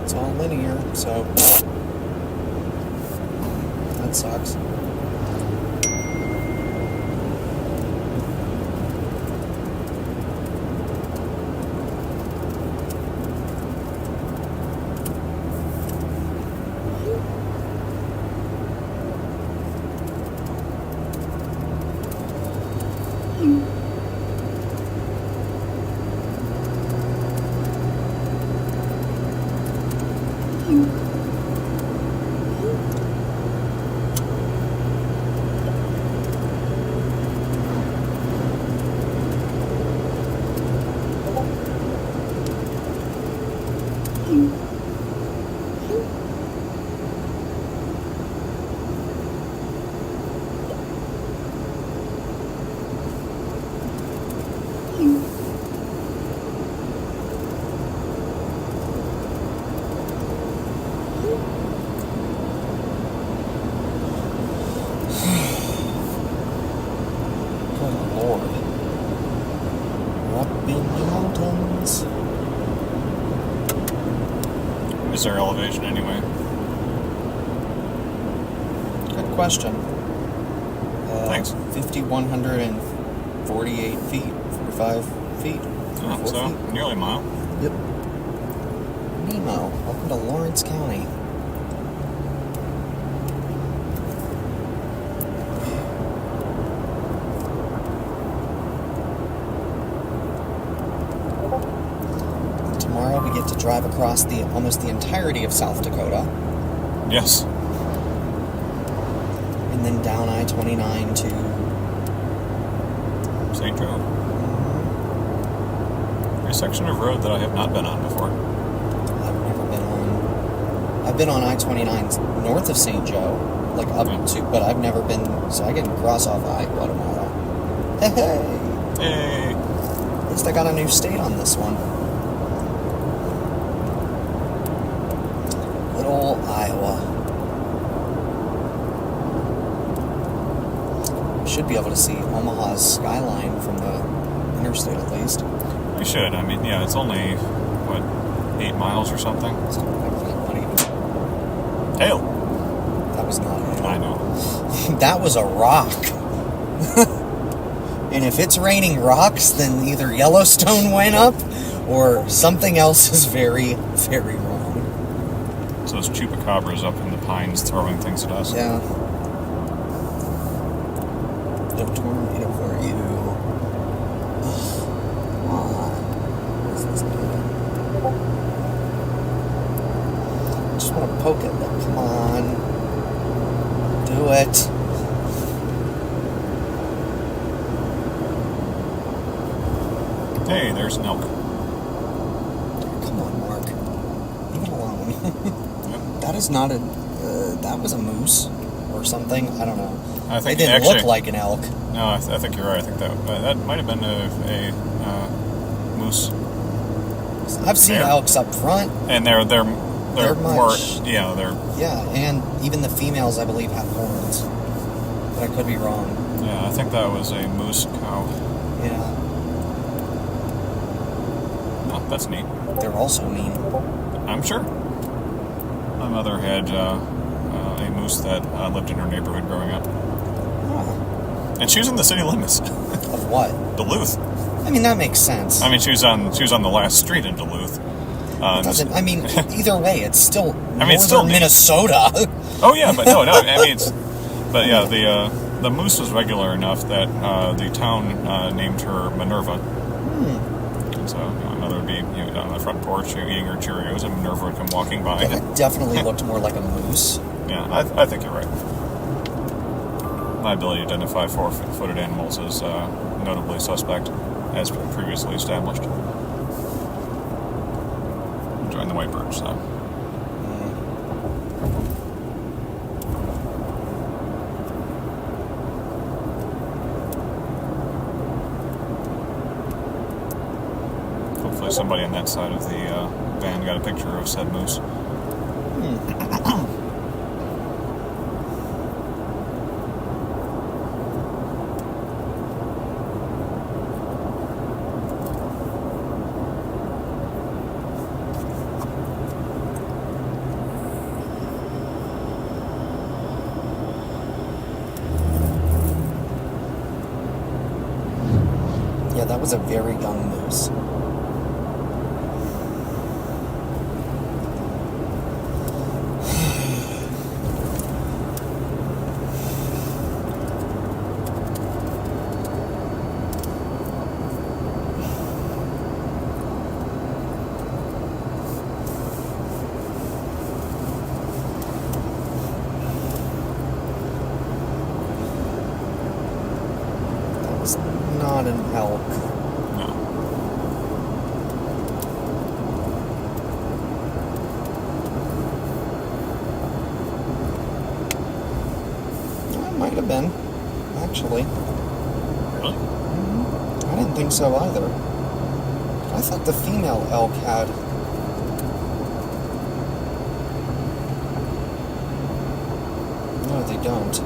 It's all linear, so that sucks. Is there elevation anyway? Good question. Thanks. 5,148 feet, 45 feet. Oh, so feet. nearly a mile. Yep. Nemo, welcome to Lawrence County. Tomorrow we get to drive across almost the entirety of South Dakota. Yes. And then down I-29 to St. Joe. A section of road that I have not been on before. I've been on I-29 north of St. Joe, like up to, but I've never been, so I can cross off I-Guatemala. Hey! Hey! At least I got a new state on this one. Good old Iowa. Should be able to see Omaha's skyline from the interstate at least. We should. I mean, yeah, it's only, 8 miles or something? Hail! That was not hail. I know. That was a rock. And if it's raining rocks, then either Yellowstone went up or something else is very, very wrong. So those chupacabras up in the pines throwing things at us. Yeah. No tornado for you. Come on. What is this doing? Just want to poke it. Come on. Do it. Hey, there's an elk. Come on, Mark. Leave it alone. Yep. That is not a... that was a moose or something. I don't know. I think it didn't actually, look like an elk. No, I think you're right. I think that might have been a moose. I've seen Yeah. elks up front. And they're more, much- they're, Yeah, and even the females, I believe, have horns. But I could be wrong. yeah, I think that was a moose cow. Yeah. Oh, that's neat. They're also mean. I'm sure. My mother had a moose that lived in her neighborhood growing up. Huh. And she was in the city limits. Of what? Duluth. I mean, that makes sense. I mean, she was on the last street in Duluth. Doesn't, I mean, either way, it's still it's still neat. Minnesota. Oh yeah, but no, I mean, yeah, the moose was regular enough that the town named her Minerva. So another would be on the front porch eating her Cheerios, and Minerva would come walking by. It definitely looked more like a moose. Yeah, I think you're right. My ability to identify four-footed animals is notably suspect, as previously established. Enjoying the white birch, so. Hopefully somebody on that side of the van got a picture of said moose. Yeah, that was a very young moose. That was not an elk. No. It might have been, actually. Really? I didn't think so either. I thought the female elk had. No, they don't.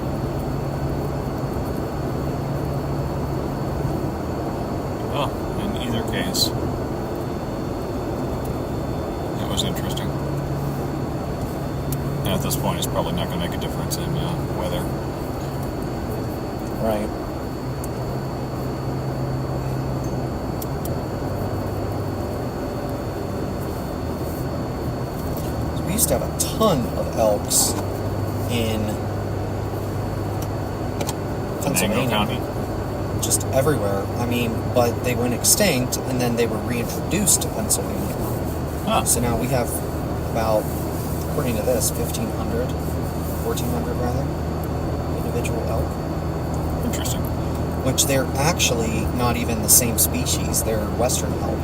Well, in either case, that was interesting. Now, at this point, it's probably not going to make a difference in weather. Right. So we used to have a ton of elks in Venango Pennsylvania. County. Just everywhere. I mean, but they went extinct and then they were reintroduced to Pennsylvania. Ah, So now we have about, according to this, 1,500, 1,400 rather, individual elk. interesting. Which they're actually not even the same species. They're Western elk.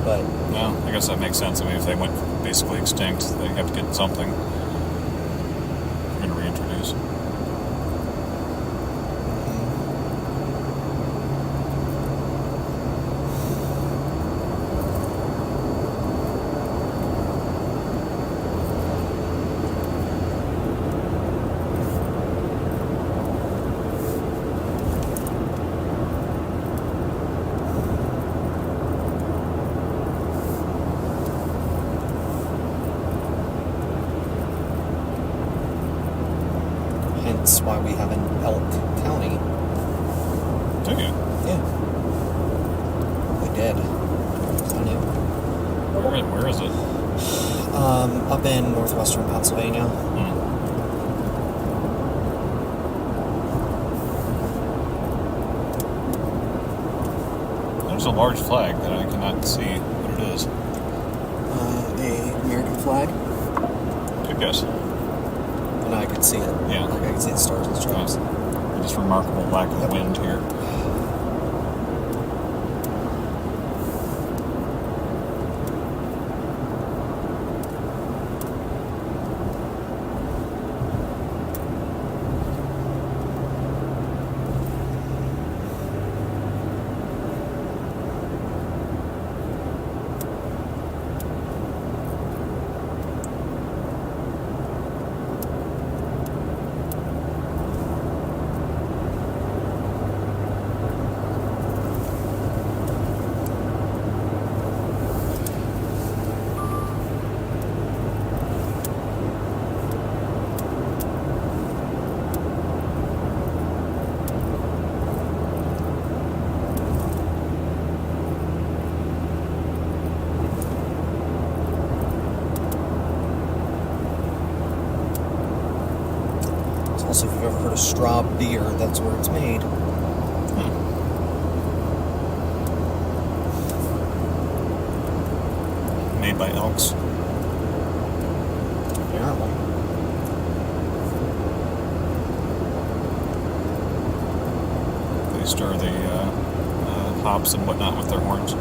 But Well, I guess that makes sense. I mean, if they went basically extinct, they have to get something. They're going to reintroduce. hence why we have an elk county. Do you? Yeah. We did. I knew. Where is it? Up in northwestern Pennsylvania. Hmm. There's a large flag that I cannot see what it is. A American flag. Good guess. And I could see it. Yeah. Like I could see the stars and stripes. Just remarkable lack of Yep. wind here. Also, if you've ever heard of straw beer, that's where it's made. made by elks. Apparently. They stir the hops and whatnot with their horns.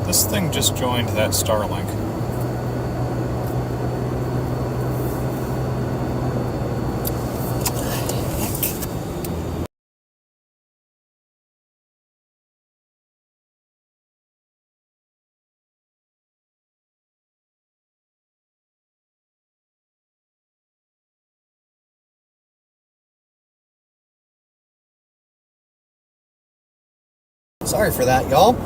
This thing just joined that Starlink. Sorry for that, y'all.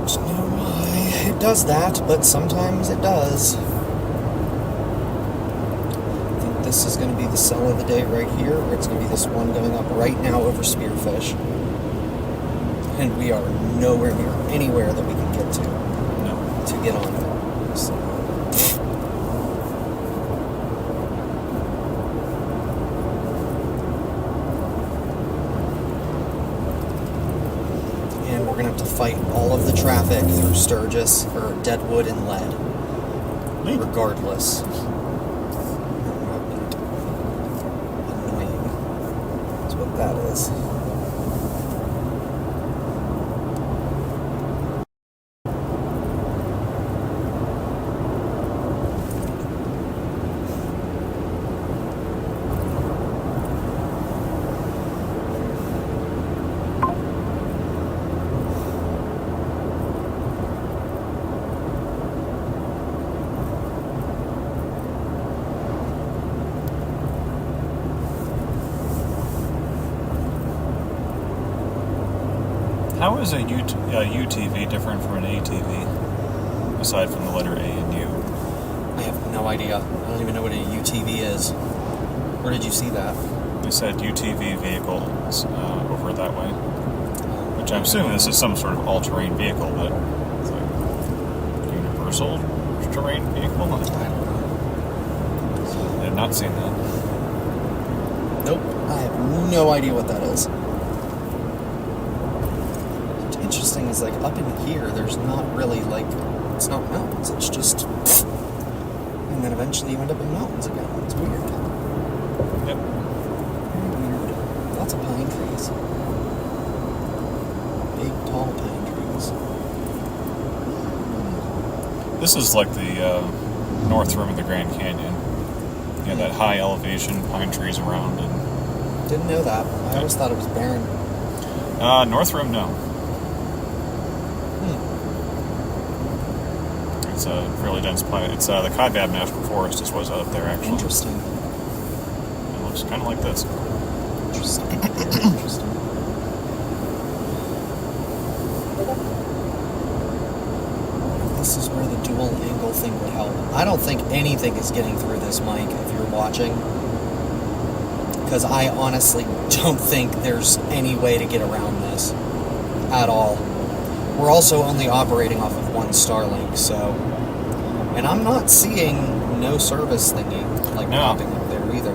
Don't know why it does that, but sometimes it does. I think this is going to be the sell of the day right here, or it's going to be this one going up right now over spearfish. And we are nowhere near anywhere that we can get to get on it. So. And we're going to have to fight all of the traffic through Sturgis, or Deadwood and Lead. Regardless. Annoying. That's what that is. How is a UTV different from an ATV, aside from the letter A and U? I have no idea. I don't even know what a UTV is. Where did you see that? They said UTV vehicles over that way. Which I'm assuming this is some sort of all-terrain vehicle, but it's like universal terrain vehicle? I don't know. I have not seen that. Nope. I have no idea what that is. What's interesting is, like, up in here, there's not really, like, it's not mountains. It's just... And then eventually you end up in mountains again. It's weird. Yep. Very weird. Lots of pine trees. Big, tall pine trees. This is like the north rim of the Grand Canyon. Yeah, that high elevation, pine trees around. And Didn't know that. I always thought it was barren. north rim, no. It's a fairly dense pine. It's the Kaibab National Forest is what's up there, actually. Interesting. It looks kind of like this. Interesting. Very interesting. This is where the dual angle thing would help. I don't think anything is getting through this mic if you're watching. Because I honestly don't think there's any way to get around this at all. We're also only operating off of one Starlink, so... And I'm not seeing no service thingy, like, No. popping up there either.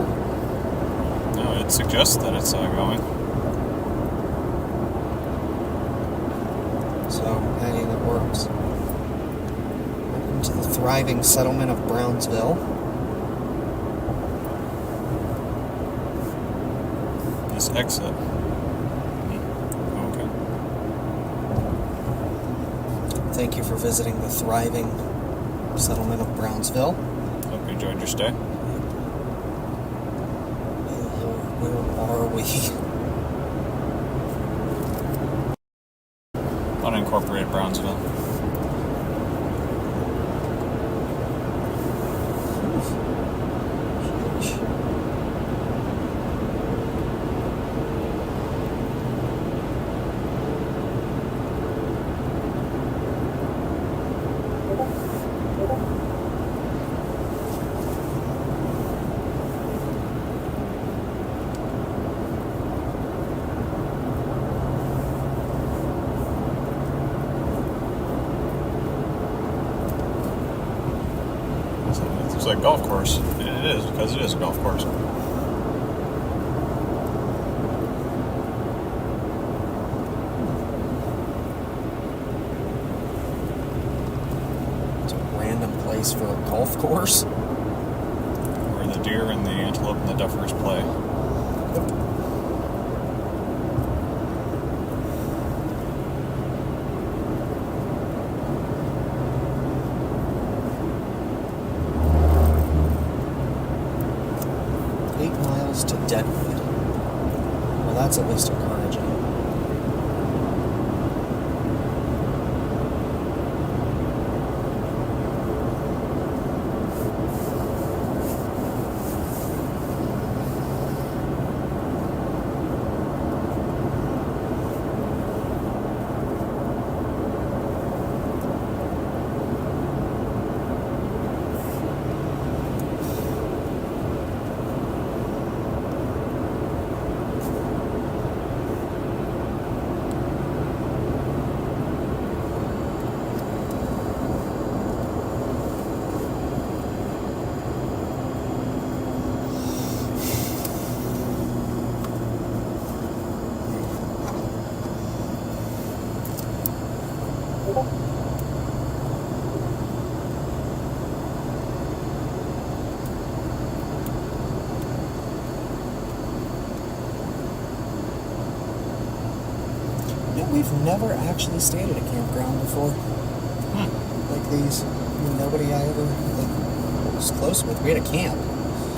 No, it suggests that it's going. So, hey, that works. Welcome to the thriving settlement of Brownsville. This exit. Okay. Thank you for visiting the thriving settlement of Brownsville. Hope you enjoyed your stay. Where are we? Unincorporated Brownsville. It's like a golf course. It is, because it is a golf course. It's a random place for a golf course. Where the deer and the antelope and the duffers play. To Deadwood. Well, that's at least encouraging. We've never actually stayed at a campground before. Like these. I mean, nobody I ever was close with. We had a camp.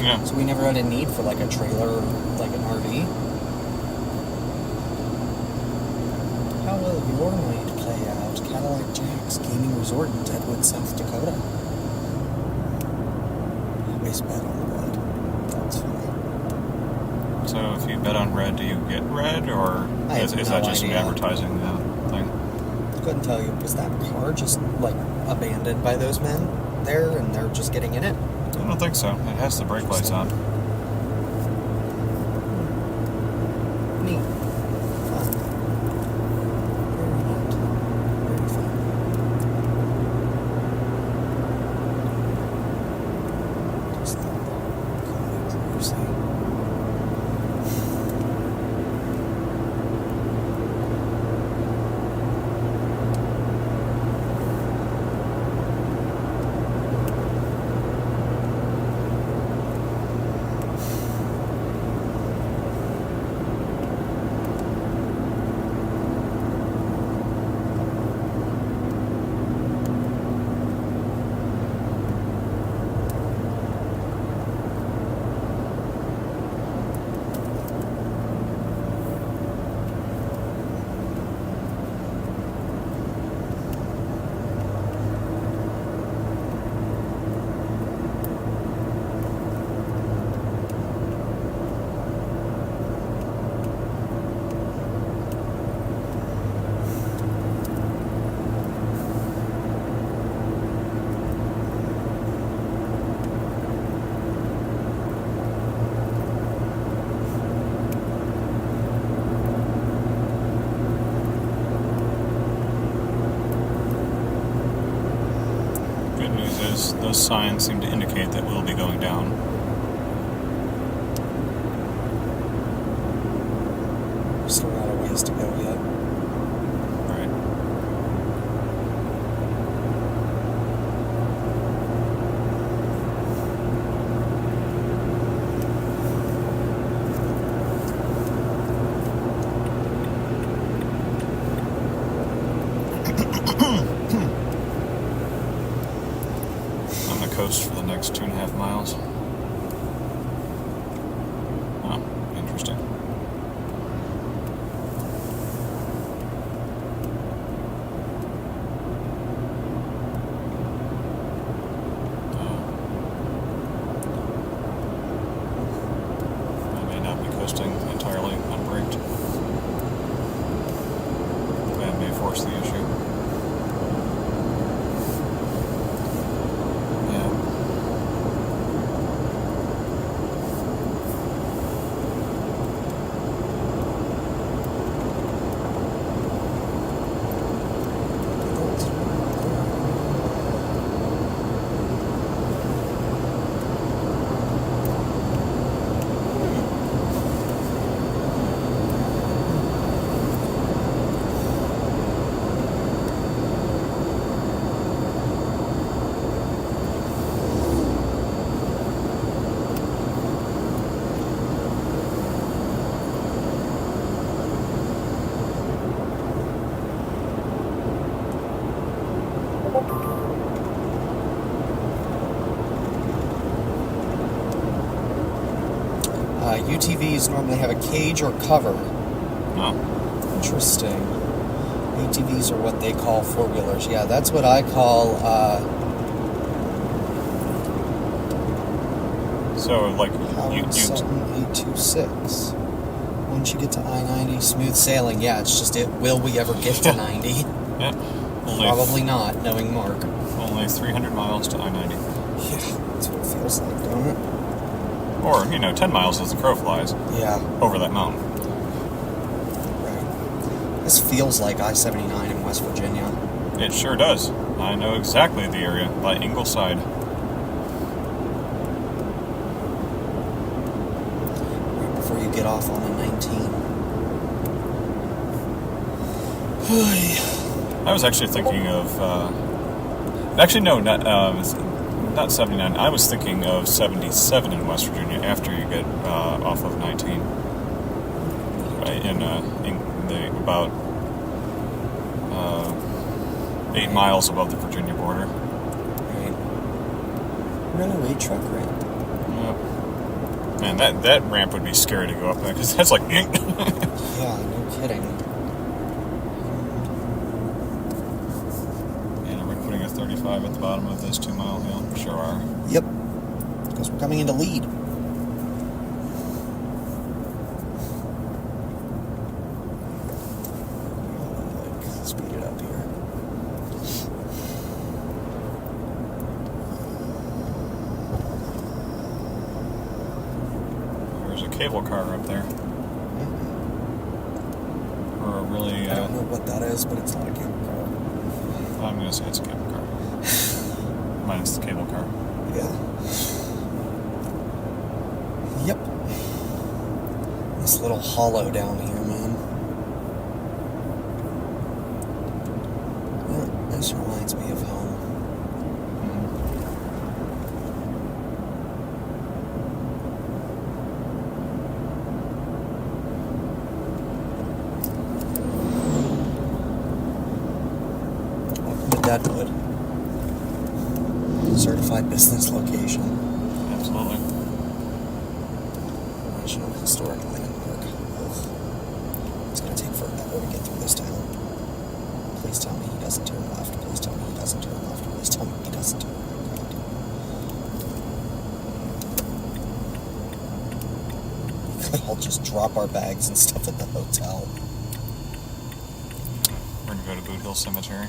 Yeah. So we never had a need for like a trailer or like an RV. How will your night play out? Cadillac Jack's Gaming Resort in Deadwood, South Dakota. Always bet on the red. That's funny. So if you bet on red, do you get red, or is that just an advertising thing? Couldn't tell you. Was that car just like abandoned by those men there, and they're just getting in it? I don't think so. It has the brake lights on. Neat. Fun. Very neat. Very fun. Just the cruising. Those signs seem to indicate that we'll be going down. Still got a ways to go yet. Right. next 2.5 miles. Oh, interesting. I may not be coasting entirely unbraked. That may force the issue. UTVs normally have a cage or cover. Oh. Interesting. ATVs are what they call four-wheelers. Yeah, that's what I call, So, like, Howard Sutton 826. Once you get to I-90, smooth sailing. Yeah, it's just will we ever get to 90? Yeah. Probably not, knowing Mark. Only 300 miles to I-90. Yeah, that's what it feels like, don't it? Or, 10 miles as the crow flies. Yeah. Over that mountain. Right. This feels like I-79 in West Virginia. It sure does. I know exactly the area, by Ingleside. Right before you get off on the 19. I was actually thinking of... actually, no, not 79. I was thinking of 77 in West Virginia after you get off of 19. About 8 miles above the Virginia border. Right. Runaway truck ramp. Yep. Man, that ramp would be scary to go up there, because that's like... Yeah, no kidding. And are we putting a 35 at the bottom of this 2-mile hill? Sure are. Yep. Because we're coming into lead. Speed it up here. There's a cable car up there. Or a really... I don't know what that is, but it's not a cable car. I'm going to say it's a cable car. Minus the cable car. Yeah. Yep. This little hollow down here, man. Yeah, this reminds me of home. Welcome to Deadwood. Certified business location. Absolutely. National Historic Landmark. Ugh. It's going to take forever to get through this town. Please tell me he doesn't turn left. Please tell me he doesn't turn left. Please tell me he doesn't turn right. I'll just drop our bags and stuff at the hotel. We're going to go to Boot Hill Cemetery.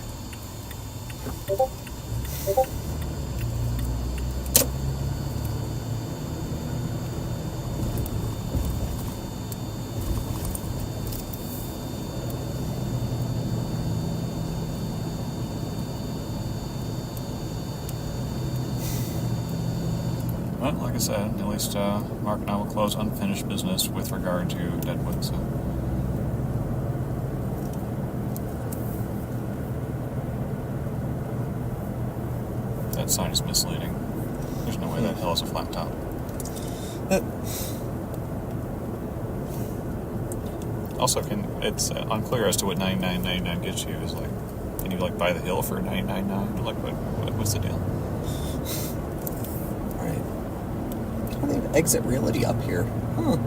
Well, like I said, at least Mark and I will close unfinished business with regard to Deadwood. So. That sign is misleading. There's no way that hill is a flat top. Also, it's unclear as to what 99.99 gets you. Is like, can you buy the hill for $9.99? What's the deal? Exit Realty up here. Huh.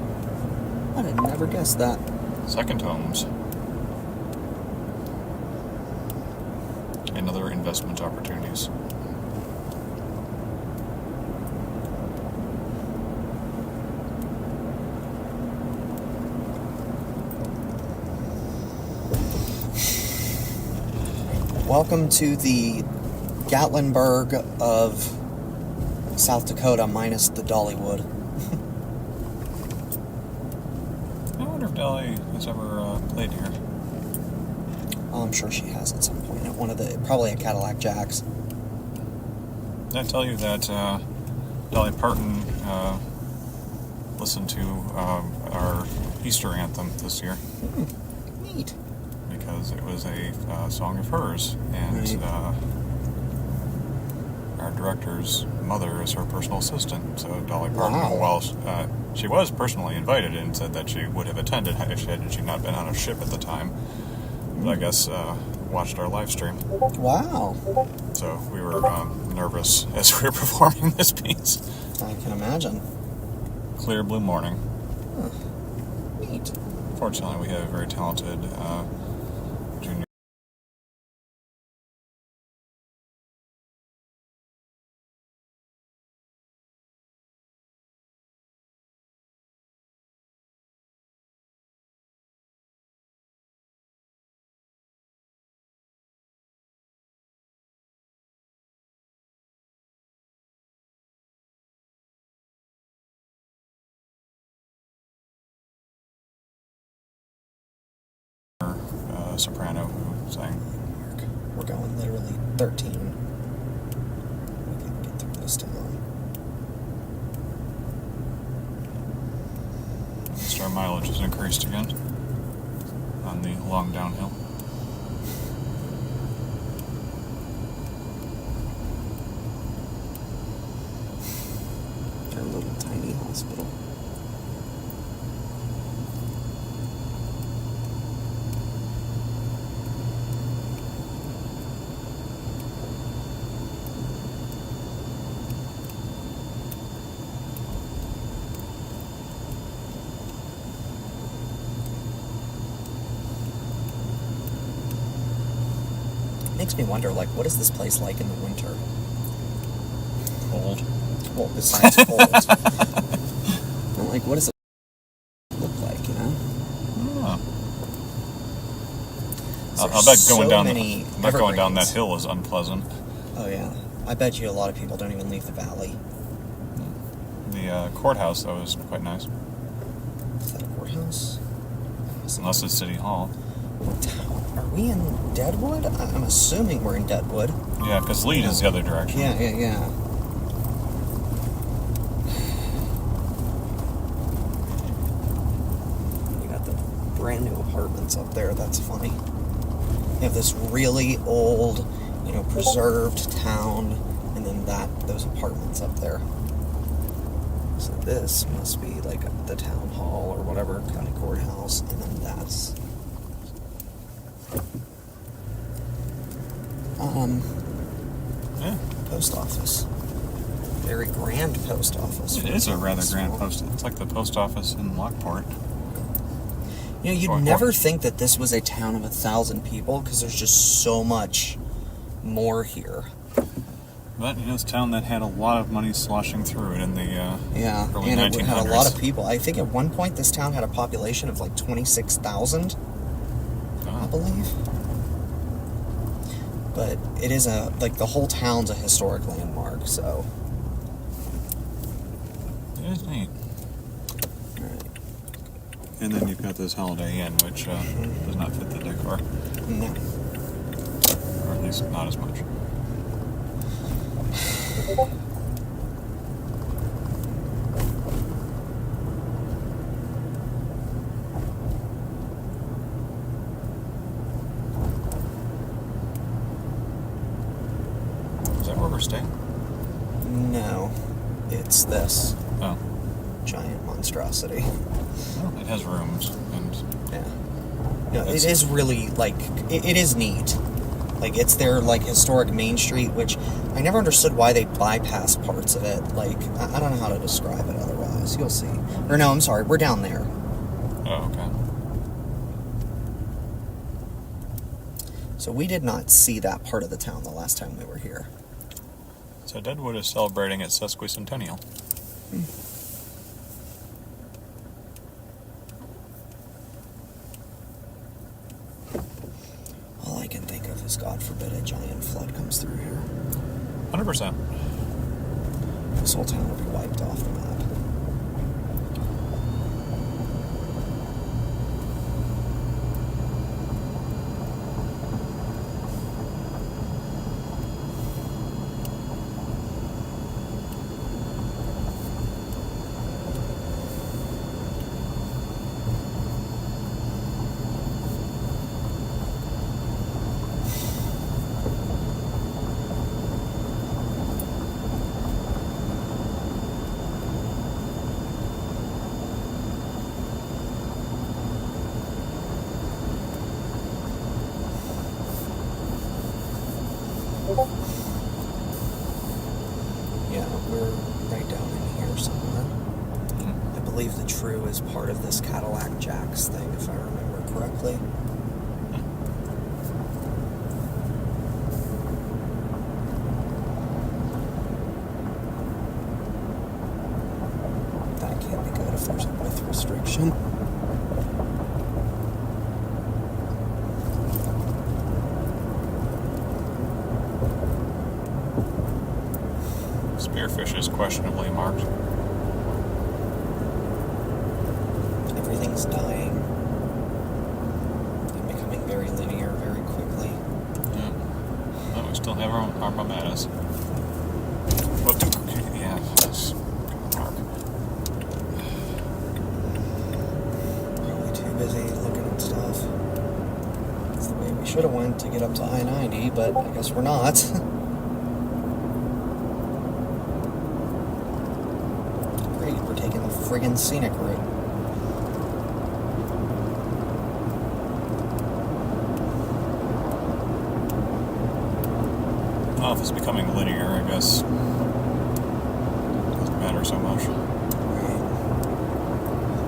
I'd have never guessed that. Second homes. And other investment opportunities. Welcome to the Gatlinburg of South Dakota minus the Dollywood. I wonder if Dolly has ever played here. Oh, I'm sure she has at some point at probably at Cadillac Jack's. Did I tell you that Dolly Parton listened to our Easter anthem this year? Neat. Because it was a song of hers, and Right. Our director's mother is her personal assistant. So Dolly Parton, Wow. while she was personally invited and said that she would have attended if she not been on a ship at the time, but I guess watched our live stream. Wow. So we were nervous as we were performing this piece. I can imagine. Clear blue morning. Neat. Fortunately, we have a very talented junior. Soprano who sang. We're going literally 13. We can get through this town. Just our mileage has increased again on the long downhill. Our little tiny hospital. Makes me wonder, like, what is this place like in the winter? Cold. Well, besides cold. Well, like, what does it look like, you know? Oh. I'll There's bet so going down. many I bet going down that evergreens. hill is unpleasant. Oh, yeah. I bet you a lot of people don't even leave the valley. The courthouse though is quite nice, Is that a courthouse? unless it's City Hall. What town? Are we in Deadwood? I'm assuming we're in Deadwood. Yeah, because Lead is the other direction. Yeah. You got the brand new apartments up there. That's funny. You have this really old, preserved town, and then those apartments up there. So this must be like the town hall or whatever, county courthouse, and then that's Yeah. post office. Very grand post office. It is a rather grand post. It's like the post office in Lockport. You'd never think that this was a town of 1,000 people because there's just so much more here. But it's a town that had a lot of money sloshing through it in the early and 1900s. it had a lot of people. I think at one point this town had a population of like 26,000, I believe. But it is the whole town's a historic landmark, so. It is neat. Alright. And then you've got this Holiday Inn, which does not fit the decor, No. or at least not as much. Is that where we're staying? No. It's this Oh. giant monstrosity. Well, it has rooms, and Yeah. No, it is really, it is neat. Like, it's their, like, historic main street, which I never understood why they bypassed parts of it. Like, I don't know how to describe it otherwise. You'll see. Or no, I'm sorry, we're down there. Oh, okay. So we did not see that part of the town the last time we were here. So Deadwood is celebrating its sesquicentennial. All I can think of is, God forbid, a giant flood comes through here. 100%. This whole town will be wiped off the map. Yeah, we're right down in here somewhere. I believe the True is part of this Cadillac Jacks thing, if I remember correctly. That can't be good if there's a width restriction. Spearfish is questionably marked. Everything's dying and becoming very linear very quickly. Yeah. Well, we still have our armamentas. Well, yeah, that's mark. Probably too busy looking at stuff. That's the way we should have went to get up to I-90, but I guess we're not. Great, we're taking the friggin' scenic route. Well, if it's becoming linear, I guess doesn't matter so much. Right.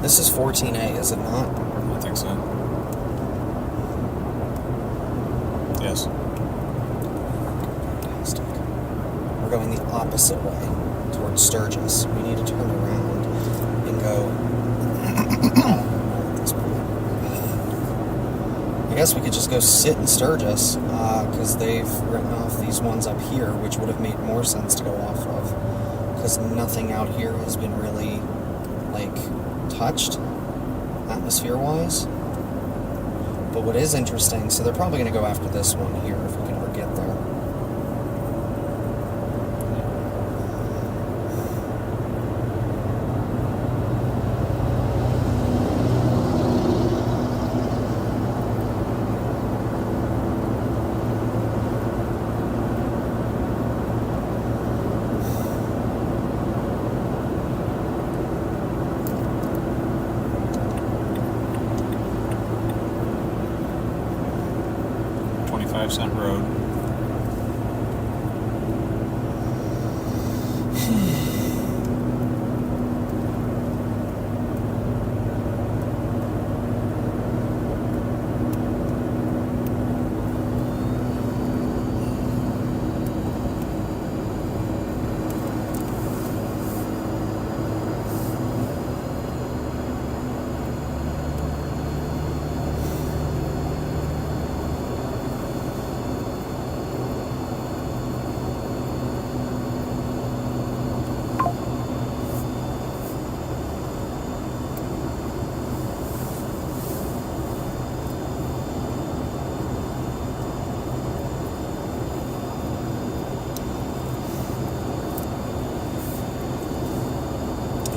This is 14A, is it not? I think so. Yes. Fantastic. We're going the opposite way, towards Sturgis. We need to turn around and go at this point. I guess we could just go sit in Sturgis, because they've written off these ones up here, which would have made more sense to go off of, because nothing out here has been really, like, touched, atmosphere-wise. But what is interesting, so they're probably going to go after this one here, if we can ever get there. $0.25 road.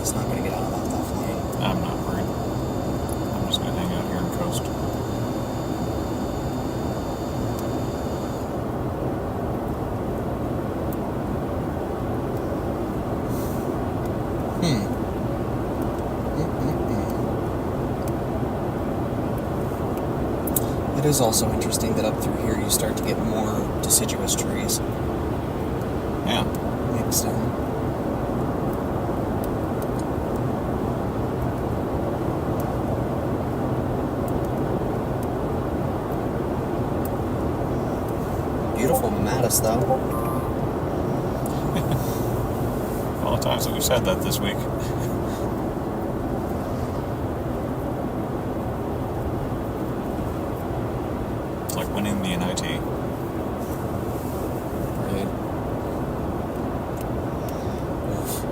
He's not going to get out of that left lane. I'm not worried. I'm just going to hang out here and coast. It is also interesting that up through here you start to get more deciduous trees Yeah. mixed in. Beautiful Mamatus, though. All the times that we've said that this week. It's like winning the NIT. Right. Oof.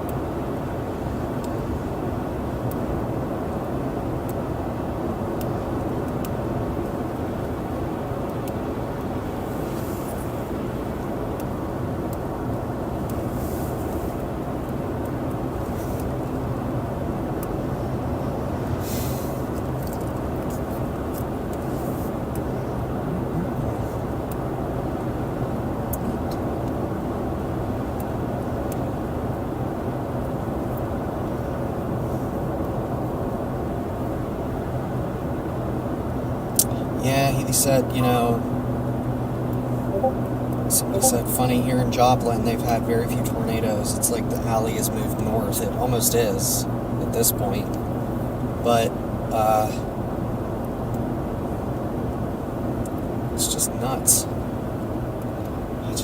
Yeah, he said, somebody said, funny here in Joplin, they've had very few tornadoes. It's like the alley has moved north. It almost is at this point. But, it's just nuts. Man. It's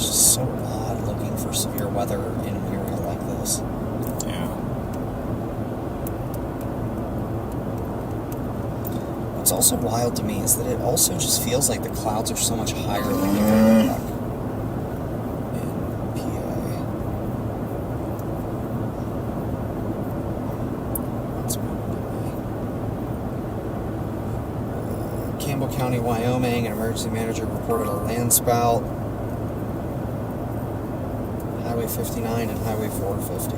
just so odd looking for severe weather in an area like this. Yeah. What's also wild to me is that it also just feels like the clouds are so much higher than you would expect in PA. That's weird to me. Campbell County, Wyoming, an emergency manager reported a landspout. Highway 59 and Highway 450.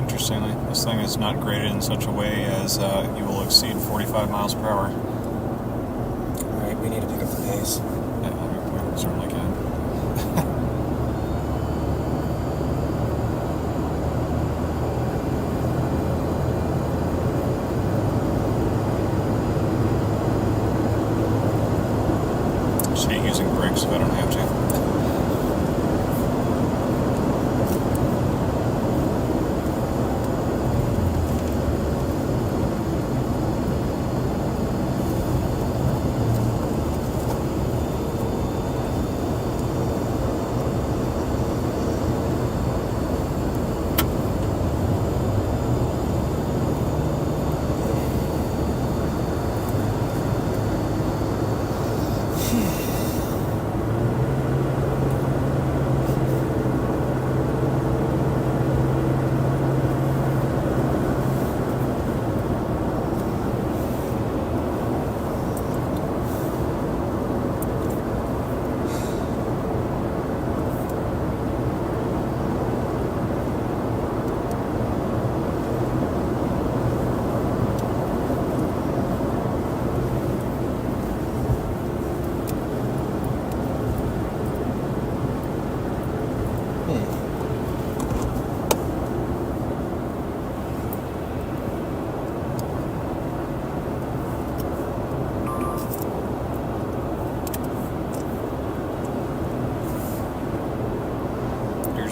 Interestingly, this thing is not graded in such a way as you will exceed 45 miles per hour. Alright, we need to pick up the pace. Yeah, we certainly can. Just hate using brakes if I don't have to.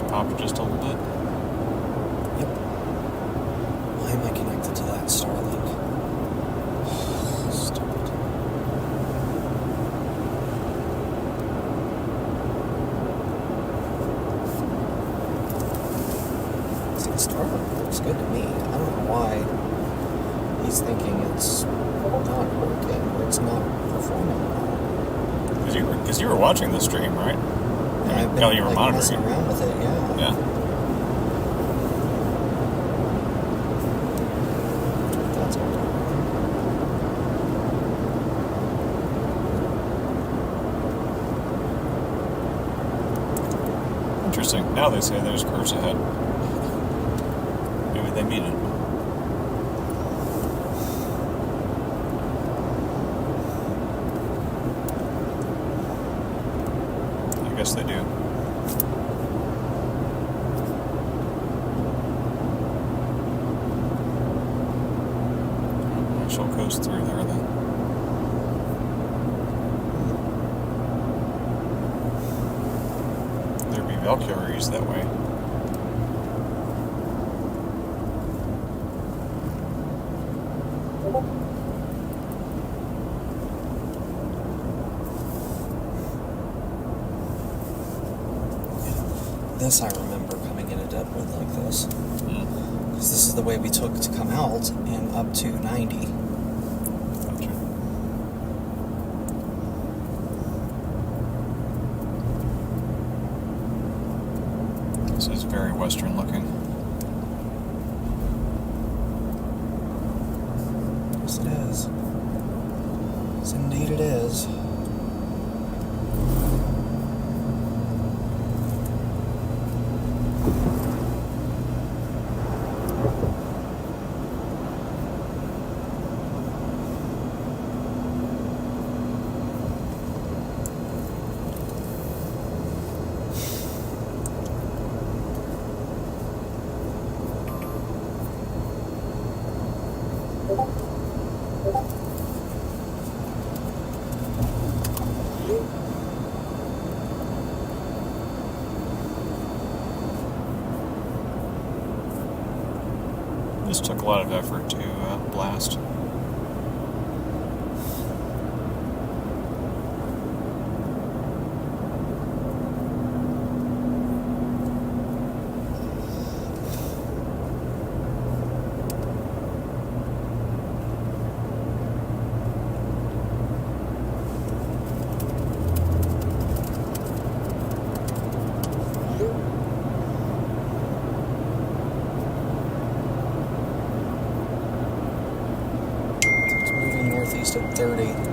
Popped just a little bit. Yep. Why am I connected to that Starlink? Stupid. See, Starlink looks good to me. I don't know why he's thinking it's not working or it's not performing well. Because you were watching the stream, right? And I've been you were messing monitoring. around with it, yeah. Yeah. That's all. Interesting. Now they say there's curves ahead. Maybe they mean it. I guess they do. goes through there then. There'd be Valkyries that way. This I remember coming into Deadwood like this. Mm. Because this is the way we took to come out and up to 90. Gotcha. This is very western looking. Yes, it is. Yes, indeed it is. This took a lot of effort to blast. Northeast at 30.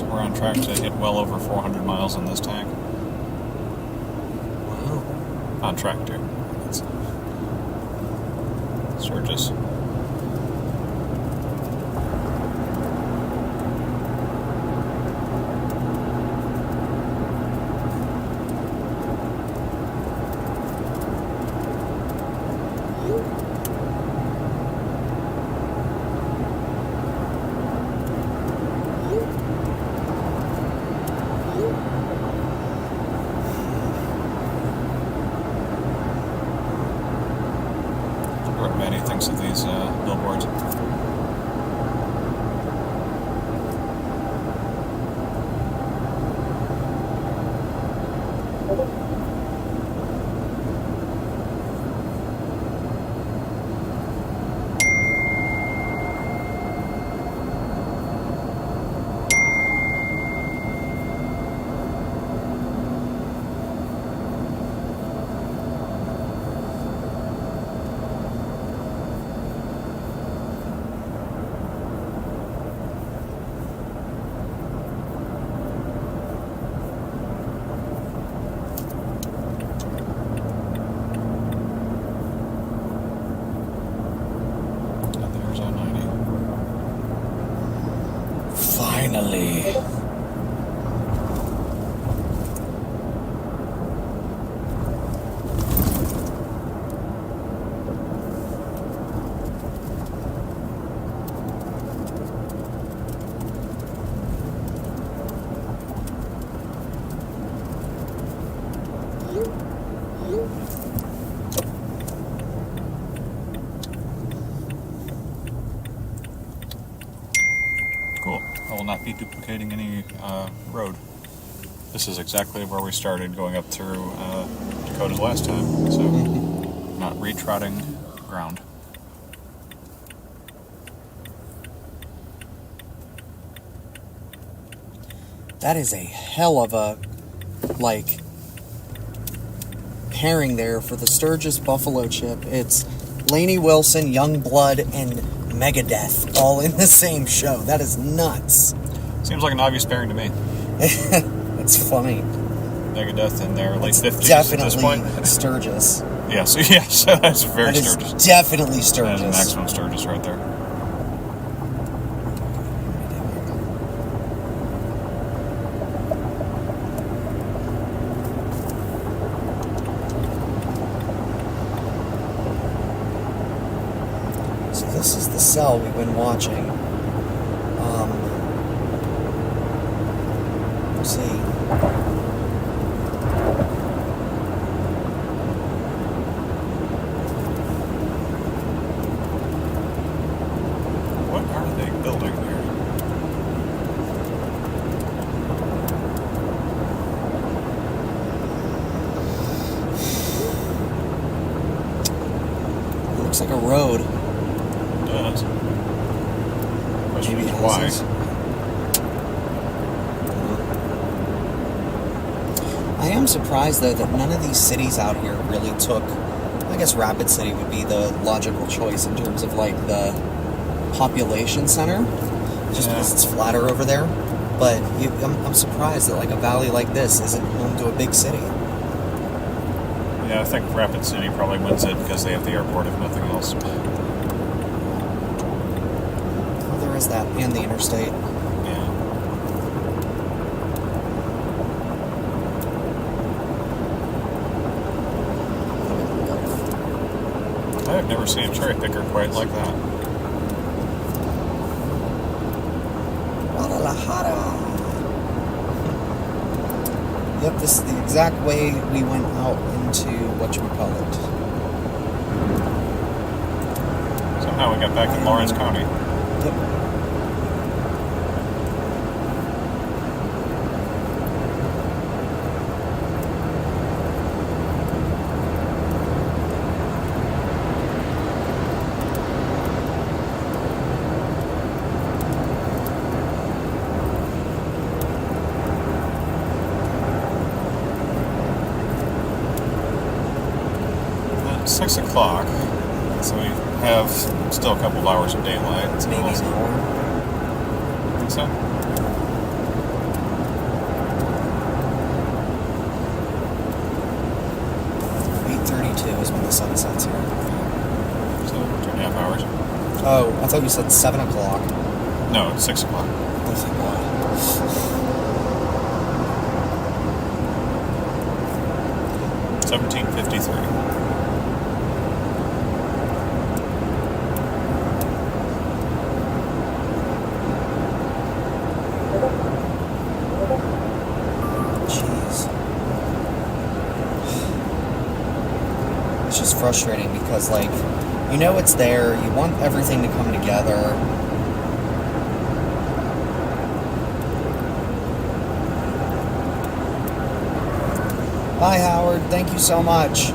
We're on track to hit well over 400 miles in this tank. Wow. On track to. Sturgis. What Maddie thinks of these billboards. Finally. Cool. I will not be duplicating any road. This is exactly where we started going up through Dakota's last time, so not retrotting ground. That is a hell of a, like, pairing there for the Sturgis Buffalo Chip. It's Lainey Wilson, Youngblood, and Megadeth all in the same show. That is nuts. Seems like an obvious pairing to me. That's funny. Megadeth in their late 50s Definitely at this point. Sturgis. Yes, yes, that's very That is Sturgis. definitely Sturgis. That is maximum Sturgis right there. So this is the cell we've been watching. Let's see. What are they building here? It looks like a road. It does. Question Maybe is why? houses. I am surprised, though, that none of these cities out here really took... I guess Rapid City would be the logical choice in terms of, like, the population center. Just because it's flatter over there. But I'm surprised that, like, a valley like this isn't home to a big city. Yeah, I think Rapid City probably wins it because they have the airport, if nothing else. Well, there is that, and the interstate. Yeah. I've never seen a cherry picker quite like that. Guadalajara. Yep, this is the exact way we went out into whatchamacallit. Somehow we got back in Lawrence County. Yep. It's 6 o'clock, so we have still a couple of hours of daylight. It's maybe an hour. Think so? Is when the sun sets here. So 2.5 hours. Oh, I thought you said 7 o'clock. No, it's 6 o'clock. Oh, thank God. 17:53. Jeez. It's just frustrating because, like, you know it's there, you want everything to come together. Bye, Howard. Thank you so much.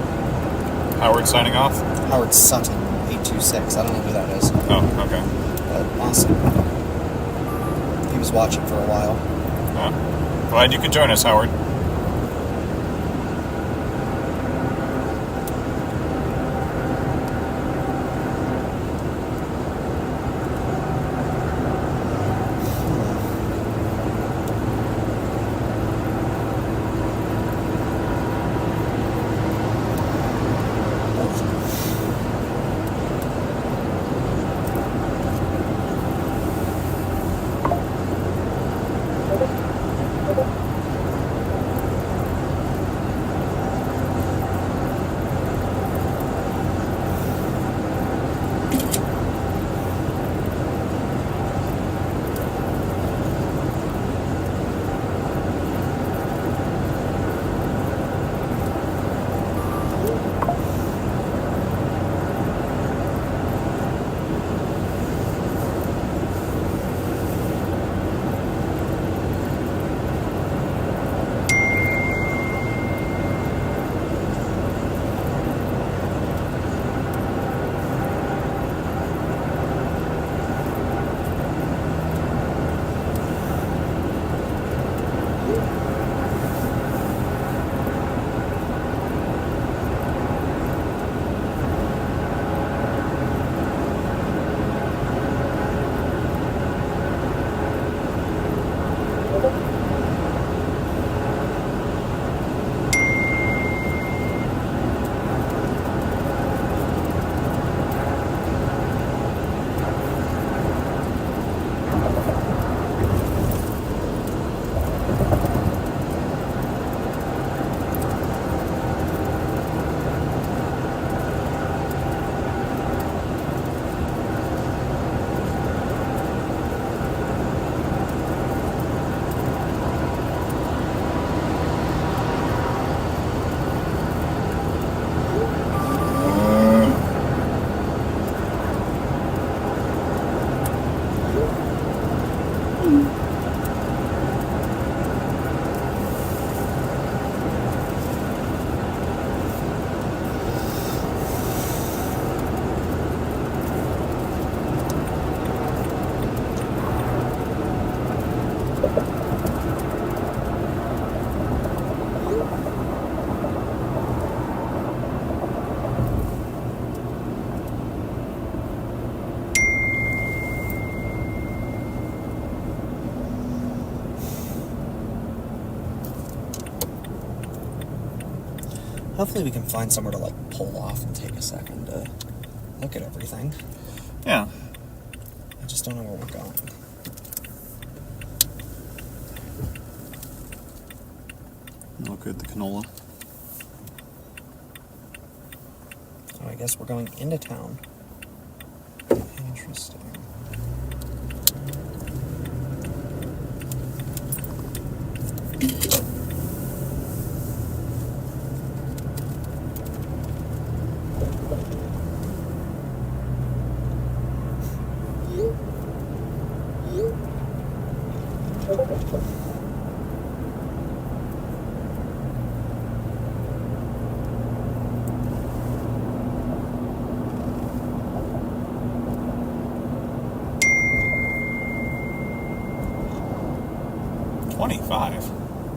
Howard signing off? Howard Sutton, 826. I don't know who that is. Oh, okay. But awesome. He was watching for a while. Glad you could join us, Howard. Hopefully we can find somewhere to like pull off and take a second to look at everything. Yeah. I just don't know where we're going. Oh, good, the canola. Oh, I guess we're going into town. Interesting.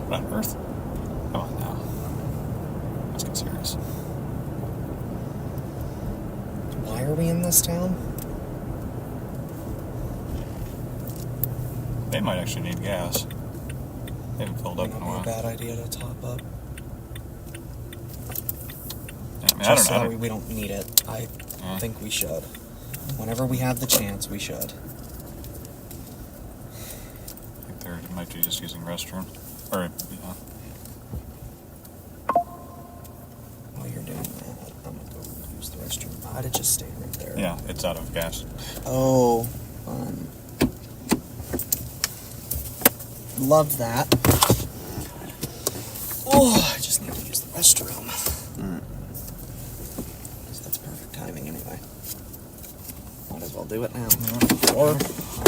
What on earth? Come on now. Let's get serious. Why are we in this town? They might actually need gas. They haven't filled up in a Might be a while. bad idea to top up. Yeah, I mean, Just I so don't that know. we don't need it. I Yeah. think we should. Whenever we have the chance, we should. I think they might be just using restroom. Or, yeah. While you're doing that, I'm gonna go use the restroom. I'd have just stayed right there. Yeah, it's out of gas. Oh, love that. Oh, I just need to use the restroom. So that's perfect timing anyway. Might as well do it now. Or,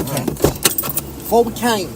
okay. Before we came.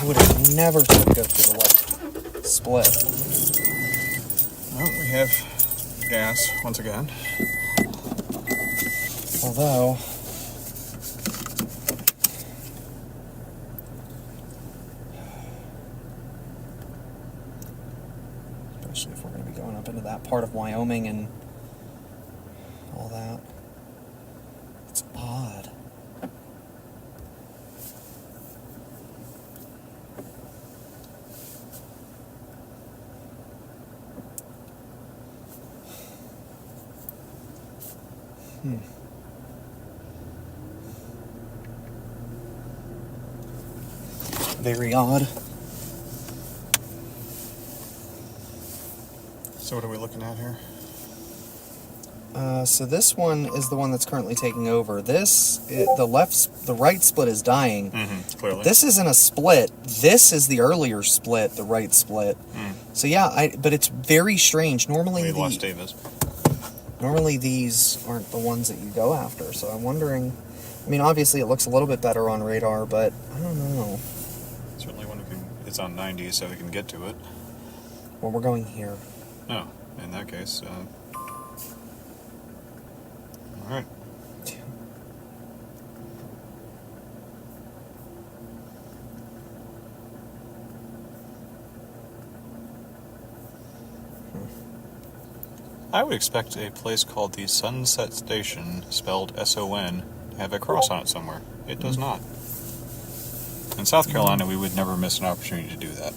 would have never thought to go through the left split. Well, we have gas once again. Although, especially if we're going to be going up into that part of Wyoming and all that. It's odd. Very odd. So what are we looking at here? So this one is the one that's currently taking over. The right split is dying. Clearly. This isn't a split. This is the earlier split, the right split. So yeah, but it's very strange. Normally Las Davis. Normally these aren't the ones that you go after. So I'm wondering. I mean, obviously it looks a little bit better on radar, but I don't know. Certainly when it's on 90, so we can get to it. Well, we're going here. No, in that case. All right. I would expect a place called the Sunset Station, spelled S-O-N, to have a cross on it somewhere. It does not. In South Carolina, we would never miss an opportunity to do that.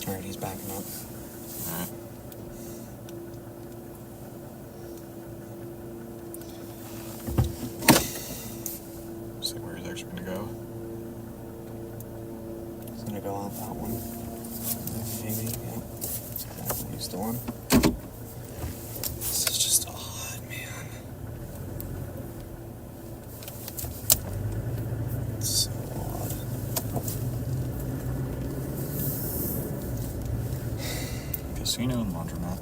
Alright, he's backing up. All right. See where he's actually going to go. He's gonna go out that one. Maybe, yeah. Exactly, he's the one. This is just odd, man. It's so odd. Casino and laundromat.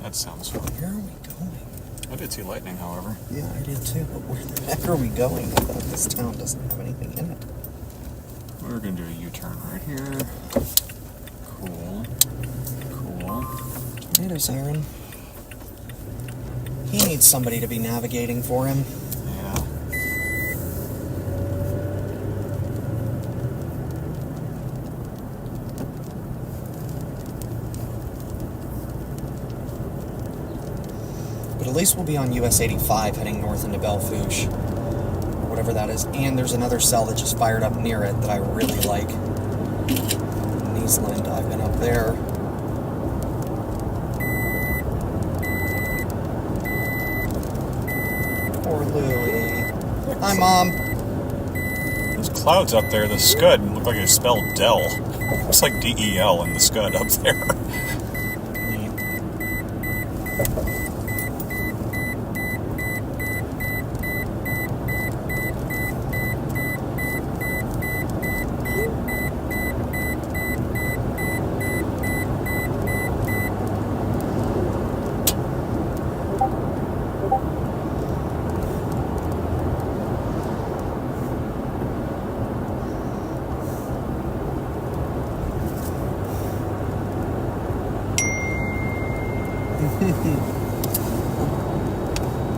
That sounds fun. Where are we going? I did see lightning, however. Yeah, I did too, but where the heck are we going? I thought this town doesn't have anything in it. We're going to do a U-turn right here. Cool. Cool. Tornado siren. He needs somebody to be navigating for him. Yeah. But at least we'll be on US 85 heading north into Belfouche. Or whatever that is. And there's another cell that just fired up near it that I really like. Niesland, I've been up there. Poor Louie. Hi, Mom. Those clouds up there, the scud, look like it's spelled Dell. Looks like D-E-L in the scud up there.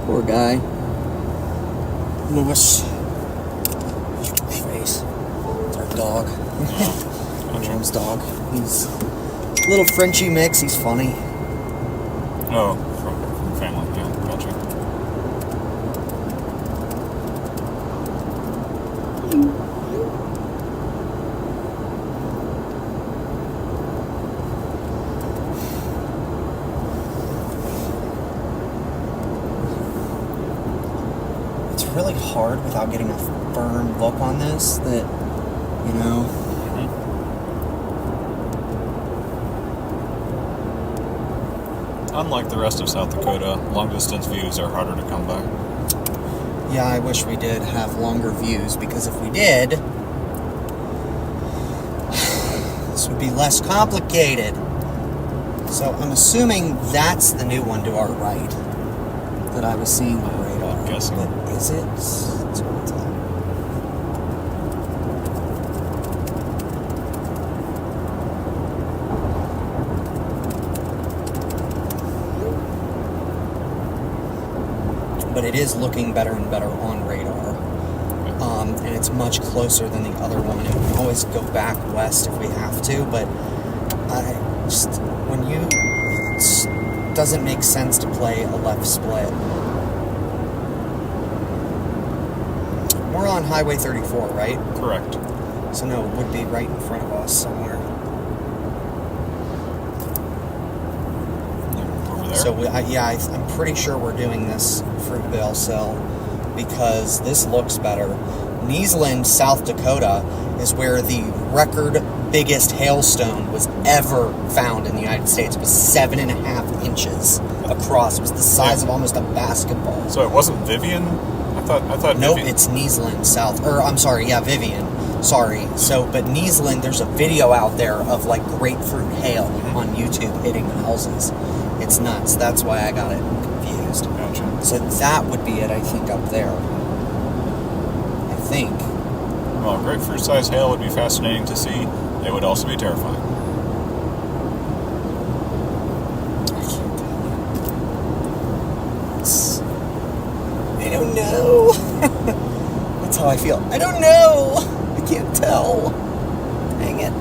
Poor guy. Lewis. Face. It's our dog. My mom's dog. He's a little Frenchy mix. He's funny. Oh, from family, yeah, gotcha. It's really hard without getting a firm look on this that, you know. Unlike the rest of South Dakota, long-distance views are harder to come by. Yeah, I wish we did have longer views, because if we did, this would be less complicated. So I'm assuming that's the new one to our right that I was seeing on radar. I'm guessing. But is it? It's hard to tell. But it is looking better and better on radar. And it's much closer than the other one. And we can always go back west if we have to, but it doesn't make sense to play a left split. We're on Highway 34, right? Correct. So no, it would be right in front of us somewhere. Over there? So I'm pretty sure we're doing this Fruitvale Sill because this looks better. Neesland, South Dakota is where the record biggest hailstone was ever found in the United States. It was 7.5 inches across. It was the size of almost a basketball. So it wasn't Vivian? I thought Nope, Vivian. it's Neesland, Vivian. Sorry. So, but Neesland, there's a video out there of like grapefruit hail on YouTube hitting houses. It's nuts. That's why I got it confused. Gotcha. So that would be it, I think, up there. I think. Well, grapefruit-sized hail would be fascinating to see. It would also be terrifying. I don't know. That's how I feel. I don't know. I can't tell. Dang it.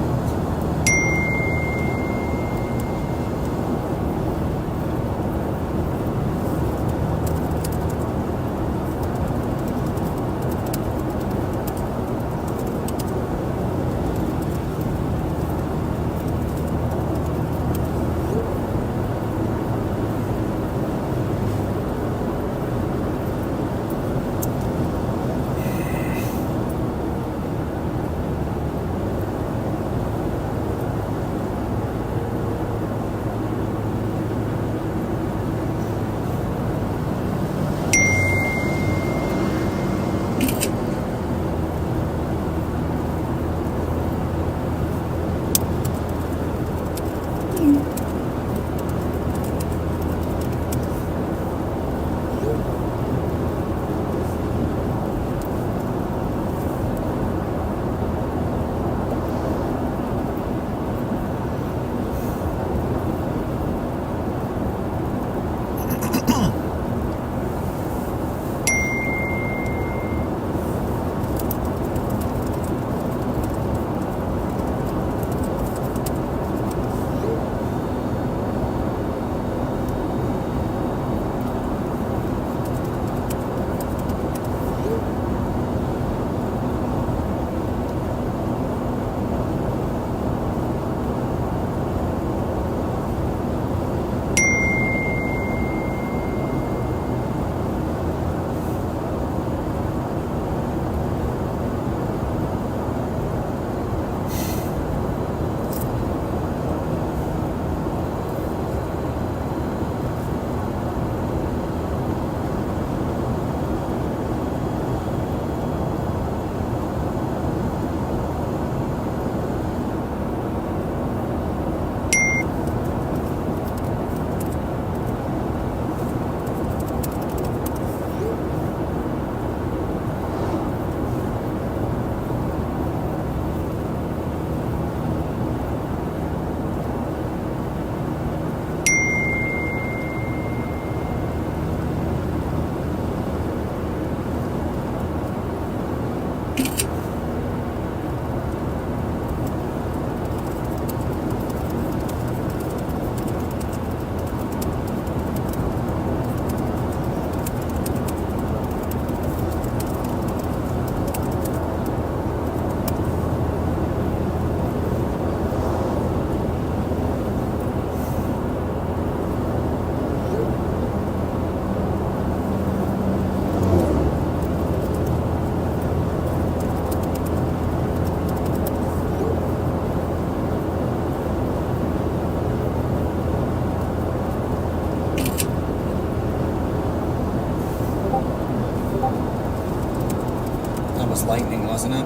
Lightning, wasn't it?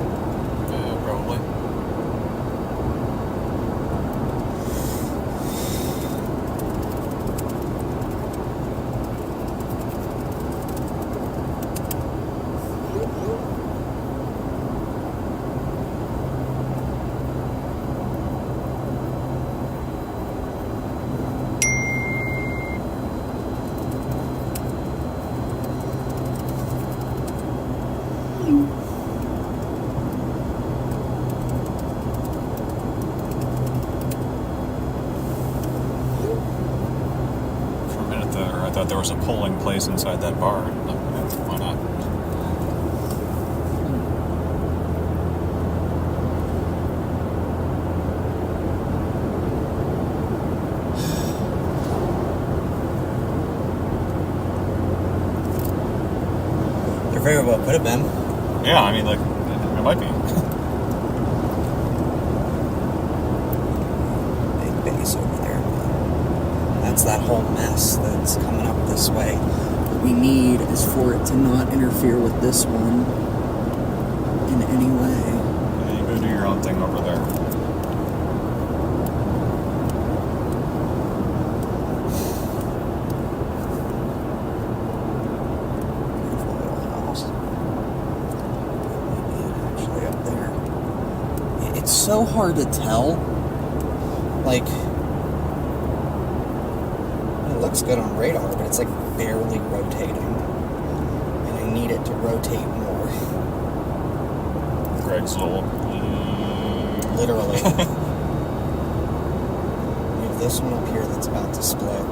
Probably. or I thought there was a polling place inside that bar. Why not? There very well could have been. Yeah, I mean, like, it might be. Big base over there. That's that whole mess that's coming up this way. What we need is for it to not interfere with this one in any way. Yeah, you go do your own thing over there. Beautiful little house. Actually up there. It's so hard to tell. Like, it looks good on radar, but it's like barely rotating. And I need it to rotate more. Greg's little. Literally. We have this one up here that's about to split.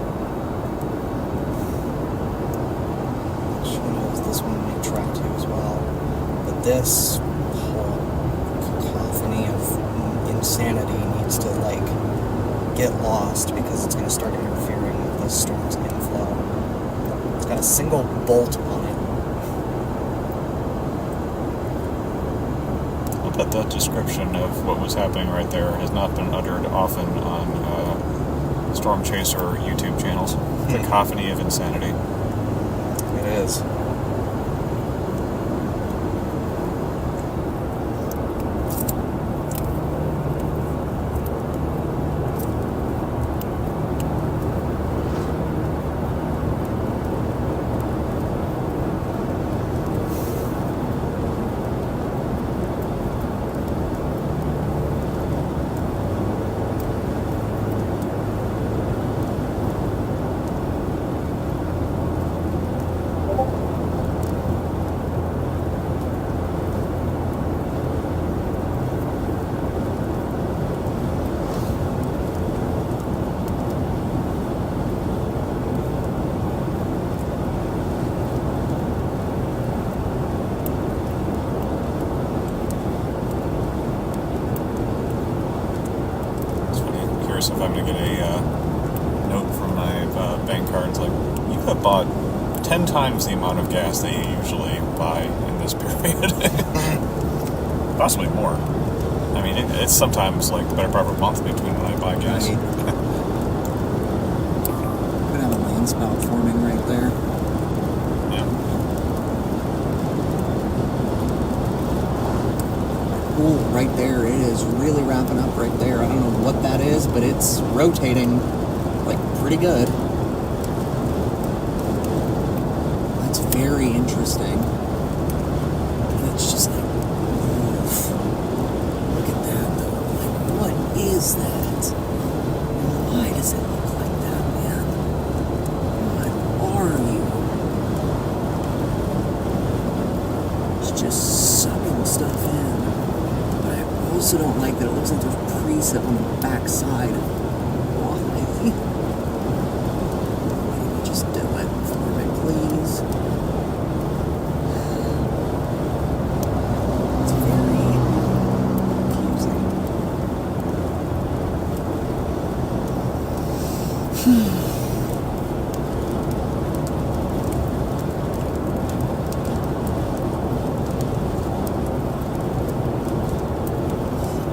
She knows this one may track to as well. But this whole cacophony of insanity needs to, like, get lost because it's going to start interfering with this storm's inflow. It's got a single bolt on it. I bet that description of what was happening right there has not been uttered often on Storm Chaser YouTube channels. The cacophony of insanity. It is. If I'm going to get a note from my bank card, it's like, you have bought 10 times the amount of gas that you usually buy in this period. Possibly more. I mean, it's sometimes like the better part of a month between when I buy gas. Right. Could have a land spout forming right there. Yeah. Ooh, right there. It is really wrapping up right there. I don't know what that is, but it's rotating like pretty good. That's very interesting. It's just like, oof. Look at that though. Like, what is that? Why does it look like that, man? What are you? It's just sucking stuff in. I also don't like that it looks like there's precip on the back side. Why? Why don't you just do it for me, please? It's very confusing.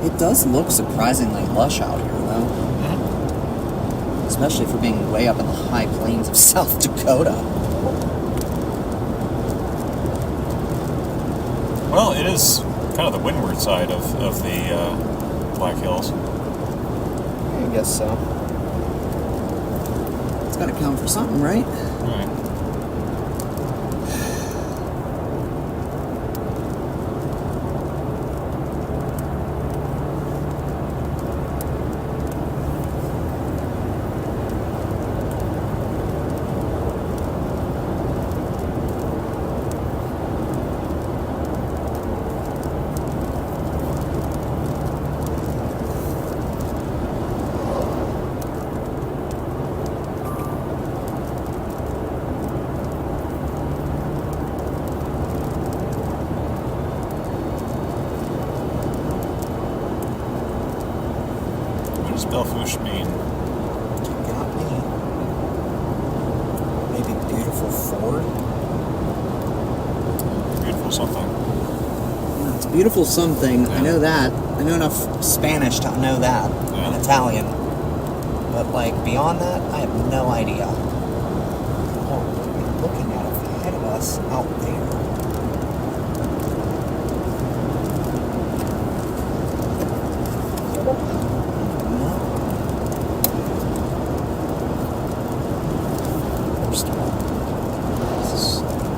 It does look surprisingly lush out here, though. Mm-hmm. Especially for being way up in the high plains of South Dakota. Well, it is kind of the windward side of the Black Hills. I guess so. It's got to count for something, right? Right. Elfush mean? You got me. Maybe beautiful Ford? Beautiful something. Yeah, it's beautiful something. I know that. I know enough Spanish to know that, and Italian. But, like, beyond that, I have no idea. Oh, we're looking at it ahead of us out there. First of all, this is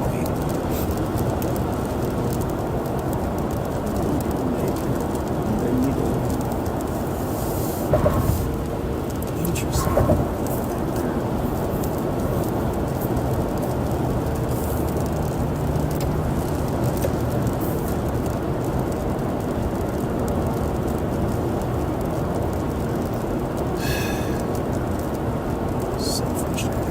great. Interesting. So frustrating.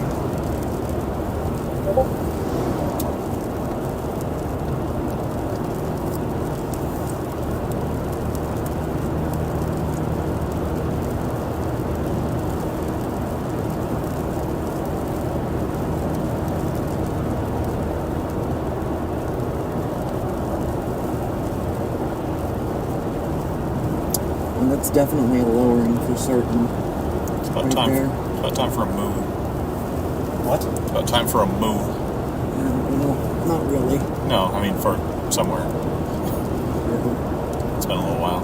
And that's definitely a lowering for certain. It's about Right time. there. It's about time for a move. What? It's about time for a move. No, not really. No, I mean for somewhere. It's been a little while.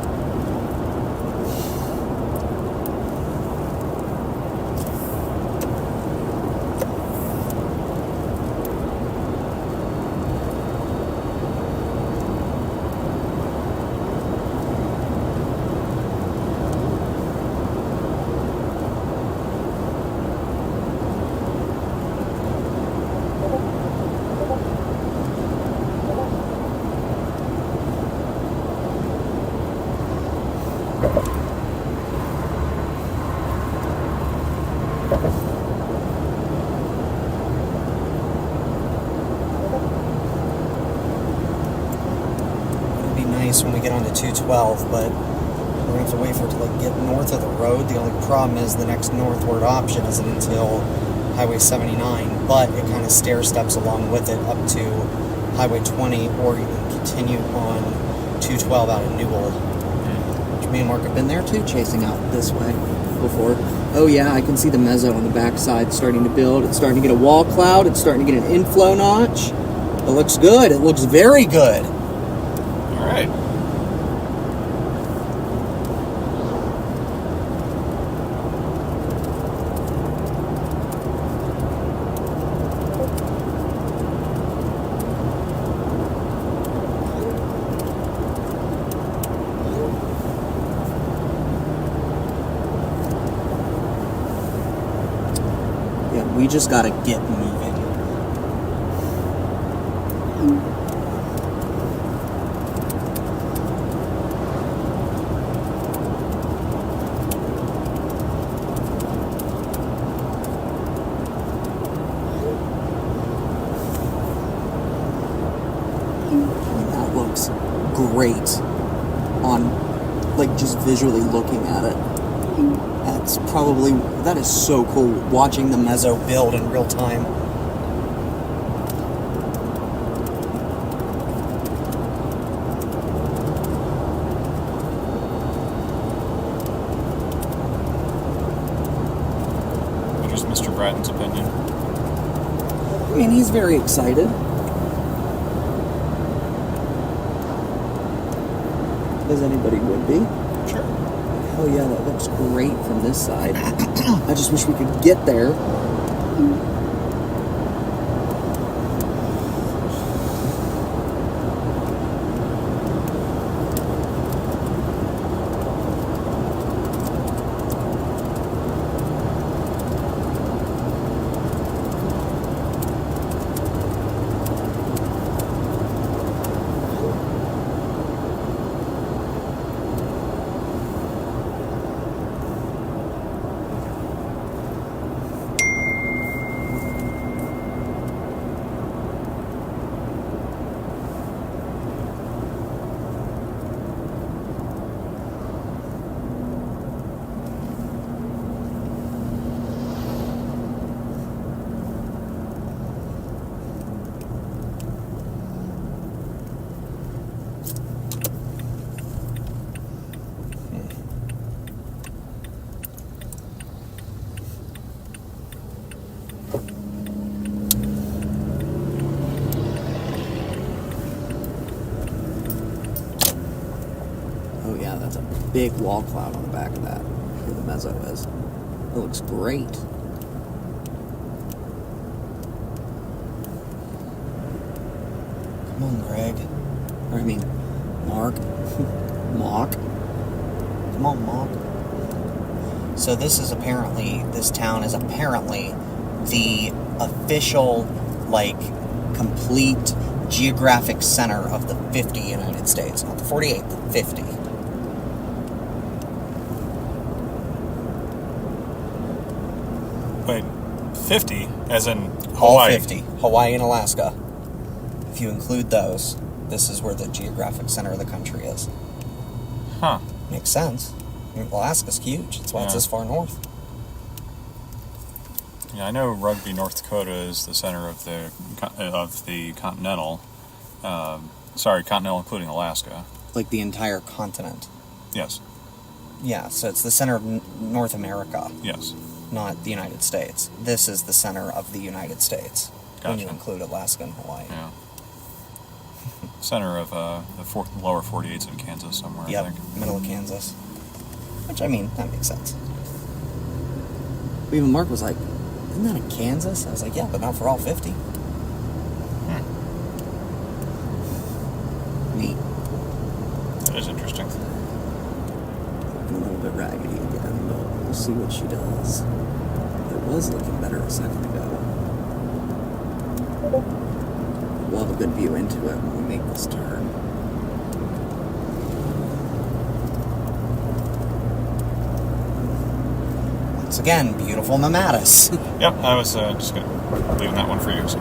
It'd be nice when we get onto 212, but we're gonna have to wait for it to like get north of the road. The only problem is the next northward option isn't until Highway 79, but it kind of stair steps along with it up to Highway 20, or you can continue on 212 out of Newell. Which me and Mark have been there too, chasing out this way before. Oh yeah, I can see the mezzo on the backside starting to build. It's starting to get a wall cloud. It's starting to get an inflow notch. It looks good. It looks very good. All right. Yeah, we just gotta get moving. That looks great on, like, just visually looking at it. That is so cool, watching the mezzo Build in real time. What is Mr. Bratton's opinion? I mean, he's very excited. As anybody would be. Sure. Oh yeah, that looks great from this side. I just wish we could get there. big wall cloud on the back of that. Where the mezzo is. It looks great. Come on, Greg. Or I mean, Mark. Mock. Come on, Mock. So this town is apparently the official, like, complete geographic center of the 50 United States. Not the 48, the 50. Wait, 50? As in All Hawaii? 50. Hawaii and Alaska. If you include those, this is where the geographic center of the country is. Huh. Makes sense. I mean, Alaska's huge. That's why it's Yeah. this far north. Yeah, I know Rugby, North Dakota is the center of the continental. Continental including Alaska. Like the entire continent. Yes. Yeah, so it's the center of North America, Yes. not the United States. This is the center of the United States. When you Gotcha. include Alaska and Hawaii. Yeah. Center of the lower 48s in Kansas somewhere, Yep, I think. middle of Kansas. Which, I mean, that makes sense. Even Mark was like, Isn't that in Kansas? I was like, yeah, but not for all 50. neat. That is interesting. Looking a little bit raggedy again, but we'll see what she does. It was looking better a second ago. We'll have a good view into it when we make this turn. Once again, beautiful Mamatus. Yep, I was just leaving that one for you. So.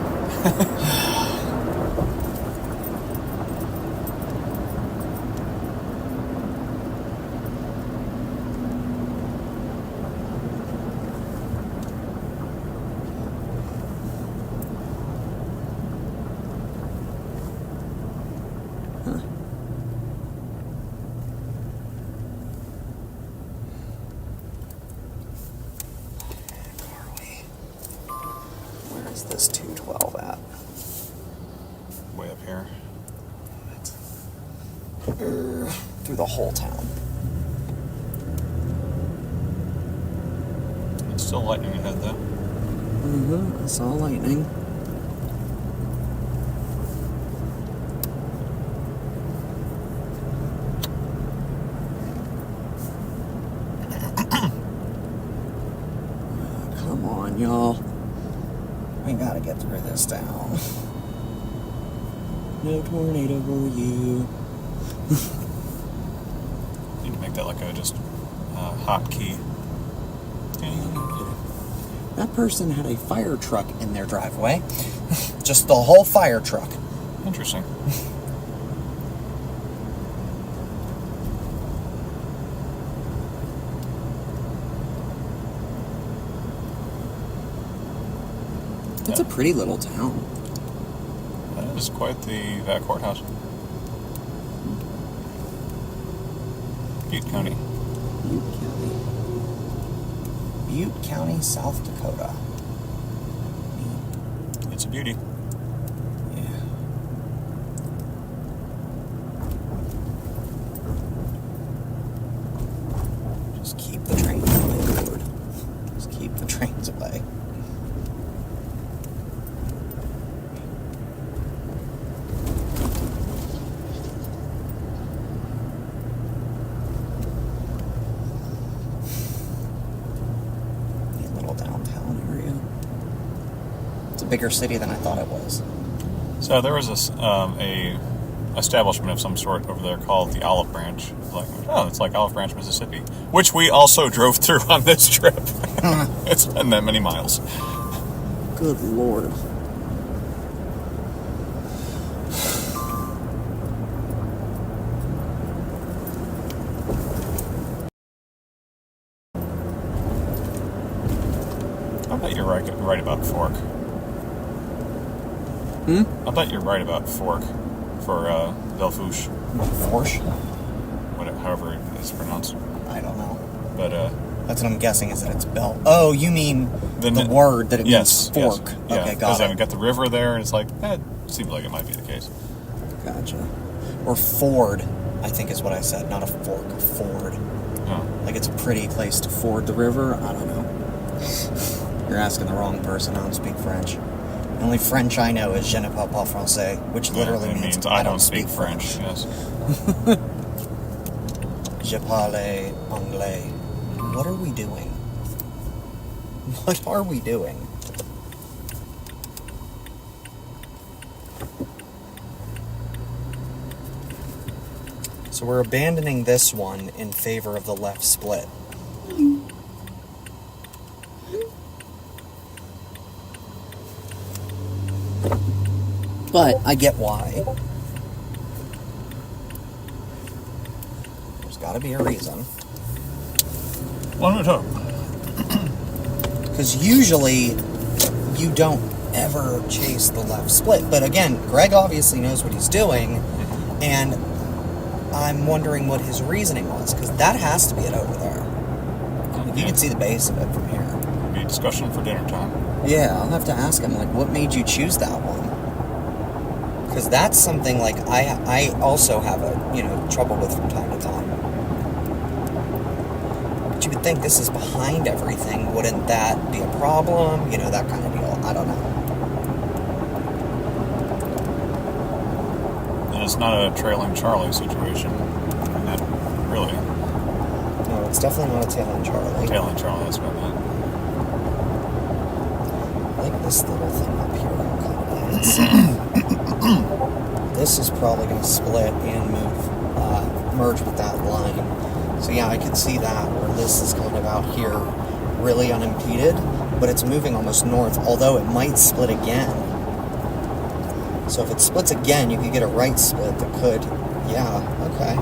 Where is this 212 at? Way up here. Through the whole town. It's still lightning ahead, though. I saw lightning. Come on, y'all. We gotta get through this town. No tornado for you. Need to make that like a just hotkey. That person had a fire truck in their driveway. Just the whole fire truck. Interesting. It's a pretty little town. That is quite the courthouse. Butte County. Butte County. Butte County, South Dakota. It's a beauty. Yeah. Just keep the trains away, Lord. Just keep the trains away. Little downtown area. It's a bigger city than I thought it was. So there was a establishment of some sort over there called the Olive Branch. Like, oh, it's like Olive Branch, Mississippi, which we also drove through on this trip. It's been that many miles. Good Lord. I bet you're right about Fork. I bet you're right about Fork for Delphouche, Forsh? however it's pronounced. I don't know. But That's what I'm guessing is that it's bell. Oh, you mean the word that it yes, means fork. yes, Okay, yeah, got because it. I've got the river there, and it's like it seems like it might be the case. Gotcha. Or Ford. I think is what I said, not a fork, a ford. Oh. Like it's a pretty place to ford the river. I don't know. You're asking the wrong person. I don't speak French. The only French I know is Je ne parle pas français, which literally it means I don't speak French. Yes. Je parle anglais. What are we doing? What are we doing? So we're abandoning this one in favor of the left split. But I get why. There's got to be a reason. One would hope. Because usually you don't ever chase the left split. But again, Greg obviously knows what he's doing, and I'm wondering what his reasoning was, because that has to be it over there. Like, you can see the base of it from here. Be a discussion for dinner time. Yeah, I'll have to ask him, like, what made you choose that one? Because that's something, like, I also have trouble with from time to time. But you would think this is behind everything. Wouldn't that be a problem? That kind of deal. I don't know. And it's not a trailing Charlie situation. Not really. No, it's definitely not a Tailing Charlie. Trailing Charlie, that's what I meant. I like this little thing up here. This is probably going to split and merge with that line. So yeah, I could see that, where this is kind of out here really unimpeded, but it's moving almost north, although it might split again. So if it splits again, you could get a right split that could, yeah, okay.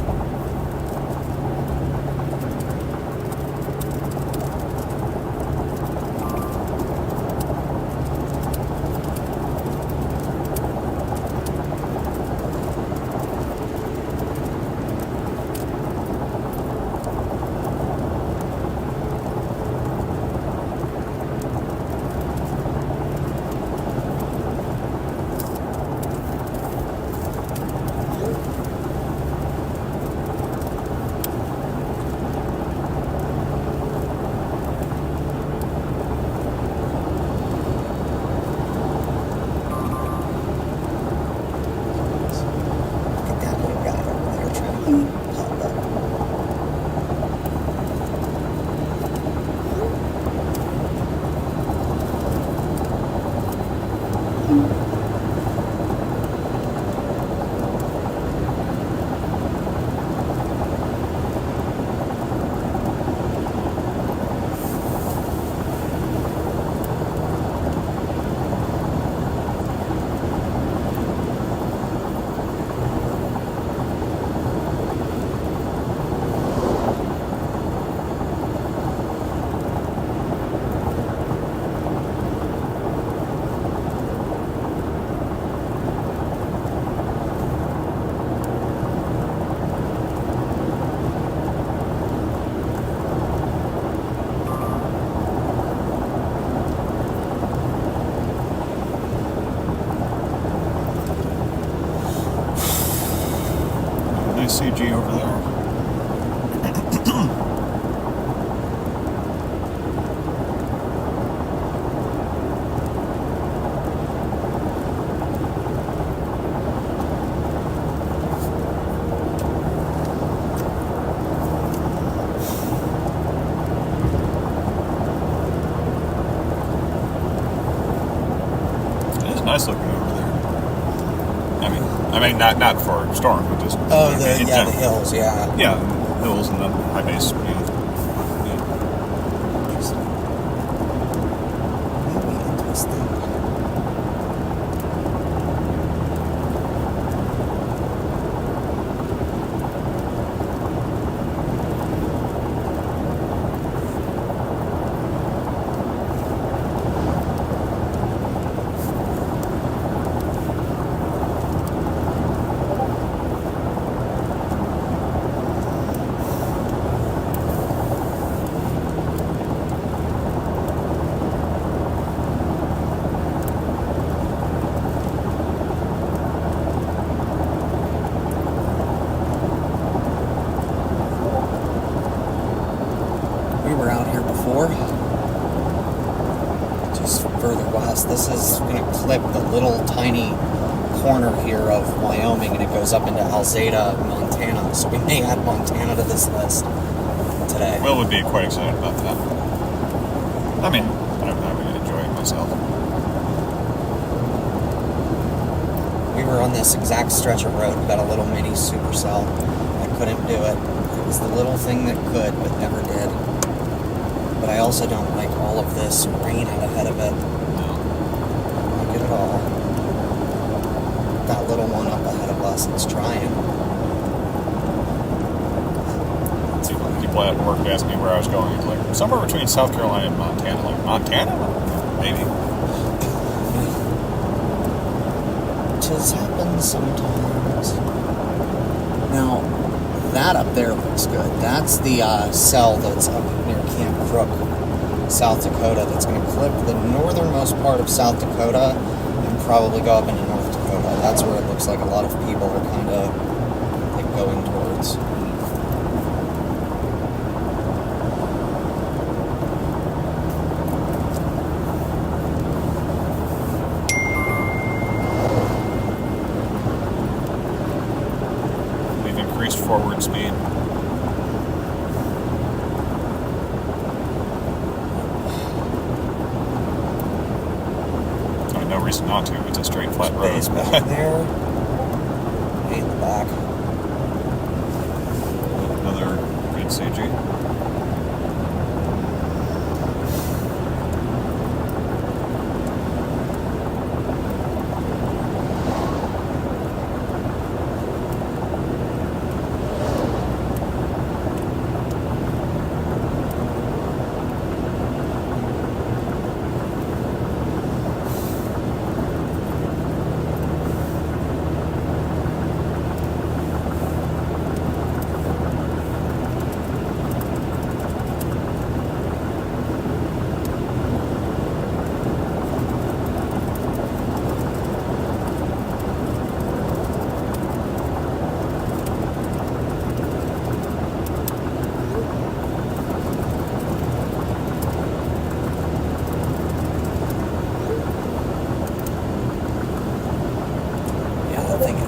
CG over there. It is nice looking over there. I mean, not for storm, but just The general. hills, yeah. Yeah, hills and the high base. Yeah. Really interesting. further west. This is going to clip the little tiny corner here of Wyoming, and it goes up into Alzada, Montana. So we may add Montana to this list today. Will would be quite excited about that. I mean, I would enjoy it myself. We were on this exact stretch of road, got a little mini supercell. I couldn't do it. It was the little thing that could, but never did. But I also don't like all of this rain out ahead of it. No. Not good at all. That little one up ahead of us is trying. People at work asked me where I was going. It's like somewhere between South Carolina and Montana. Like Montana? Maybe. Just happens sometimes. Now, that up there looks good. That's the cell that's up near Camp Crook, South Dakota, that's going to clip the northernmost part of South Dakota and probably go up into North Dakota. That's where it looks like a lot of people are kind of like going towards. Forward speed. I mean, no reason not to. It's a straight, flat road. Base back there. Way in the back. Another good CG.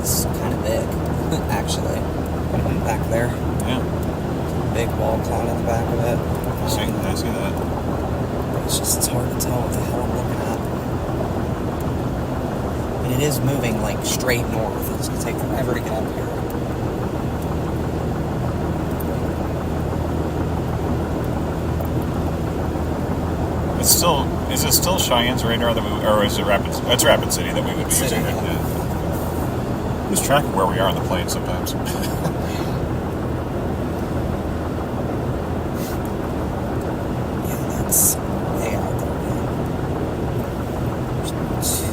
It's kind of big, actually. Back there. Yeah. Big wall cloud in the back of it. I see that. It's hard to tell what the hell I'm looking at. And it is moving like straight north. It's going to take forever to get up here. Is it still Cheyenne's radar that or is it Rapid? It's Rapid City that we would be City, using. yeah. Lose track of where we are on the plane sometimes. Yeah, that's way out there, man. There's two.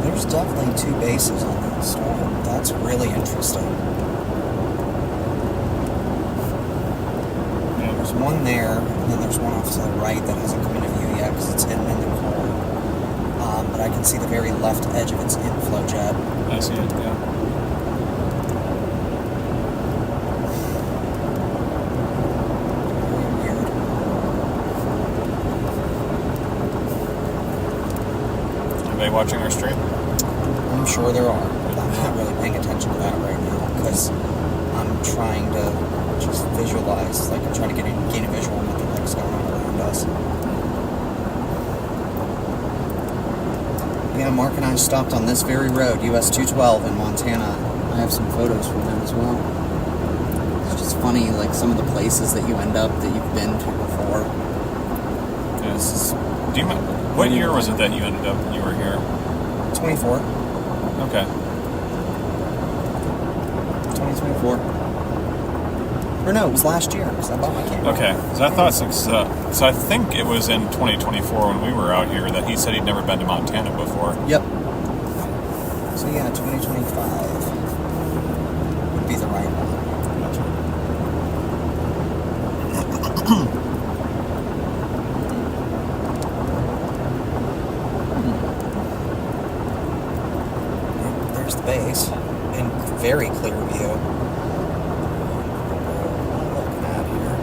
There's definitely two bases on that storm. That's really interesting. Yeah. There's one there, and then there's one off to the right that hasn't come into view yet because it's hidden in the core. but I can see the very left edge of its inflow jet. I see it, yeah. Weird. Anybody watching our stream? I'm sure there are, but I'm not really paying attention to that right now because I'm trying to just visualize, like I'm trying to gain a visual on what the heck's going on around us. Yeah, Mark and I stopped on this very road, US 212 in Montana. I have some photos from that as well. It's just funny, like some of the places that you end up that you've been to before. Yeah. This is Do you what year was it that you ended up when you were here? 24. Okay. 2024. Or no, it was last year, because I bought my camera. Okay, so I thought so I think it was in 2024 when we were out here that he said he'd never been to Montana before. Yep. So yeah, 2025 would be the right one. There's the base in very clear view. Look at here.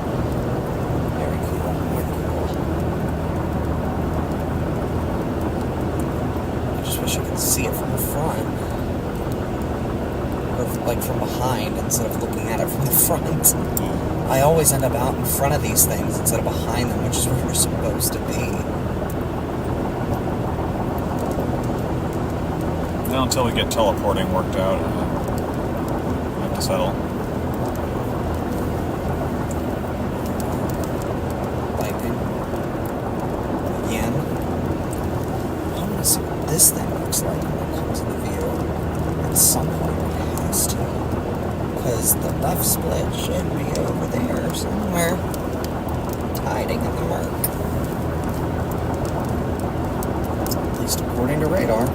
Very cool. Very cool. I just wish I could see it from the front. Or like from behind instead of looking at it from the front. I always end up out in front of these things instead of behind them, which is where you're supposed to be. Now until we get teleporting worked out, we have to settle. Lightning. Again. I want to see what this thing looks like when it comes into view. At some point it has to. Because the left split should be over there somewhere. Hiding in the murk. At least according to radar.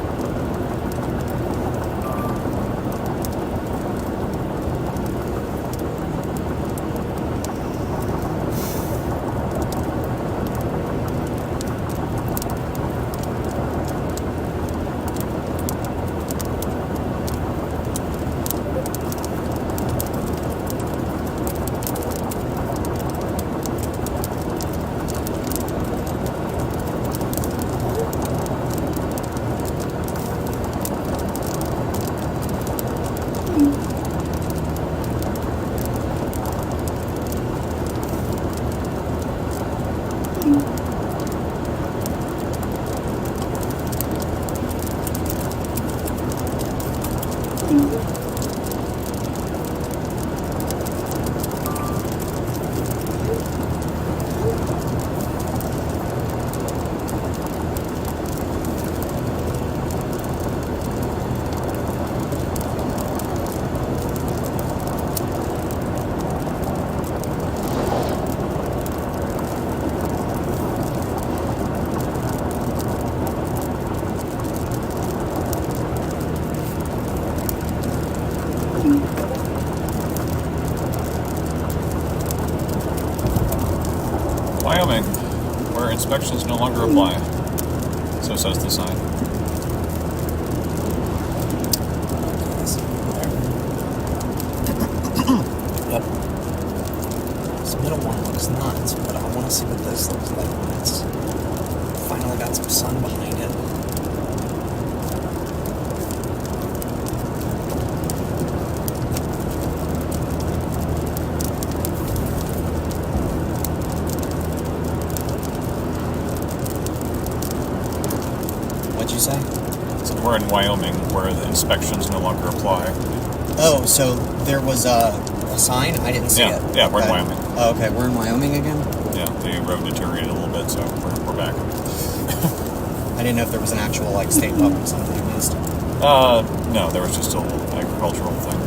Wyoming, where inspections no longer apply. So says the sign. Yep. This middle one looks nuts, but I want to see what this looks like when it's finally got some sun behind it. What'd you say? So we're in Wyoming, where the inspections no longer apply. Oh, so there was a sign? I didn't see it. Yeah, we're in Okay. Wyoming. Oh, okay, we're in Wyoming again? Yeah, the road deteriorated a little bit, so we're back. I didn't know if there was an actual, like, state pub or something I missed. No, there was just a little agricultural thing.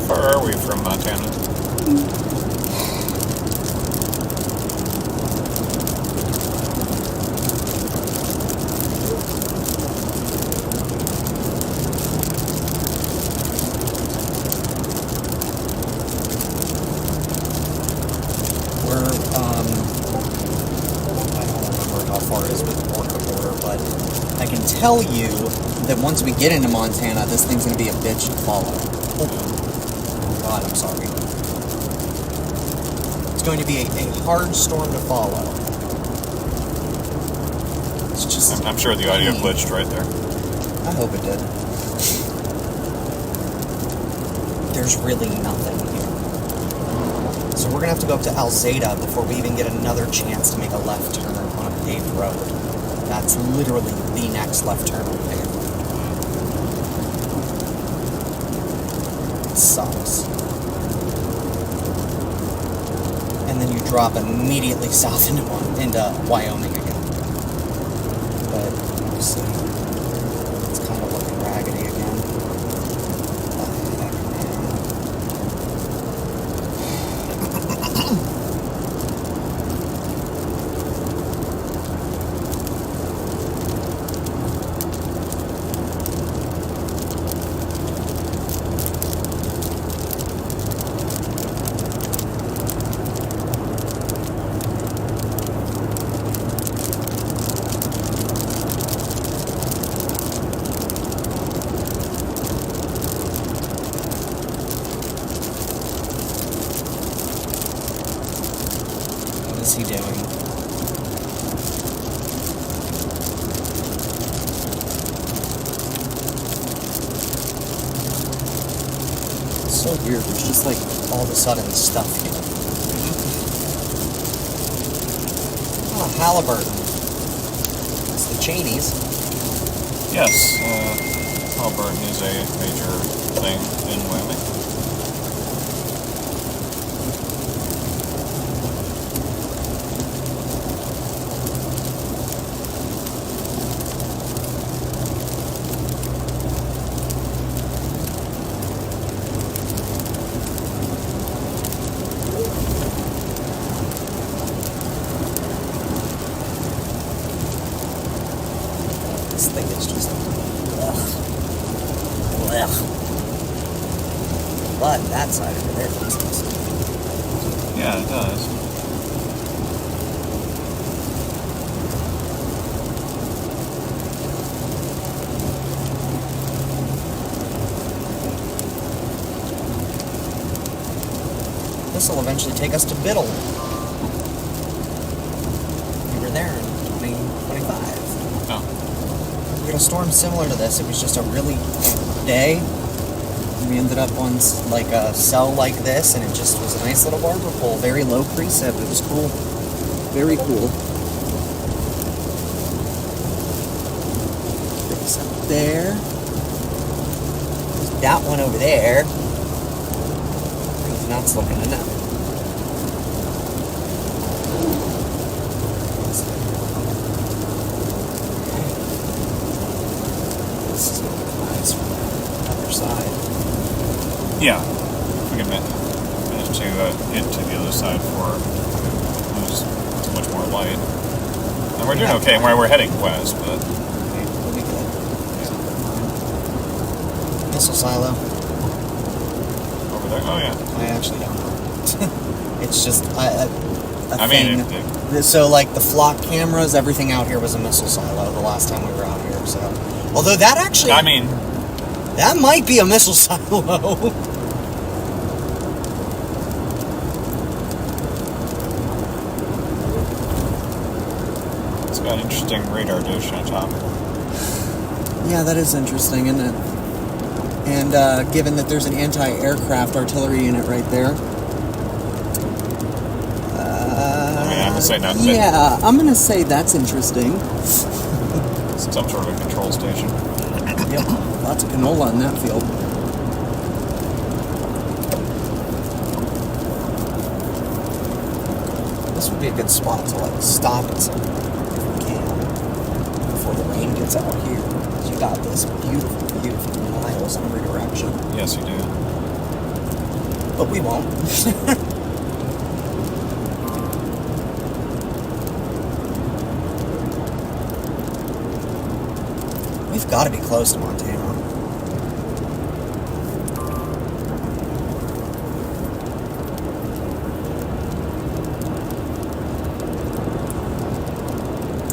How far are we from Montana? We're, I don't remember how far it is with border to border, but I can tell you that once we get into Montana, this thing's going to be a bitch to follow. Oh, God, I'm sorry. It's going to be a hard storm to follow. It's just... I'm sure the audio glitched right there. I hope it did. There's really nothing here. So we're going to have to go up to Alzada before we even get another chance to make a left turn on a paved road. That's literally the next left turn on paved road. It sucks. And then you drop immediately south into Wyoming again. But we'll see. It's kind of looking raggedy again. Heck, man. What is he doing? It's so weird. There's just like all of a sudden stuff here. Oh, Halliburton. It's the Cheneys. Yes, Halliburton is a major thing in Wyoming. This thing is just... ugh. Ugh. But that side of it looks nice. Yeah, it does. This will eventually take us to Biddle. We were there in 2025. Oh. We had a storm similar to this. It was just a really day. We ended up on like a cell like this, and it just was a nice little barber pole. Very low precip. It was cool. Very cool. This up there. That one over there. That's looking in it. This is looking nice from the other side. Yeah. We can manage to get to the other side before we lose too much more light. And we're doing okay. We're heading west, but... Okay, we'll be good. Missile silo. Over there? Oh, yeah. I actually don't know. It's just a I thing. mean, So, like, the flock cameras, everything out here was a missile silo the last time we were out here, so... Although that actually... I mean... That might be a missile silo. It's got an interesting radar dish on top. Yeah, that is interesting, isn't it? And given that there's an anti-aircraft artillery unit right there. I mean, I'm gonna say not. Yeah, I'm gonna say that's interesting. Some sort of a control station. Yep, lots of canola in that field. This would be a good spot to like stop at some if we can before the rain gets out here. You got this beautiful, beautiful miles in every direction. Yes, you do. But we won't. We've got to be close to Montana.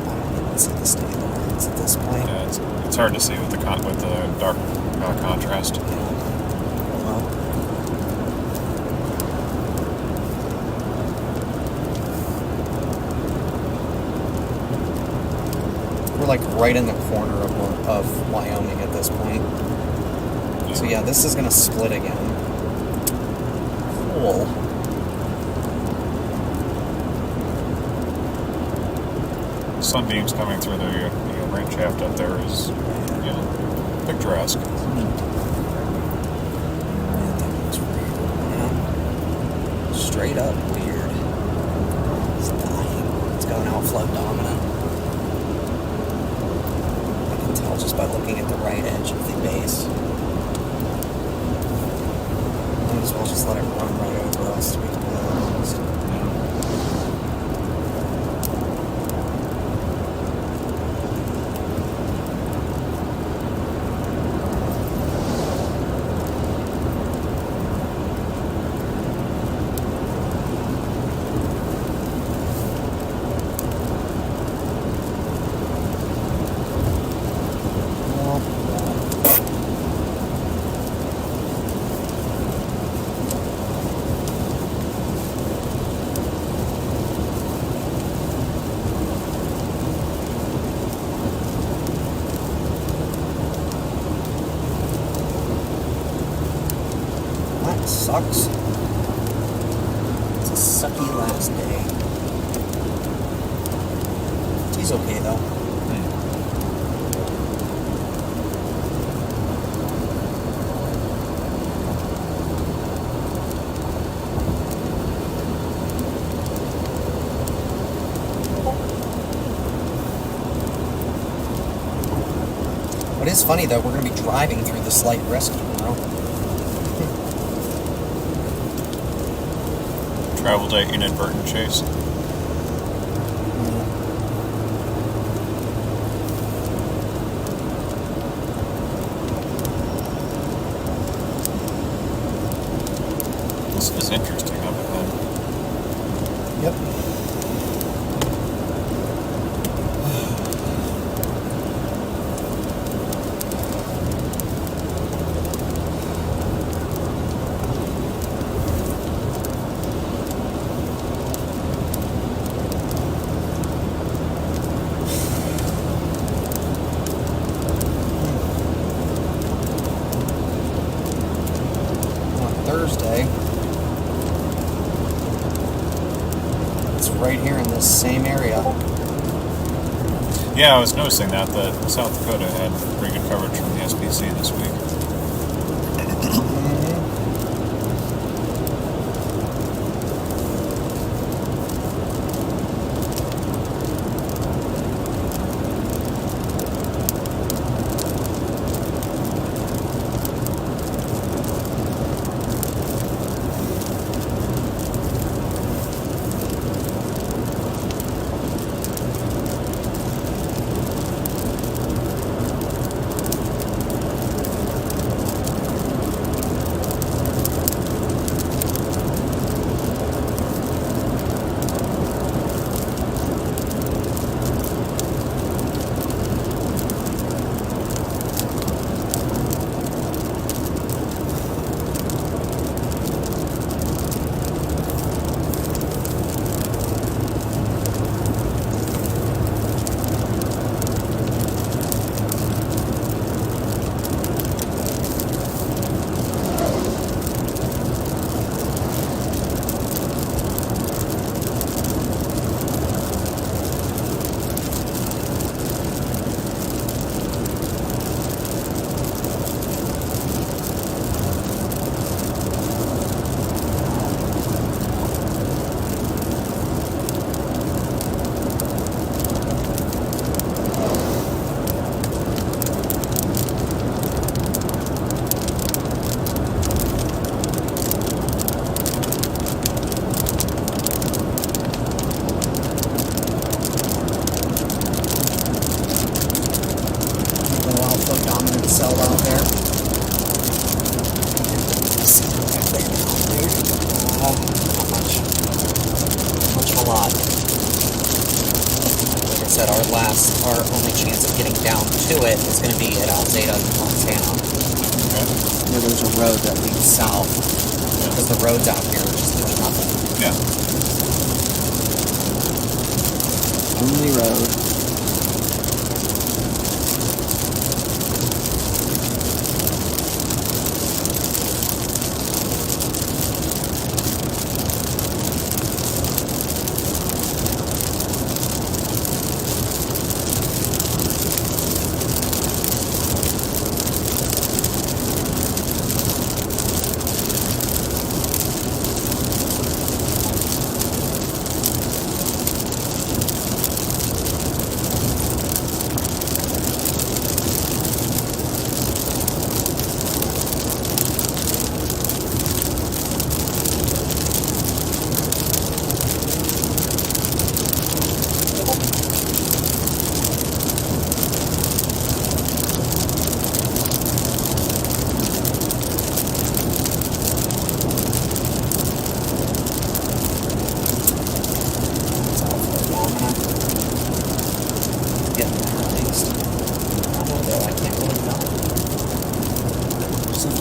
I don't even see the state of the lines at this point. Yeah, it's hard to see with the dark contrast. Well, we're like right in the corner of Wyoming at this point. So yeah, this is gonna split again. Cool. Sunbeams coming through the rain shaft up there is, picturesque. Man, that looks weird, man. Straight up weird. It's dying. It's going outflow dominant. I can tell just by looking at the right edge of the base. Might as well just let it run right over us, to be completely honest. That sucks. It's a sucky last day. He's okay though. What is funny though, we're going to be driving through the slight rescue tomorrow. Travel day inadvertent chase. This is interesting up ahead. Yep. Thursday. It's right here in this same area. Yeah, I was noticing that South Dakota had pretty good coverage from the SPC this week. lot. Like I said, our only chance of getting down to it is going to be at Alzada, Montana. Okay. Where there's a road that leads south. Because the roads out here are just, there's nothing. Yeah. Only road.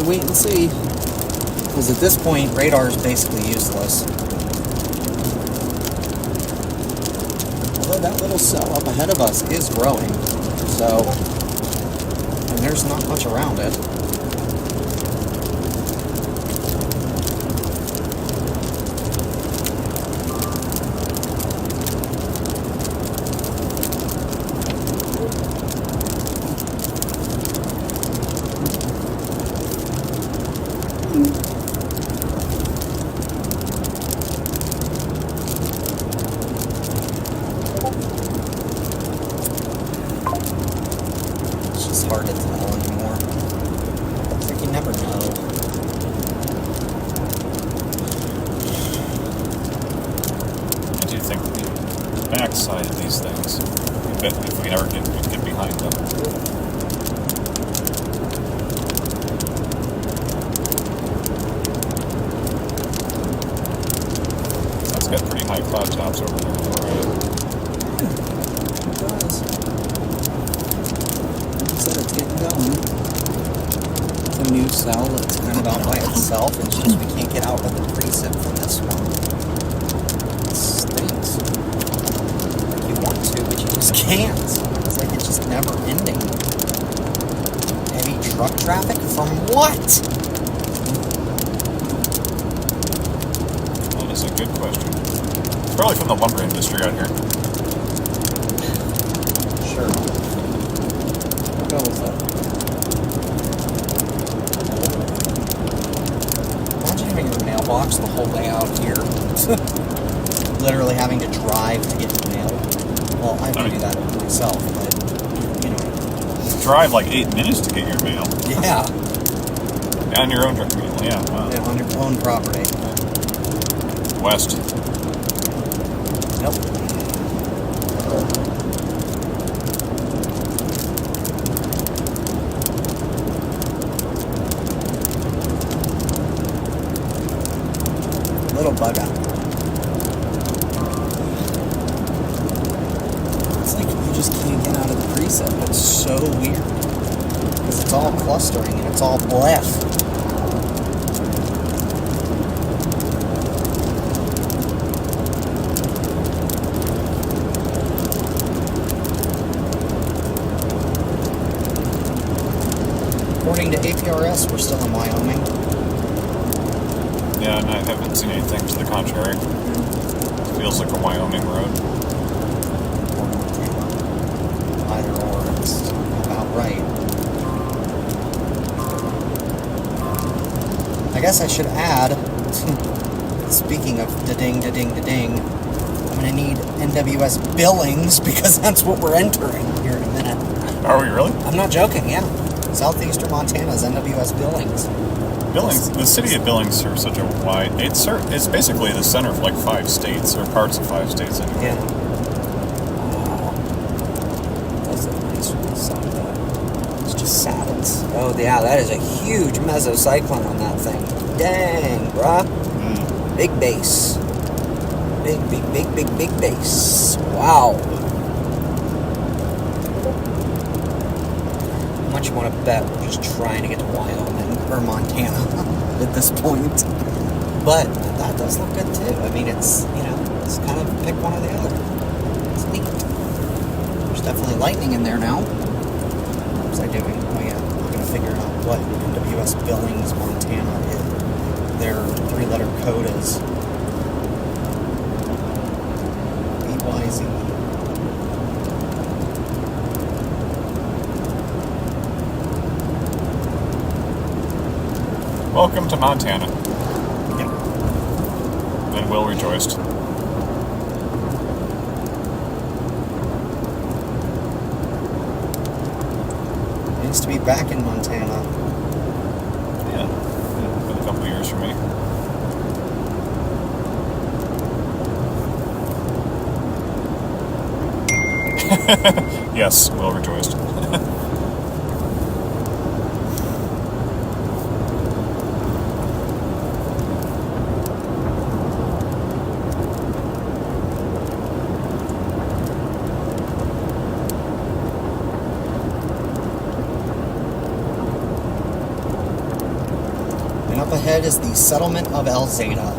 Wait and see, because at this point radar is basically useless. Although that little cell up ahead of us is growing, so, and there's not much around it. Hard to tell anymore. It's like you never know. I do think the backside of these things, if we ever get behind them. That's got pretty high cloud tops over there, right? It does. Said it's getting going. It's a new cell that's kind of out by itself. It's just we can't get out of the precip from this one. It stinks. Like you want to, but you just can't. It's like it's just never ending. Heavy truck traffic from what? Well, that's a good question. It's probably from the lumber industry out here. Sure. Go with that. Imagine having your mailbox the whole way out here. Literally having to drive to get your mail. Well, I have to do that myself, but, you know. Drive like 8 minutes to get your mail. Yeah. On your own mail, yeah. Wow. Yeah, on your own property. West. Nope. Little bug out. It's like you just can't get out of the preset. It's so weird. Because it's all clustering and it's all blessed. According to APRS, we're still in Wyoming. Yeah, and I haven't seen anything to the contrary. It feels like a Wyoming road. Or Montana. Either or, it's about right. I guess I should add, speaking of da-ding, da-ding, da-ding, I'm going to need NWS Billings because that's what we're entering here in a minute. Are we really? I'm not joking, yeah. Southeastern Montana's NWS Billings. Billings, the city of Billings serves such a wide. It's basically the center of like 5 states, or parts of 5 states anyway. Yeah. That's a nice side of that. It's just saddles. Oh, yeah, that is a huge mesocyclone on that thing. Dang, bruh. Big base. Big base. Wow. How much you want to bet we're just trying to get to Wyoming or Montana at this point? But that does look good too. I mean, it's, it's kind of pick one or the other. It's neat. There's definitely lightning in there now. What was I doing? Oh yeah, I'm going to figure out what NWS Billings, Montana is. Their 3-letter code is. BYZ. Welcome to Montana. Yep. And Will rejoiced. Nice to be back in Montana. Yeah. Been a couple years for me. Yes, Will rejoiced. And up ahead is the settlement of Alzada.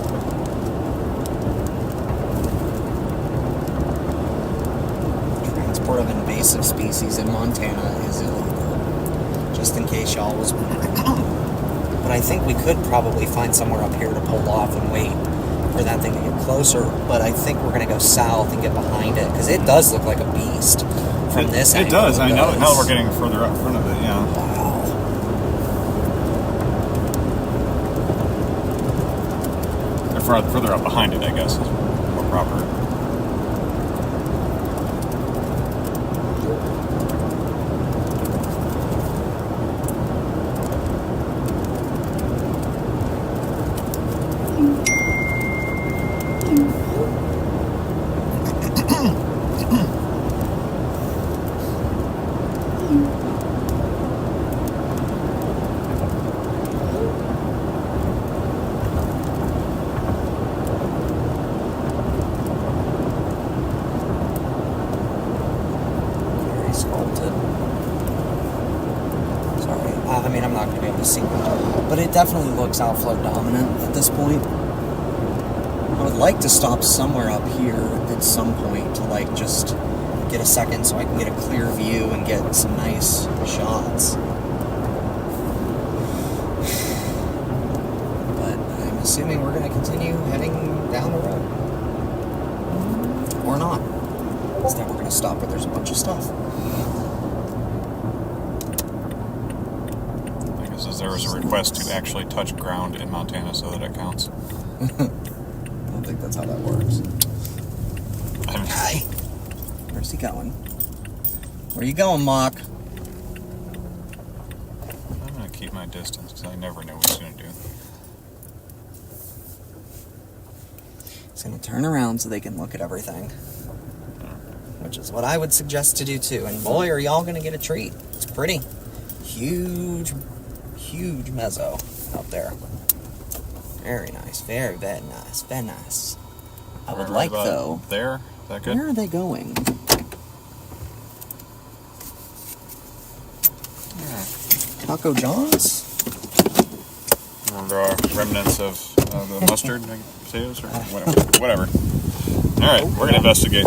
Transport of invasive species in Montana is illegal. Just in case y'all was But I think we could probably find somewhere up here to pull off and wait for that thing to get closer. But I think we're going to go south and get behind it, because it does look like a beast from this angle. It does. I mean, now that we're getting further up front of it, yeah. Wow. Further up behind it, I guess, is more proper. Very sculpted. Sorry, I mean, I'm not going to be able to see, but it definitely looks outflow dominant at this point. I would like to stop somewhere up here at some point to just get a second so I can get a clear view and get some nice shots. But I'm assuming we're going to continue heading down the road. Or not. Instead, we're going to stop where there's a bunch of stuff. I guess there was a request to actually touch ground in Montana so that it counts. I don't think that's how that works. Hi. Where's he going? Where you going, Mock? I'm going to keep my distance because I never know what he's going to do. He's going to turn around so they can look at everything. Which is what I would suggest to do too. And boy, are y'all going to get a treat. It's pretty. Huge mezzo out there. Very nice. Very nice. Very nice. I would like, though... There? Is that good? Where are they going? Yeah. Taco John's? There are remnants of the mustard potatoes or whatever. All right, we're going to investigate.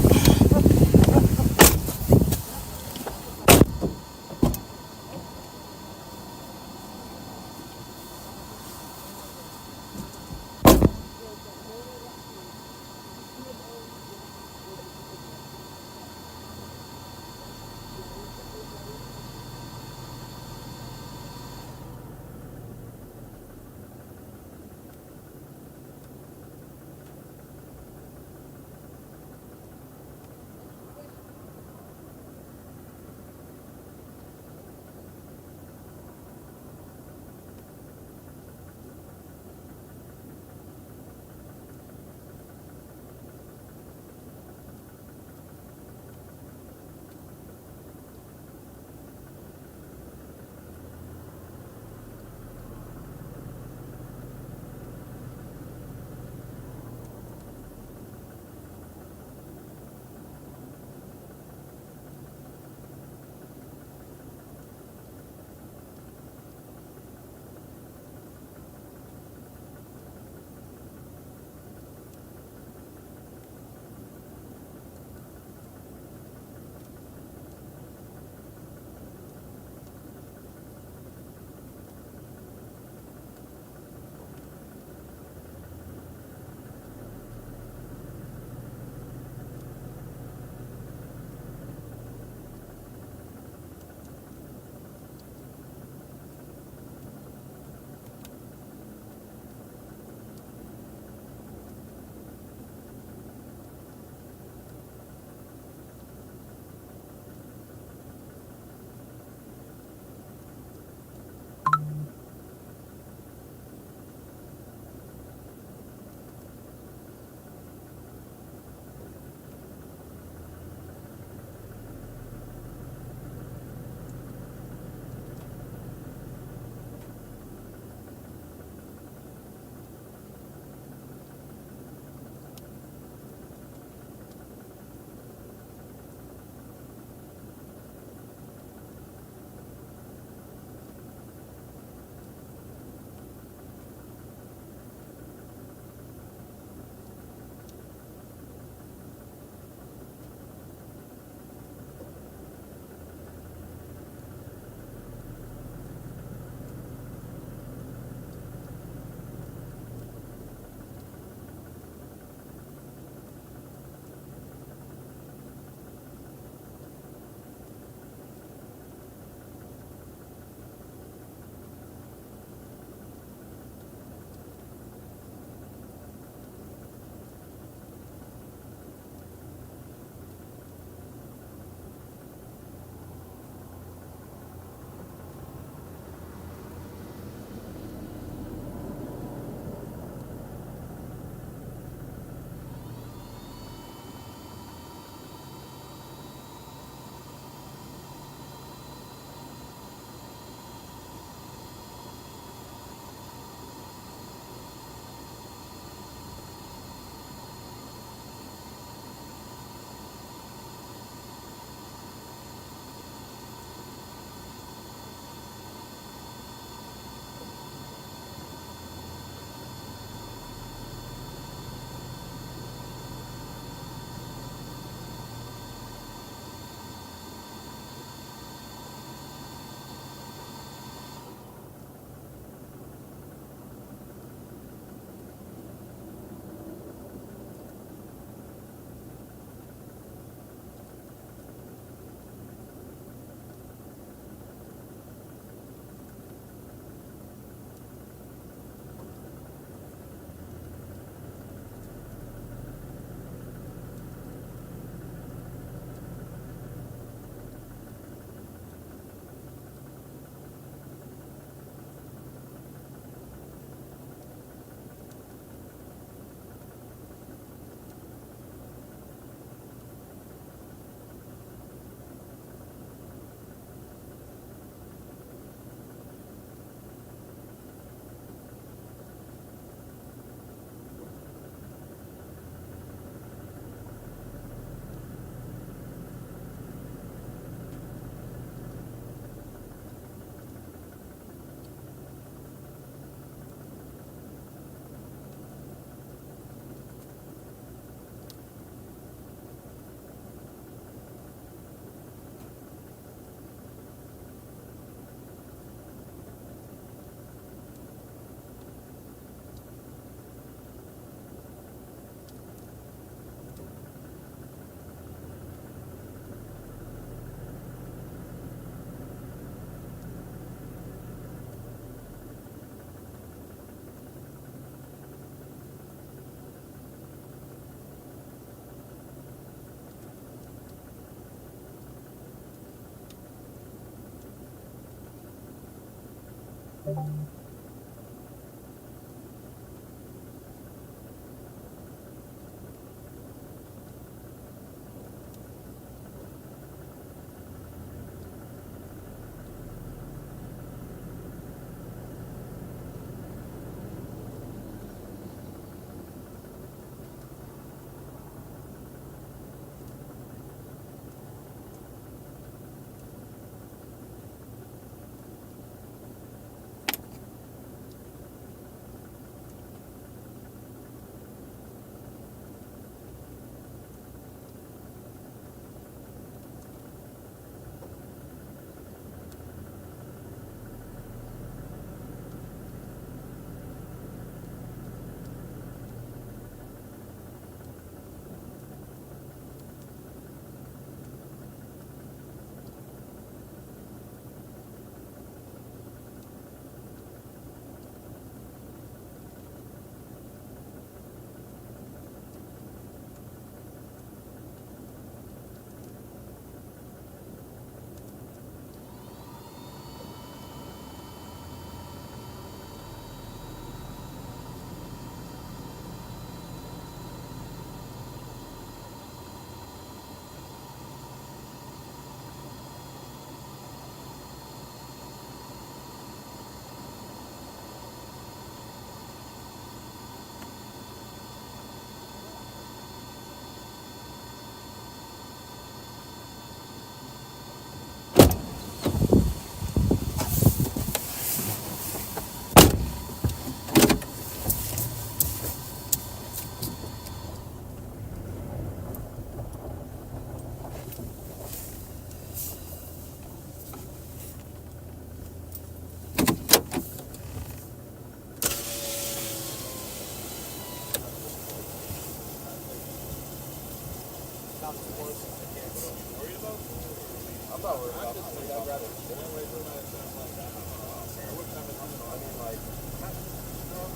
I'm not worried about it. I'd rather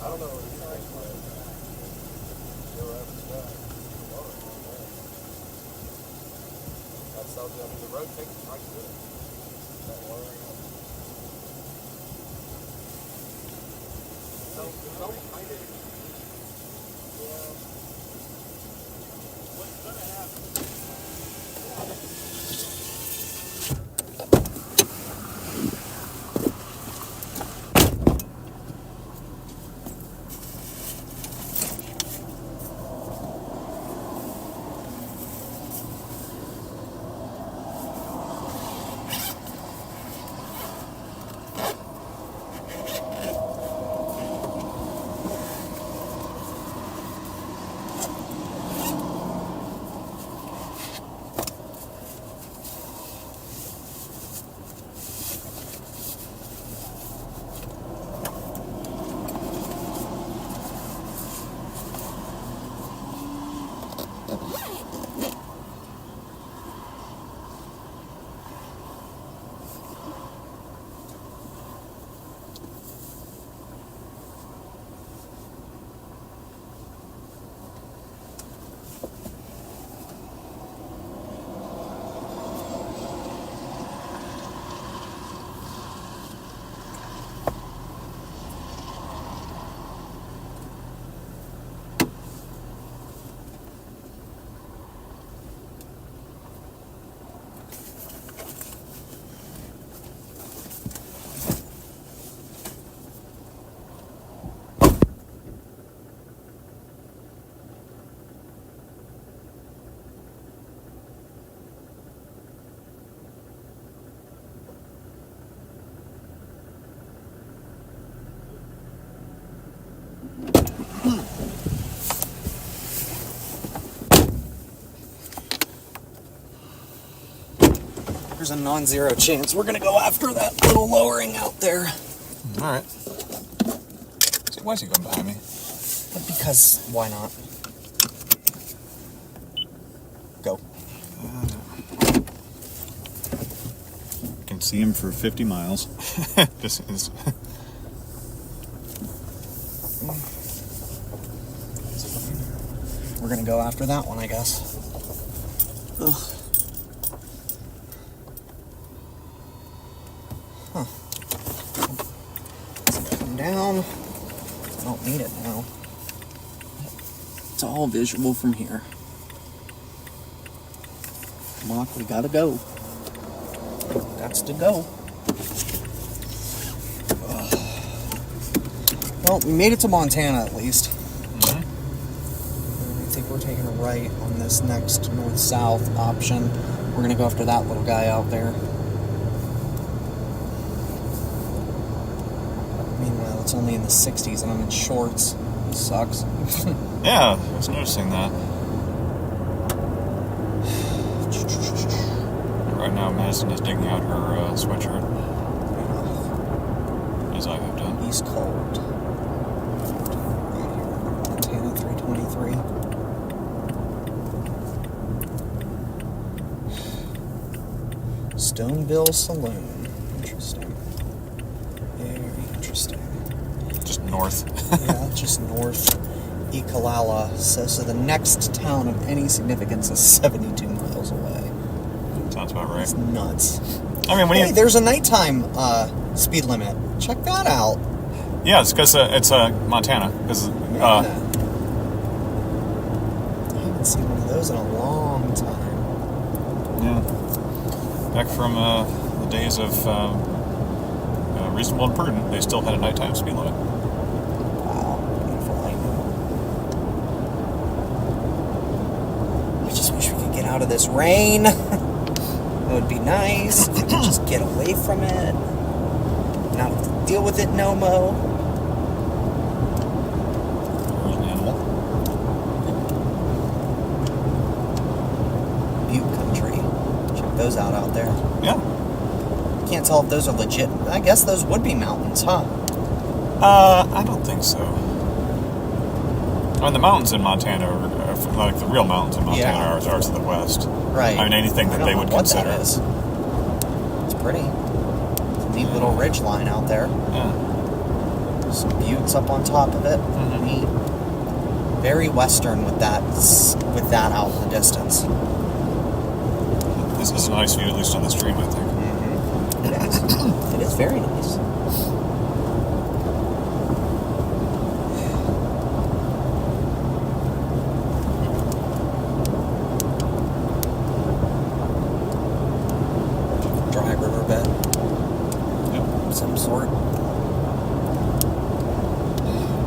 I don't know what you think, but that's something. I mean, the road takes it right to it. That lowering up. So behind it. Yeah. What's gonna happen? There's a non-zero chance we're gonna go after that little lowering out there. All right. So why is he going behind me? Because why not? Go. I can see him for 50 miles. This is. We're gonna go after that one, I guess. Ugh. Huh. down. I don't need it now. It's all visual from here. Mark, we gotta go. That's to go. Well, we made it to Montana at least. Mhm. I think we're taking a right on this next north-south option. We're gonna go after that little guy out there. Meanwhile, it's only in the 60s and I'm in shorts. This sucks. Yeah, I was noticing that. Right now, Madison is digging out her sweatshirt, as I have done. He's cold. Montana 323. Stoneville Saloon. Interesting. Very interesting. Just north. Yeah, just north. Ekalala. So the next town of any significance is 72 miles away. Sounds about right. It's nuts. I mean, when Hey, you... there's a nighttime speed limit. Check that out. Yeah, it's because it's Montana. Because I haven't seen one of those in a long time. yeah, back from the days of Reasonable and Prudent, they still had a nighttime speed limit. Wow, beautiful light. I just wish we could get out of this rain. It would be nice if we could just get away from it. Not have to deal with it no mo. There's an animal. Butte country. Check those out there. Yeah. Can't tell if those are legit. I guess those would be mountains, huh? I don't think so. I mean, the mountains in Montana are like the real mountains in Montana are to the west. Right. I mean, anything I that don't they know would what consider. that is. It's pretty. It's a neat little ridge line out there. Yeah. Some buttes up on top of it. Mhm. Neat. Very western with that out in the distance. This is a nice view, at least on the stream, I think. It is. It is very nice. Dry riverbed. Yep. Of some sort.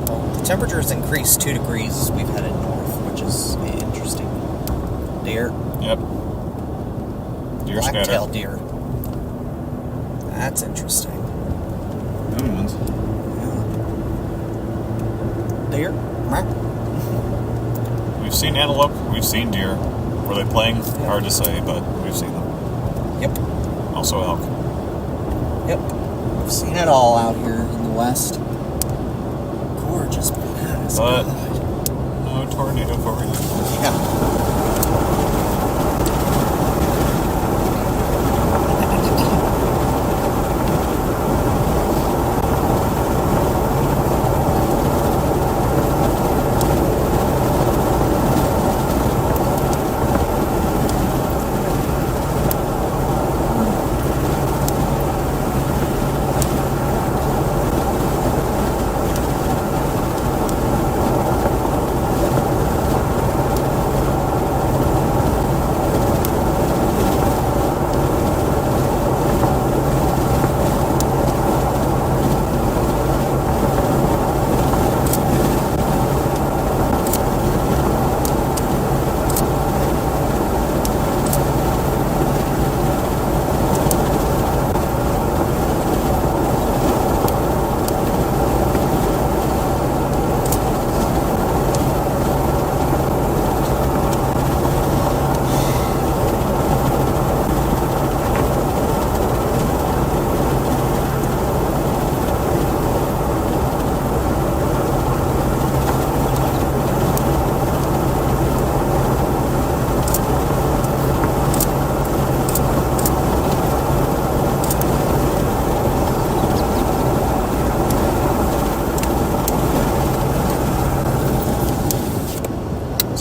Well, the temperature's increased 2 degrees as we've headed north, which is interesting. Deer. Yep. Deer Black-tailed scatter. deer. That's interesting. Good ones. Yeah. Deer. Meow. We've seen antelope. We've seen deer. Were they playing? Hard to say, but we've seen them. Yep. Also elk. Yep. We've seen it all out here in the west. Gorgeous bananas. But God. no tornado for you. Yeah.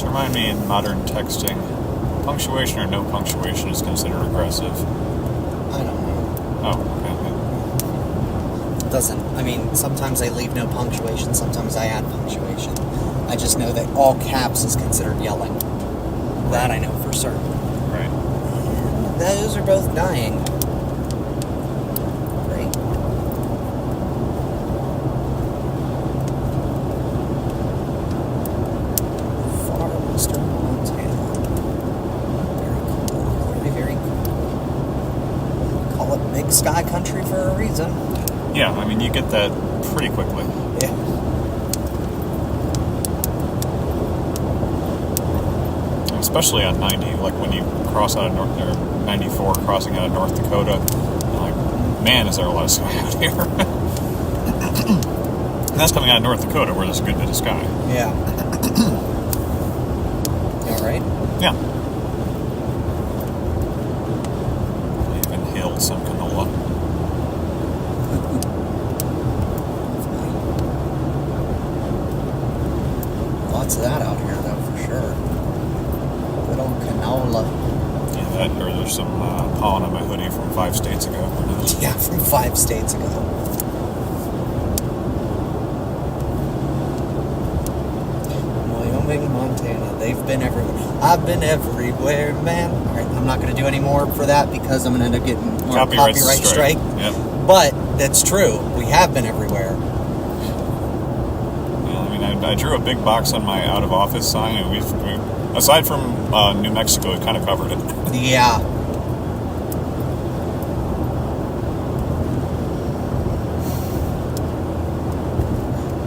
Remind me, in modern texting, punctuation or no punctuation is considered aggressive. I don't know. Oh, okay. doesn't, I mean, sometimes I leave no punctuation, sometimes I add punctuation. I just know that all caps is considered yelling. That I know for certain. Right. And those are both dying. Great. Far western Montana. Very cool. Very, very cool. Call it Big Sky Country for a reason. Yeah, I mean, you get that pretty quickly. Yeah. Especially on 90, like when you cross out of 94, crossing out of North Dakota, you're like, man, is there a lot of sky out here. And that's coming out of North Dakota, where there's a good bit of sky. Yeah. All right. Yeah. I even hailed some canola. Lots of that out here, though, for sure. Good old canola. Yeah, that, or there's some pollen on my hoodie from 5 states ago. Who knows? Yeah, from 5 states ago. Wyoming, Montana, they've been everywhere. I've been everywhere, man. All right, I'm not going to do any more for that because I'm going to end up getting more copyright strike. Yep. But that's true. We have been everywhere. Yeah, I mean, I drew a big box on my out of office sign, and we've aside from New Mexico, we've kind of covered it. Yeah.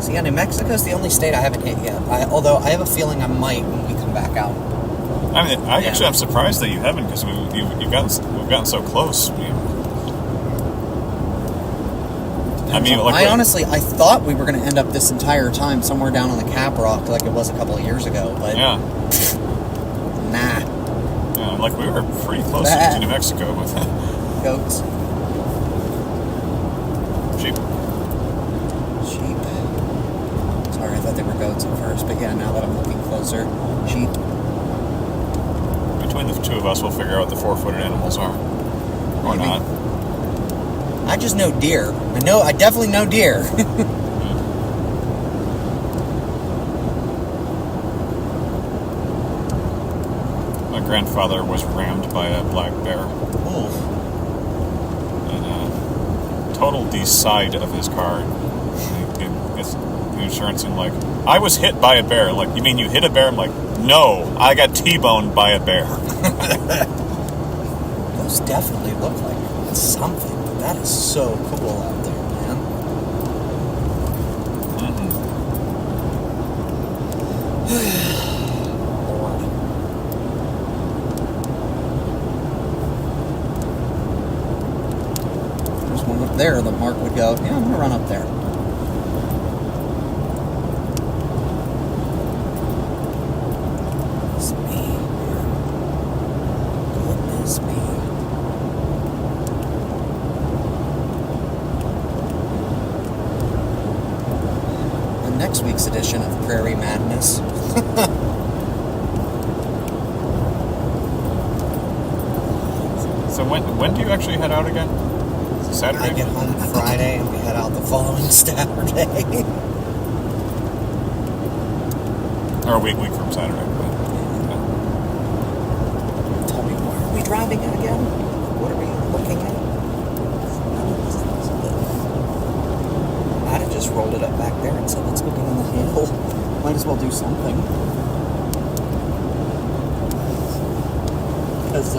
See, yeah, New Mexico's the only state I haven't hit yet. Although I have a feeling I might when we come back out. I mean, actually, I'm surprised that you haven't, because we've gotten so close. I mean, like, I thought we were going to end up this entire time somewhere down on the Cap Rock, like it was a couple of years ago. But yeah, nah. Yeah, like we were pretty close to New Mexico with Goats. sheep. Sheep. Sorry, I thought they were goats at first, but yeah, now that I'm looking closer, sheep. Between the two of us, we'll figure out what the 4-footed animals are, or Maybe. not. I just know deer. I definitely know deer. My grandfather was rammed by a black bear. Ooh. And totaled the side of his car. The insurance and like, I was hit by a bear. Like, you mean you hit a bear? I'm like, no, I got T-boned by a bear. Those definitely look like something. That is so cool out there, man. Lord. There's one up there that Mark would go, yeah, I'm going to run up there. Goodness me, man. Goodness me. Next week's edition of Prairie Madness. So when do you actually head out again? Saturday? I get home Friday and we head out the following Saturday. Or a week from Saturday. Tell me, where are we driving at again? What are we looking at? I'd have just rolled it up back there and said, let's go down the hill. Might as well do something. Because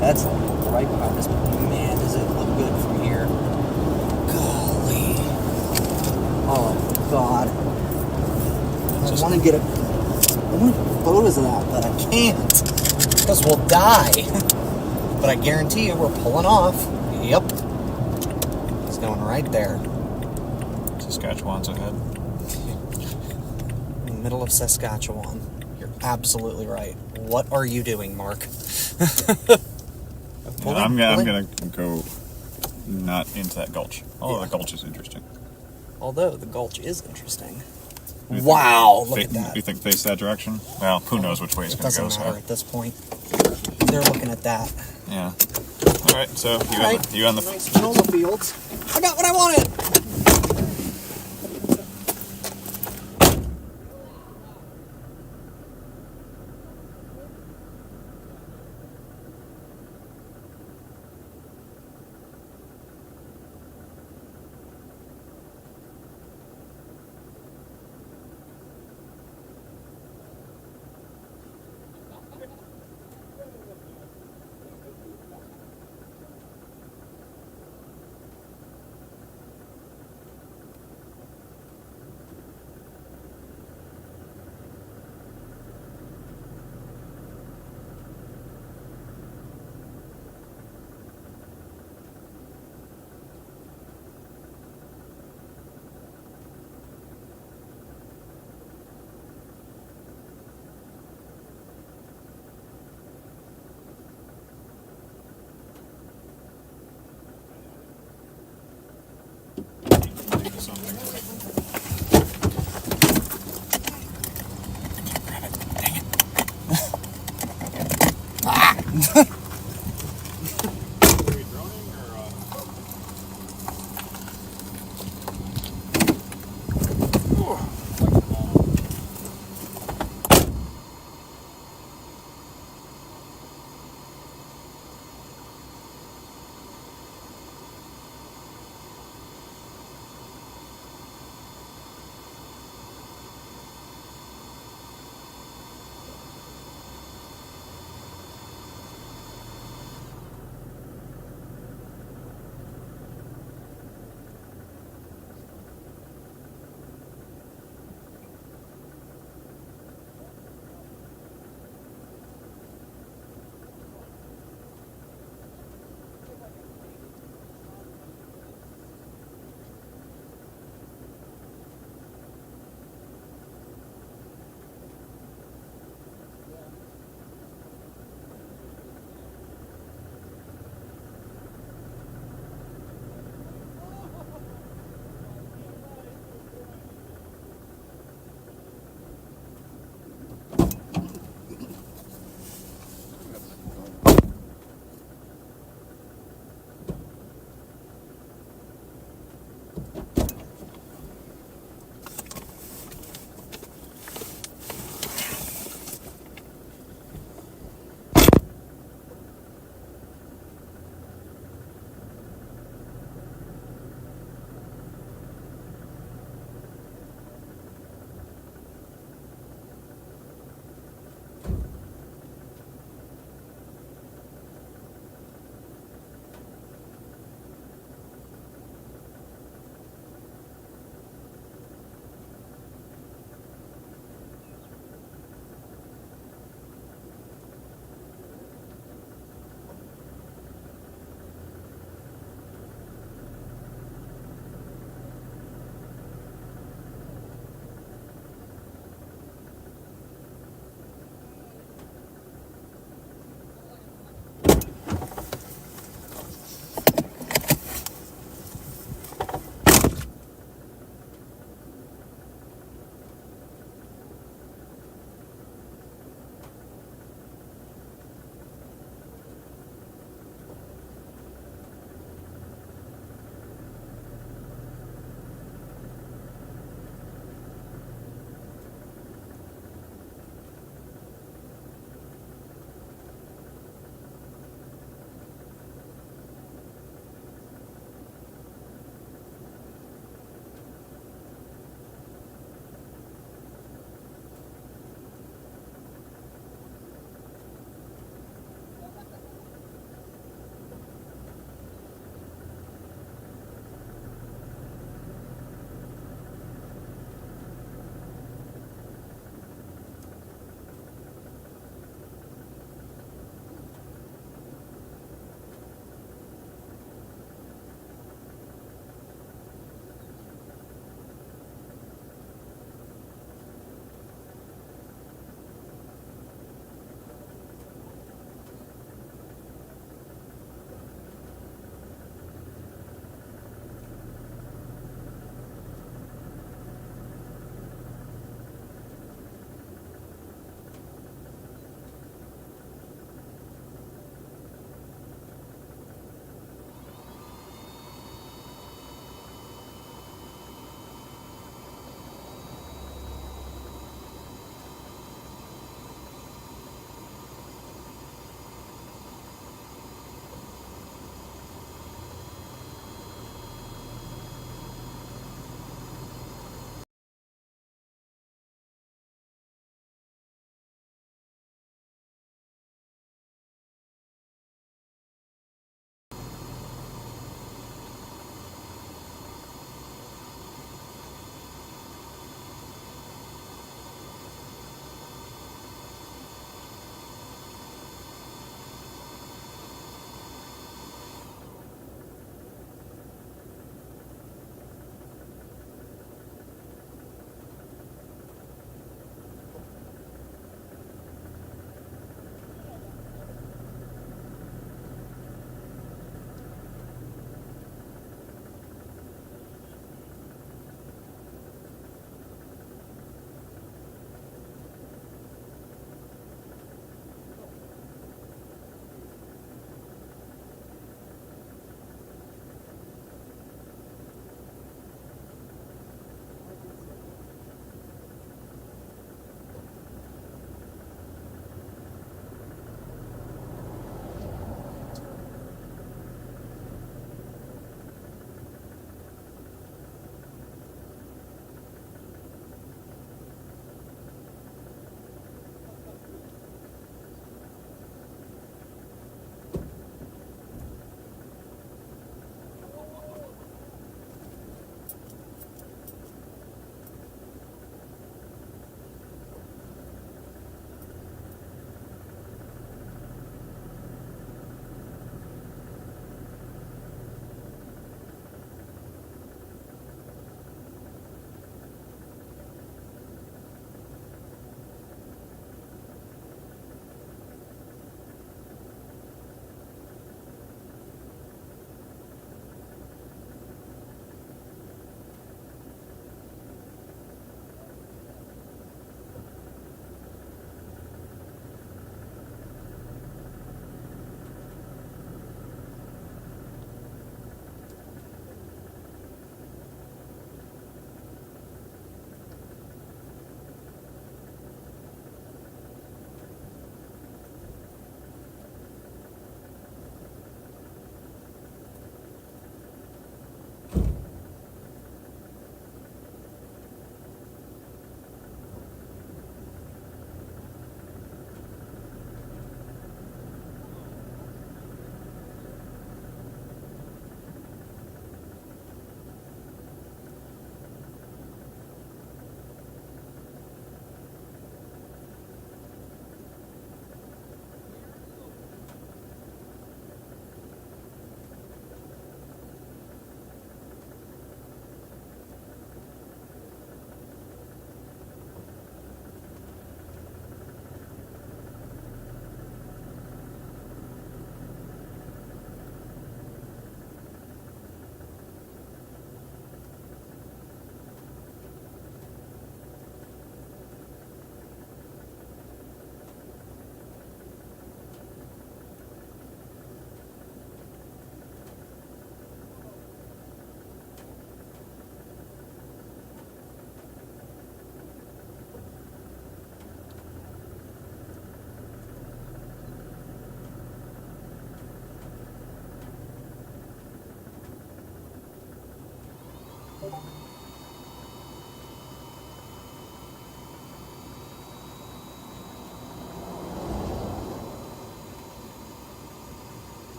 that's right behind us. Man, does it look good from here. Golly. Oh, God. I want to get photos of that, but I can't. Because we'll die. But I guarantee you we're pulling off. Yep. It's going right there. Saskatchewan's ahead. In the middle of Saskatchewan. You're absolutely right. What are you doing, Mark? I'm gonna go not into that gulch. Although the gulch is interesting. Although the gulch is interesting. Do you Wow, think, look at that. Do you think face that direction? Well, who knows which way it's It going to go. doesn't matter at this point. They're looking at that. Yeah. right, so Alright. you on the Nice canola fields. I got what I wanted.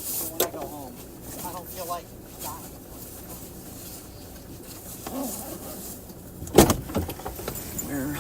work for when I go home. I don't feel like dying. Where are you?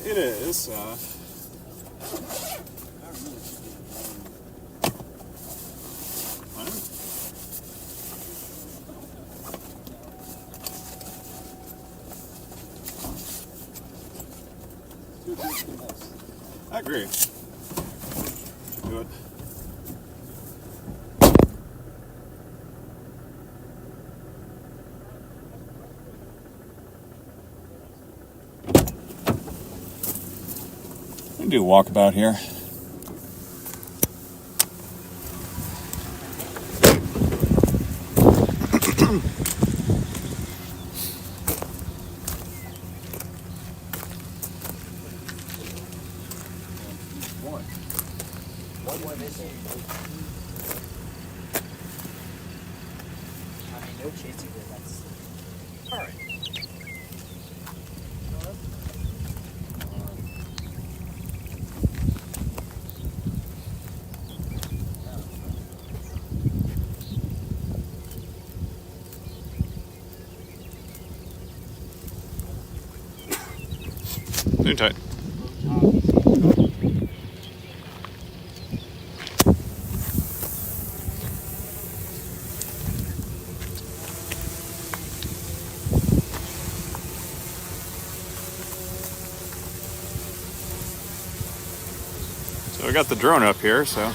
It is. I agree. Do it. We can do a walkabout here. One more missing. I mean, no chance you did. That's all right. Too tight. So we got the drone up here, so I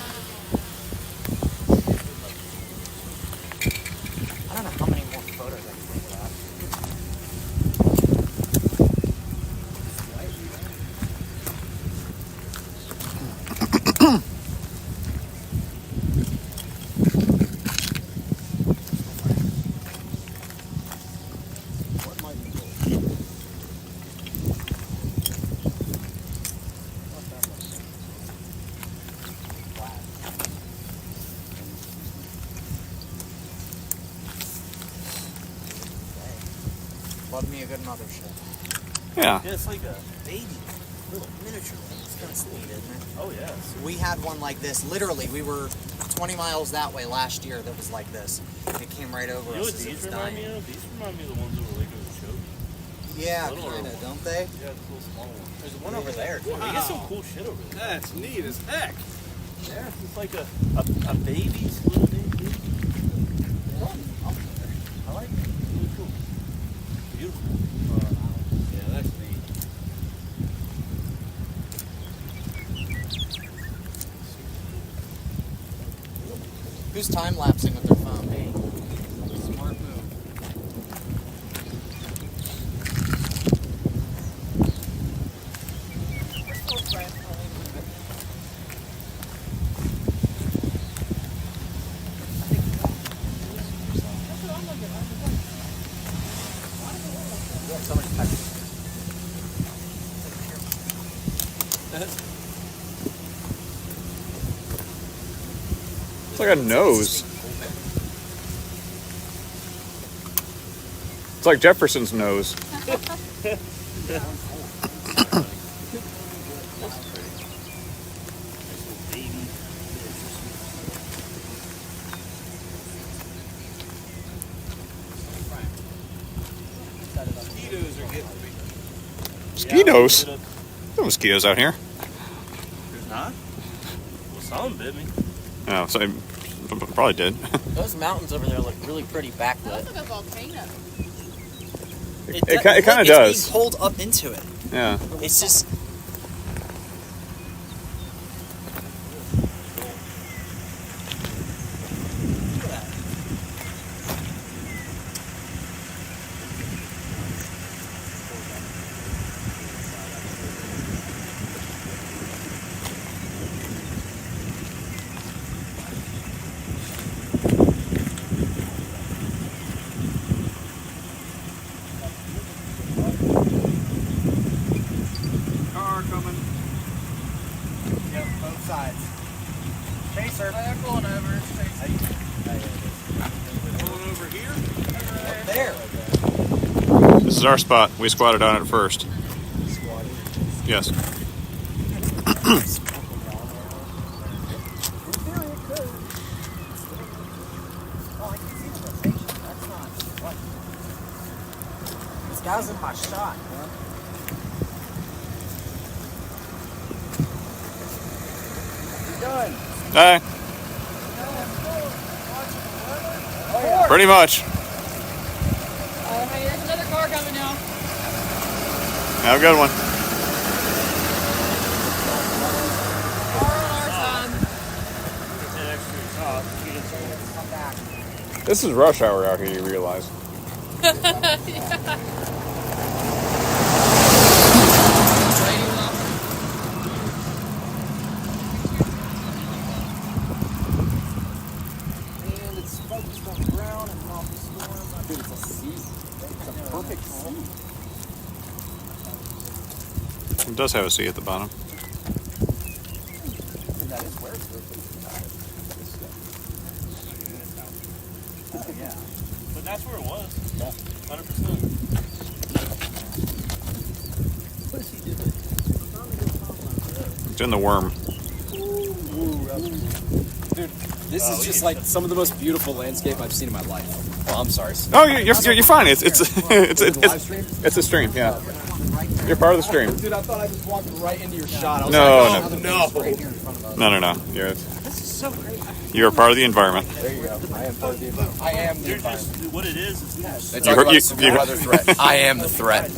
don't know how many more photos I can take of that. Love me a good mothership. yeah. Yeah, it's like a baby. Little miniature one. It's kind of sweet, isn't it? Oh, yes. We had one like this. Literally, we were 20 miles that way last year that was like this. It came right over You know us what as it these was remind dying. me of? These remind me of the ones over Lake of the Show. Yeah, Little kind of, one. don't they? Yeah, the little small one. There's one over there. Wow. You get some cool shit over there. That's neat as heck. Yeah, it's like a baby's little baby. I like it. It's really cool. Beautiful. Yeah, that's neat. Who's time lapsing with their phone? Hey, smart move. Somebody's texting. It's like a nose. It's like Jefferson's nose. Mosquitoes are getting me. Mosquitoes? No mosquitoes out here. There's not? Well, some bit me. Oh, so I probably did. Those mountains over there look really pretty That backlit. looks like a volcano. It kind of does. It's being pulled up into it. Yeah. It's just. sir. Pulling over. Pulling over here? There. This is our spot. We squatted on it first. Yes. This guy's in my shot, man. You done? Hey. Pretty much. Hey, there's another car coming now. Have a good one. Car on our side. This is rush hour out here, you realize. And it's focused on the ground and off the storm. Dude, it's a sea. It's a perfect sea. It does have a C at the bottom. And that is where it's Yeah. But that's where it was. Yeah. 100%. What is he doing? It's in the worm. Dude, this is just like some of the most beautiful landscape I've seen in my life. Oh, I'm sorry. Oh, you're fine. It's Live stream? it's a stream. Yeah. You're part of the stream. Dude, I thought I just walked right into your shot. I was No, like, no. no. No. You're This is so great. you're a part of the environment. There you go. I am part of the environment. I am the You're environment. just, what it is we They just, talk You- about you- a severe you- weather threat. I am the threat.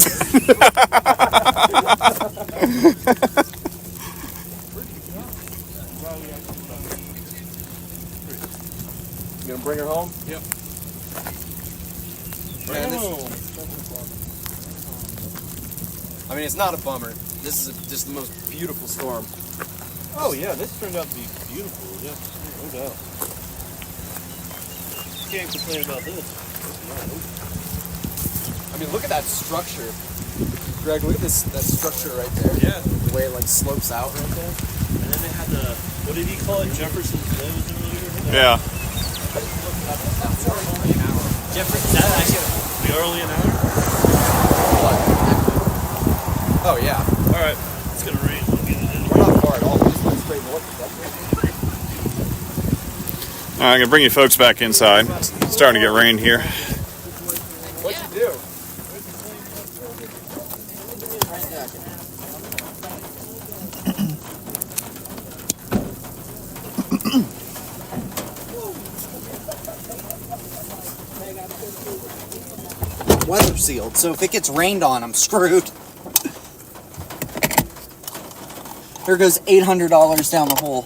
You gonna bring her home? Yep. Man, I mean, it's not a bummer. This is just the most beautiful storm. Oh yeah, this turned out to be beautiful. Yeah, no doubt. Can't complain about this. I mean, look at that structure. Greg, look at that structure right there. Yeah. The way it like slopes out right there. And then they had the, what did he call it? Jefferson's Way was in earlier? Yeah. Jefferson, that actually, we are only an hour? Oh yeah. Alright, it's gonna rain. We'll get it in. We're not far at all. We just went straight north. All right, I'm gonna bring you folks back inside. It's starting to get rain here. What'd you do? Weather sealed, so if it gets rained on, I'm screwed. Here goes $800 down the hole.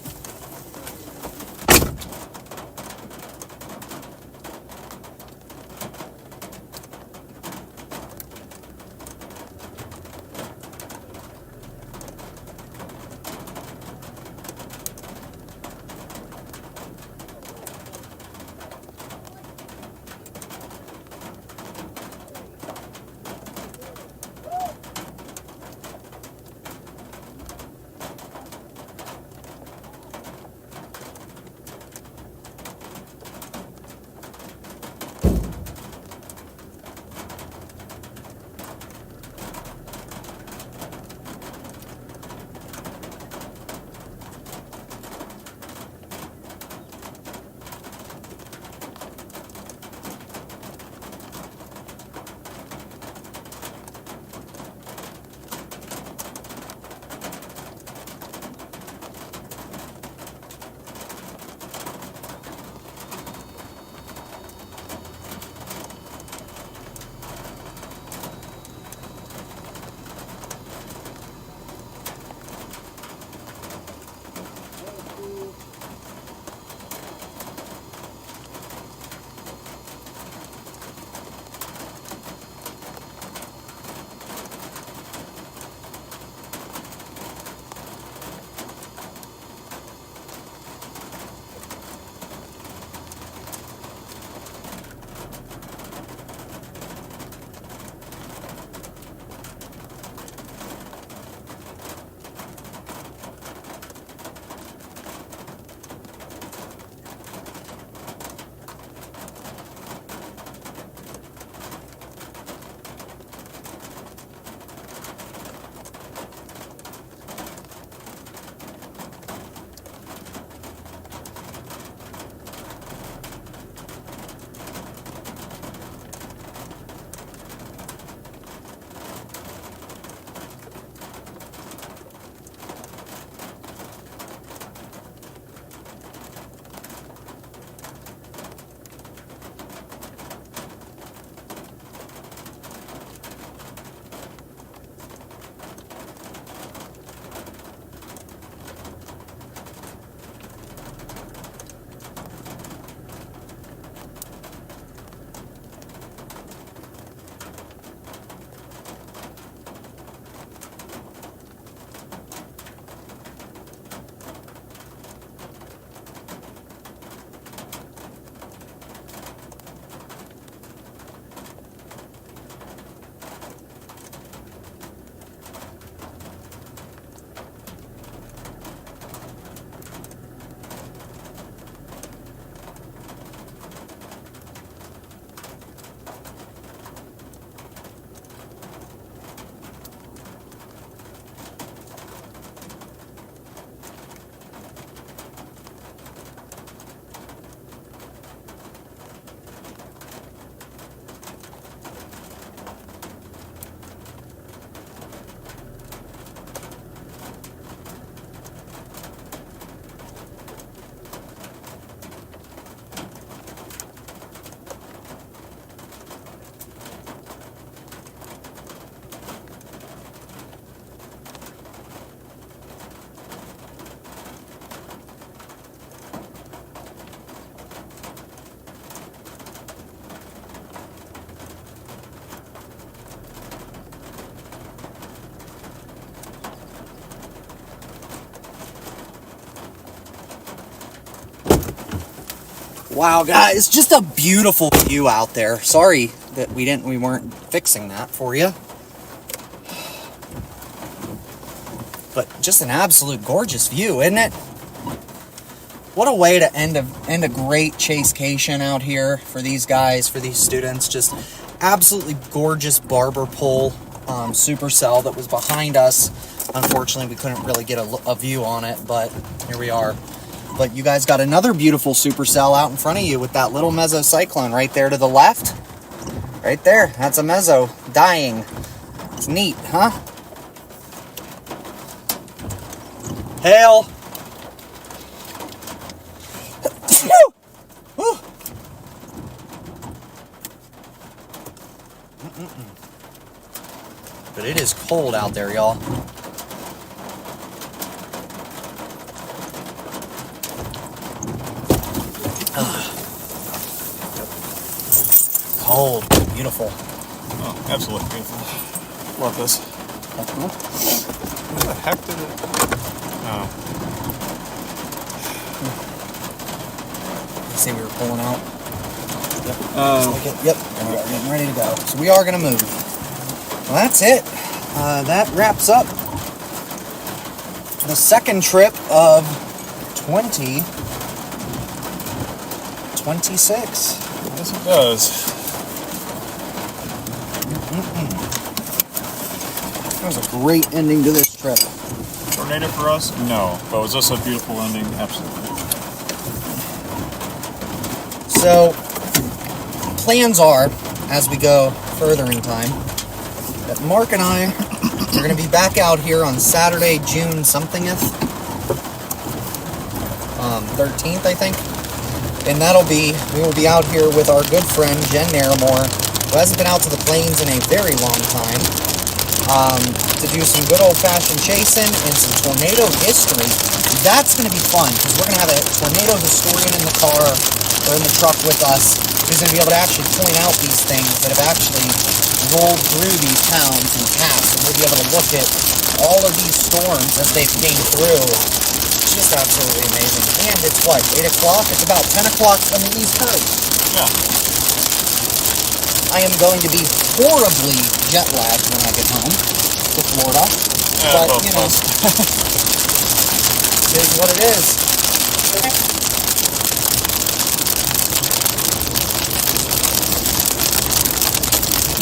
Wow, guys, just a beautiful view out there. Sorry that we weren't fixing that for you. But just an absolute gorgeous view, isn't it? What a way to end a great chasecation out here for these guys, for these students. Just absolutely gorgeous barber pole supercell that was behind us. Unfortunately, we couldn't really get a view on it, but here we are. But you guys got another beautiful supercell out in front of you with that little mesocyclone right there to the left. Right there, that's a meso dying. It's neat, huh? Hail! But it is cold out there, y'all. Cold, beautiful. Oh, absolutely beautiful. Love this. What the heck did it? Oh. You see we were pulling out? Yep. Oh. Yep. We are getting ready to go. So we are going to move. Well, that's it. That wraps up the second trip of 2026. Yes, it does. That was a great ending to this trip. Tornado for us? No. But was this a beautiful ending? Absolutely. So, plans are, as we go further in time, that Mark and I are going to be back out here on Saturday, June somethingeth, 13th, I think. And we will be out here with our good friend Jen Naramore, who hasn't been out to the plains in a very long time, to do some good old-fashioned chasing and some tornado history. That's going to be fun, because we're going to have a tornado historian in the car or in the truck with us, who's going to be able to actually point out these things that have actually rolled through these towns and past, and we'll be able to look at all of these storms as they came through. It's just absolutely amazing. And it's what, 8 o'clock? It's about 10 o'clock on the East Coast. Yeah. I am going to be horribly jet-lagged when I get home to Florida. Yeah, but, both you know, of us. it is what it is.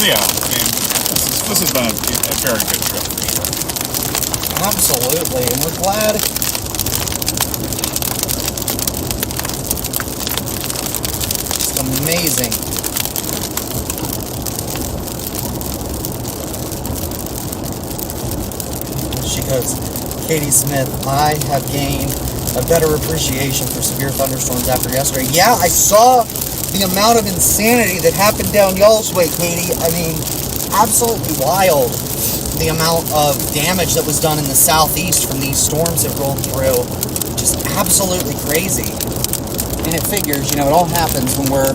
Yeah, I mean, this has been a very good trip for sure. Absolutely, and we're glad. It's amazing. She goes, Katie Smith, I have gained a better appreciation for severe thunderstorms after yesterday. Yeah, I saw the amount of insanity that happened down y'all's way, Katie. I mean, absolutely wild. The amount of damage that was done in the southeast from these storms that rolled through. Just absolutely crazy. And it figures, you know, it all happens when we're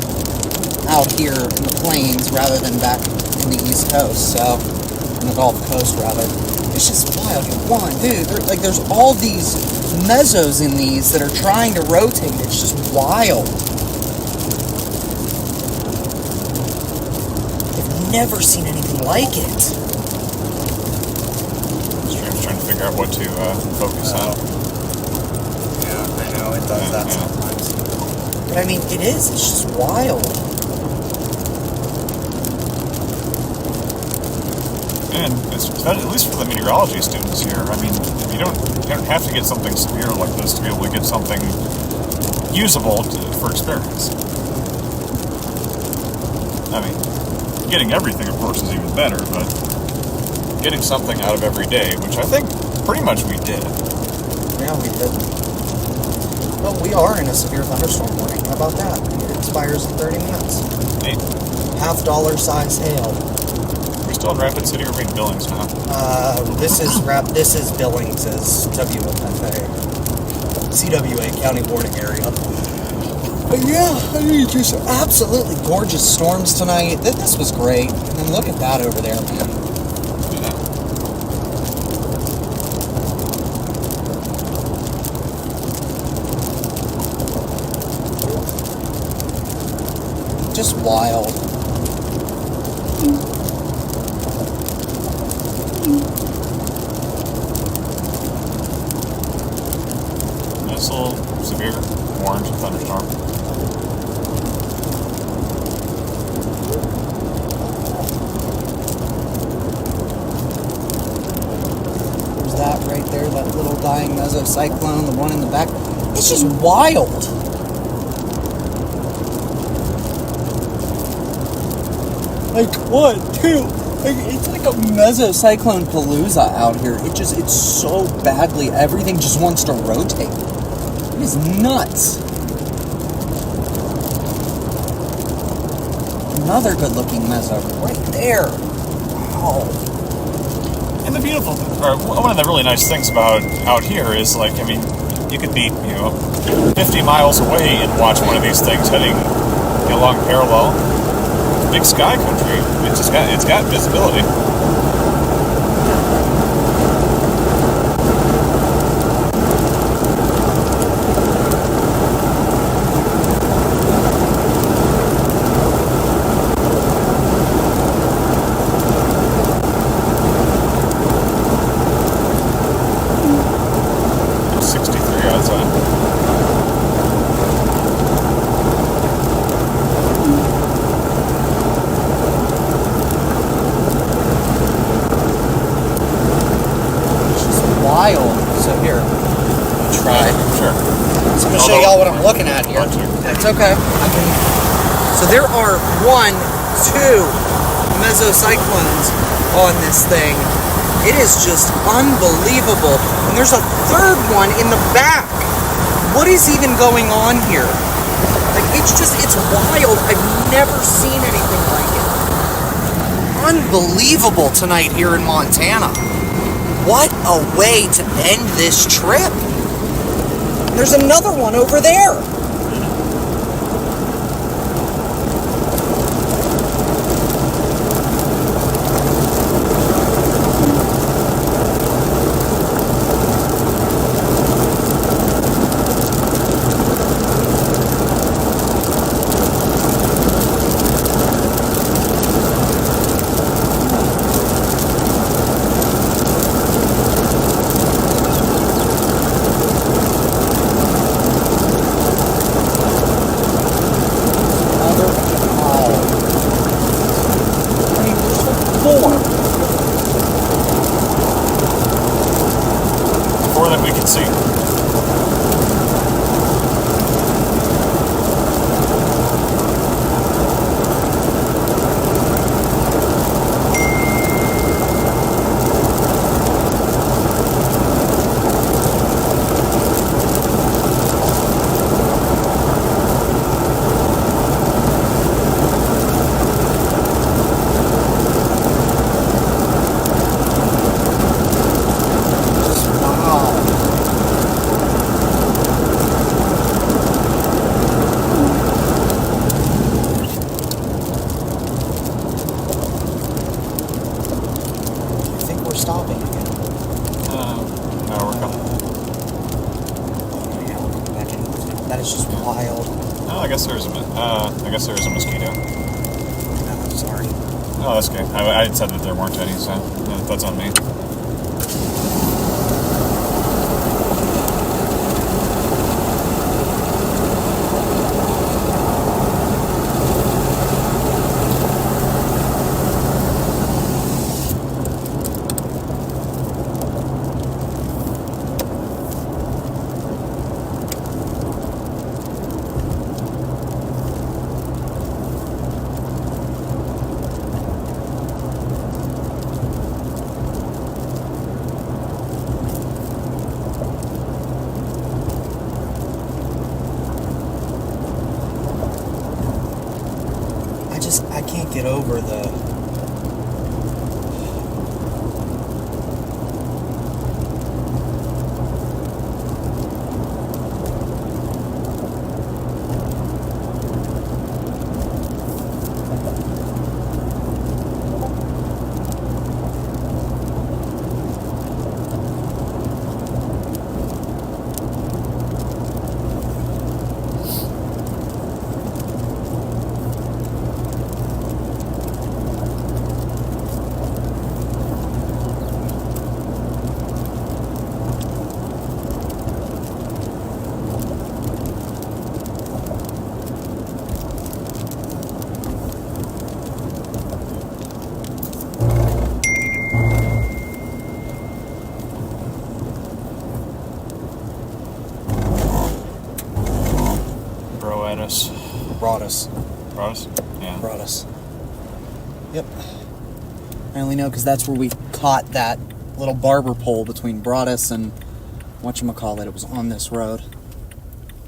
out here in the plains rather than back in the East Coast, so, in the Gulf Coast rather. It's just wild. Dude, there's all these mesos in these that are trying to rotate. It's just wild. I've never seen anything like it. Stream's trying to figure out what to focus on. Yeah, I know, it does that Yeah. sometimes. But I mean, it is. It's just wild. And it's, at least for the meteorology students here, I mean, you don't have to get something severe like this to be able to get something usable for experience. I mean, getting everything, of course, is even better, but getting something out of every day, which I think pretty much we did. Yeah, we did. Well, we are in a severe thunderstorm warning. How about that? It expires in 30 minutes. Neat. $half size hail. We're still in Rapid City or being Billings now? This is Billings as WFA. CWA, County Warning Area. But yeah, I mean, just absolutely gorgeous storms tonight. This was great. And then look at that over there, man. just wild. Nice little severe orange thunderstorm. There's that right there, that little dying mesocyclone, the one in the back. It's just wild. Like, 1, 2. It's like a mesocyclone palooza out here. It's so badly, everything just wants to rotate. It is nuts. Another good looking meso right there. Wow. And the beautiful, or one of the really nice things about out here is, like, I mean, you could be, 50 miles away and watch one of these things heading along parallel. Big sky country. It's got visibility. It's 63 outside. Wild. So here, try. Sure. So I'm gonna show y'all what I'm looking at here. It's okay. So there are 1, 2 mesocyclones on this thing. It is just unbelievable. And there's a third one in the back. What is even going on here? Like, it's wild. I've never seen anything like it. Unbelievable tonight here in Montana. What a way to end this trip. There's another one over there. More than we can see. Stopping again. No, we're coming. Yeah, we'll come back in. That is just wild. Oh, I guess there is a mosquito. No, I'm sorry. Oh, that's okay. I had said that there weren't any, so that's on me. I can't get over the... Broadus. Broadus? Yeah. Broadus. Yep. I only know because that's where we caught that little barber pole between Broadus and whatchamacallit. It was on this road.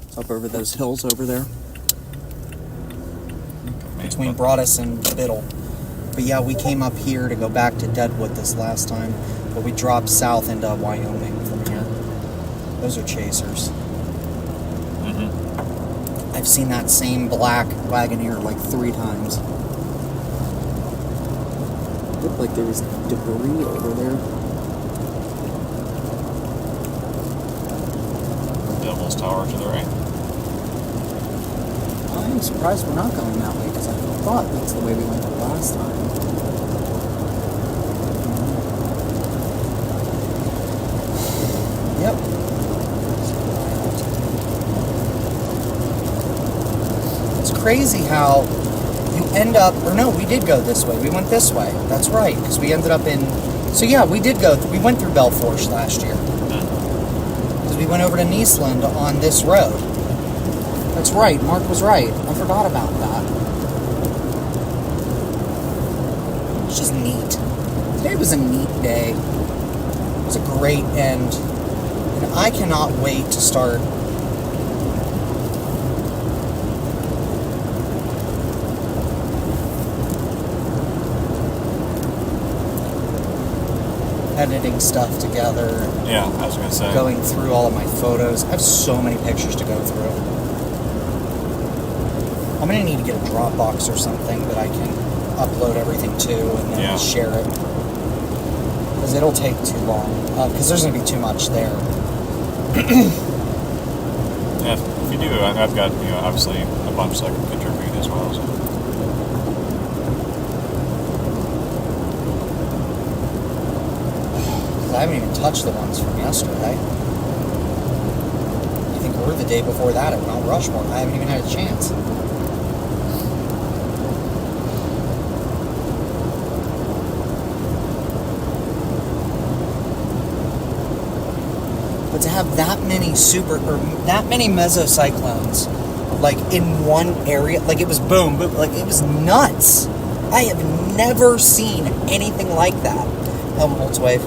It's up over those hills over there. Between Broadus and Biddle. But yeah, we came up here to go back to Deadwood this last time. But we dropped south into Wyoming from here. Those are chasers. Mm-hmm. I've seen that same black Wagoneer like 3 times. Looked like there was debris over there. Devil's Tower to the right. I'm surprised we're not going that way because I thought that's the way we went the last time. Yep. It's crazy how you end up, or no, we did go this way. We went this way. That's right, because we ended up in, so yeah, we did go, we went through Belforge last year. Because we went over to Niceland on this road. That's right, Mark was right. I forgot about that. It's just neat. Today was a neat day. It was a great end. And I cannot wait to start editing stuff together. Yeah, I was going to say. Going through all of my photos. I have so many pictures to go through. I'm going to need to get a Dropbox or something that I can upload everything to and then share it. Because it'll take too long. Because there's going to be too much there. Yeah, if you do, I've got, obviously a bunch that I can contribute as well. So. I haven't even touched the ones from yesterday. I think we're the day before that at Mount Rushmore. I haven't even had a chance. But to have that many that many mesocyclones, like in one area, like it was boom, like it was nuts. I have never seen anything like that. Helmholtz wave.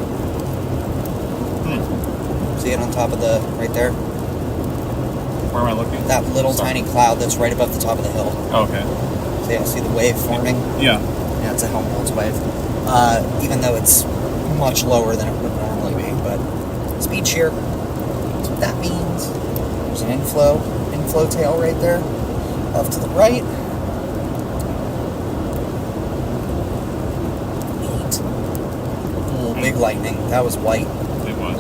See it on top of the, right there? Where am I looking? That little tiny cloud that's right above the top of the hill. Oh, okay. So yeah, see the wave forming? Yeah. Yeah, it's a Helmholtz wave. Even though it's much lower than it would normally be, but speed shear. That's what that means. There's an inflow tail right there. Off to the right. Neat. Ooh, big lightning. That was white. It was.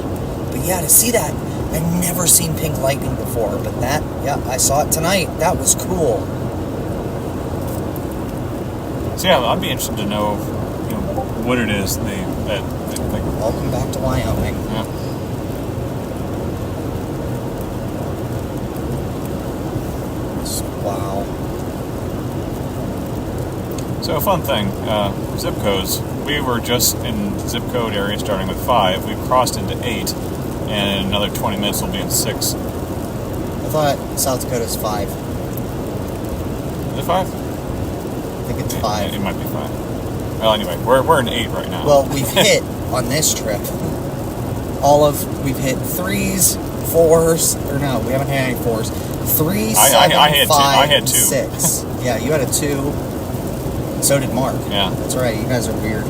But yeah, to see that, I'd never seen pink lightning before, but that, yeah, I saw it tonight. That was cool. So yeah, I'd be interested to know, what it is that like. Welcome back to Wyoming. Yeah. Wow. So a fun thing, zip codes. We were just in zip code area starting with 5. We've crossed into 8, and in another 20 minutes we'll be in 6. I thought South Dakota's 5. Is it 5? I think it's 5. It might be 5. Well, anyway, we're in 8 right now. Well, we've hit on this trip. We've hit 3s, 4s, or no, we haven't had any 4s. 3, 7, I had 5, I had 2. 6. Yeah, you had a 2. So did Mark. Yeah. That's right, you guys are weird.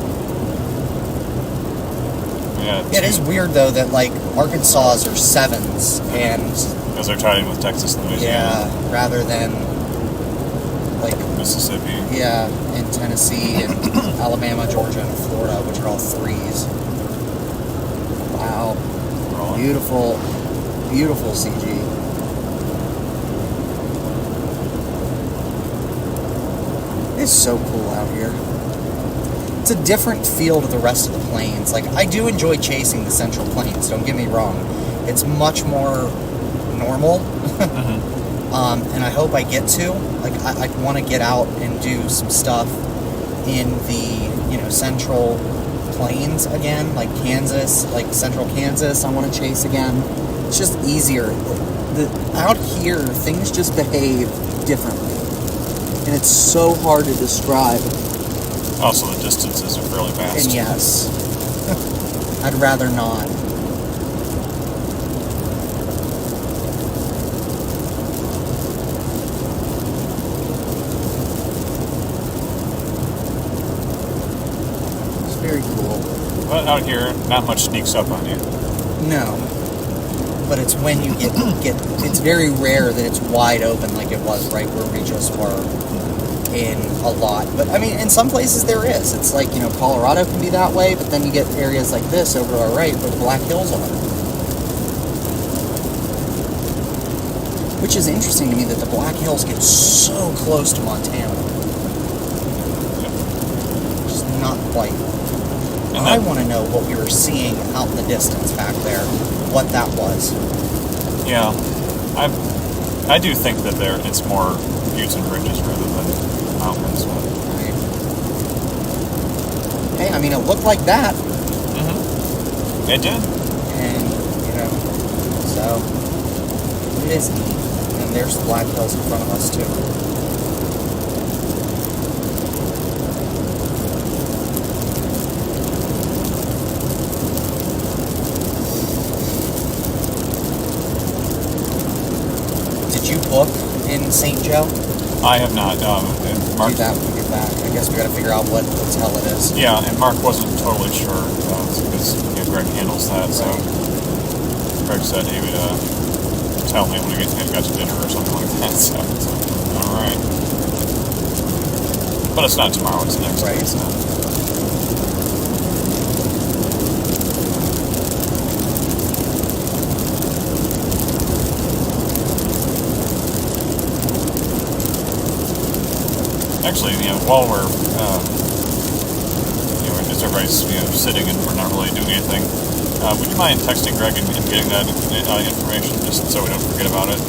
Yeah, it is weird though that like Arkansas are 7s and because they're tied in with Texas and Louisiana. Yeah, rather than like Mississippi. Yeah, and Tennessee and Alabama, Georgia, and Florida, which are all 3s. Wow. Beautiful, beautiful CG. It's so cool out here. It's a different feel to the rest of the plains. Like, I do enjoy chasing the Central Plains, don't get me wrong. It's much more normal. And I hope I get to. Like, I want to get out and do some stuff in the, Central Plains again, like Kansas, like Central Kansas, I want to chase again. It's just easier. Out here, things just behave differently. And it's so hard to describe. Also, the distances are fairly vast. And yes, I'd rather not. It's very cool. But out here, not much sneaks up on you. No. But it's when you get it's very rare that it's wide open like it was right where we just were in a lot. But I mean, in some places there is. It's like, you know, Colorado can be that way, but then you get areas like this over to our right where the Black Hills are. Which is interesting to me that the Black Hills get so close to Montana. Just not quite. And I want to know what we were seeing out in the distance back there, what that was. Yeah, I do think that it's more buttes and ridges rather than mountains. Right. Hey, I mean, it looked like that. Mm-hmm. It did. And, you know, so it is neat. And there's the Black Hills in front of us, too. Did you book in St. Joe? I have not. And Mark, Do that when we get back. I guess we got to figure out what hotel it is. yeah, and Mark wasn't totally sure because Greg handles that. So Greg said he would tell me when we got to dinner or something like that. So all right, but it's not tomorrow; it's the next day. Right. So. Actually, you know, while we're, as everybody's, sitting and we're not really doing anything, would you mind texting Greg and getting that information just so we don't forget about it?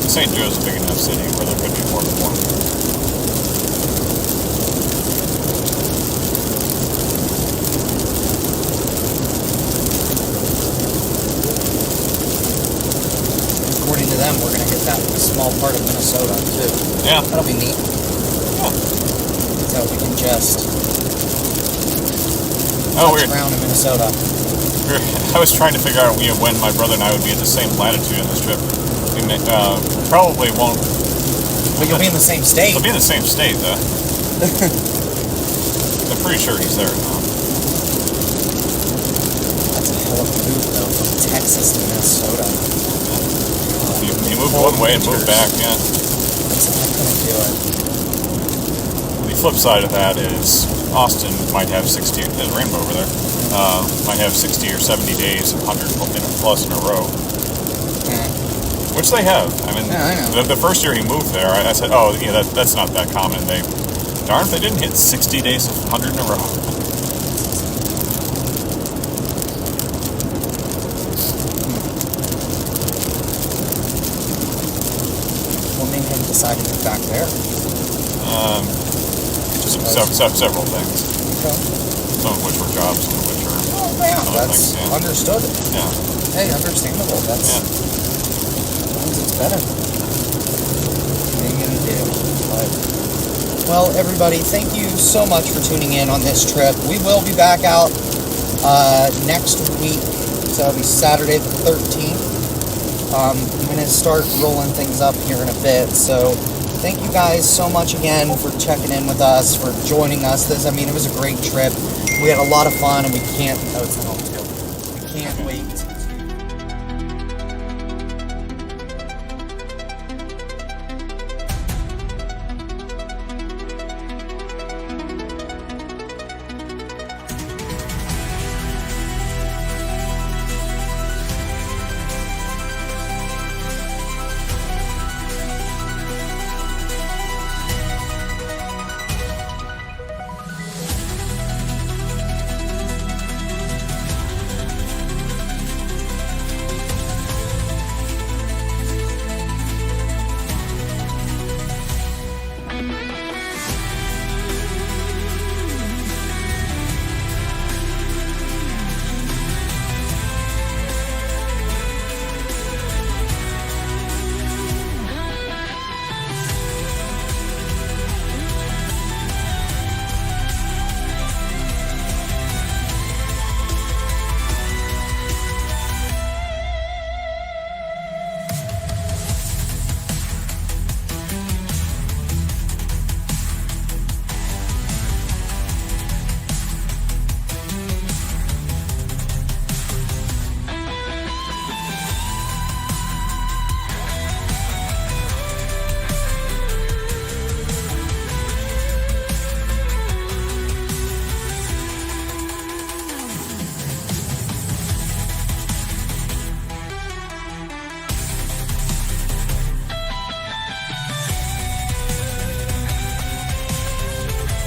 St. Joe's a big enough city where there could be more than one. According to them, we're going to hit that small part of Minnesota, too. Yeah. That'll be neat. Yeah. So we can just Oh, touch weird. around in Minnesota. I was trying to figure out when my brother and I would be at the same latitude on this trip. We probably won't. But you'll be in the same state. He'll be in the same state, though. I'm pretty sure he's there now. That's a hell of a move, though, from Texas to Minnesota. You move one way and move back, yeah. That's not going to do it. The flip side of that is Austin might have 60, there's a rainbow over there, might have 60 or 70 days of 100 plus in a row. Which they have. I mean, yeah, I know. The first year he moved there, I said, oh, yeah, that's not that common. Darn if they didn't hit 60 days of 100 in a row. What made him decide to move back there? Several things. Okay. Some of which were jobs, some of which are Oh, yeah, other that's things, yeah. understood. Yeah. Hey, understandable. That's Yeah. sometimes it's better. What are you gonna do? But, well, everybody, thank you so much for tuning in on this trip. We will be back out next week, so it'll be Saturday the 13th. I'm gonna start rolling things up here in a bit. So, thank you guys so much again for checking in with us, for joining us. It was a great trip. We had a lot of fun, and we can't. Oh, it's at home too. We can't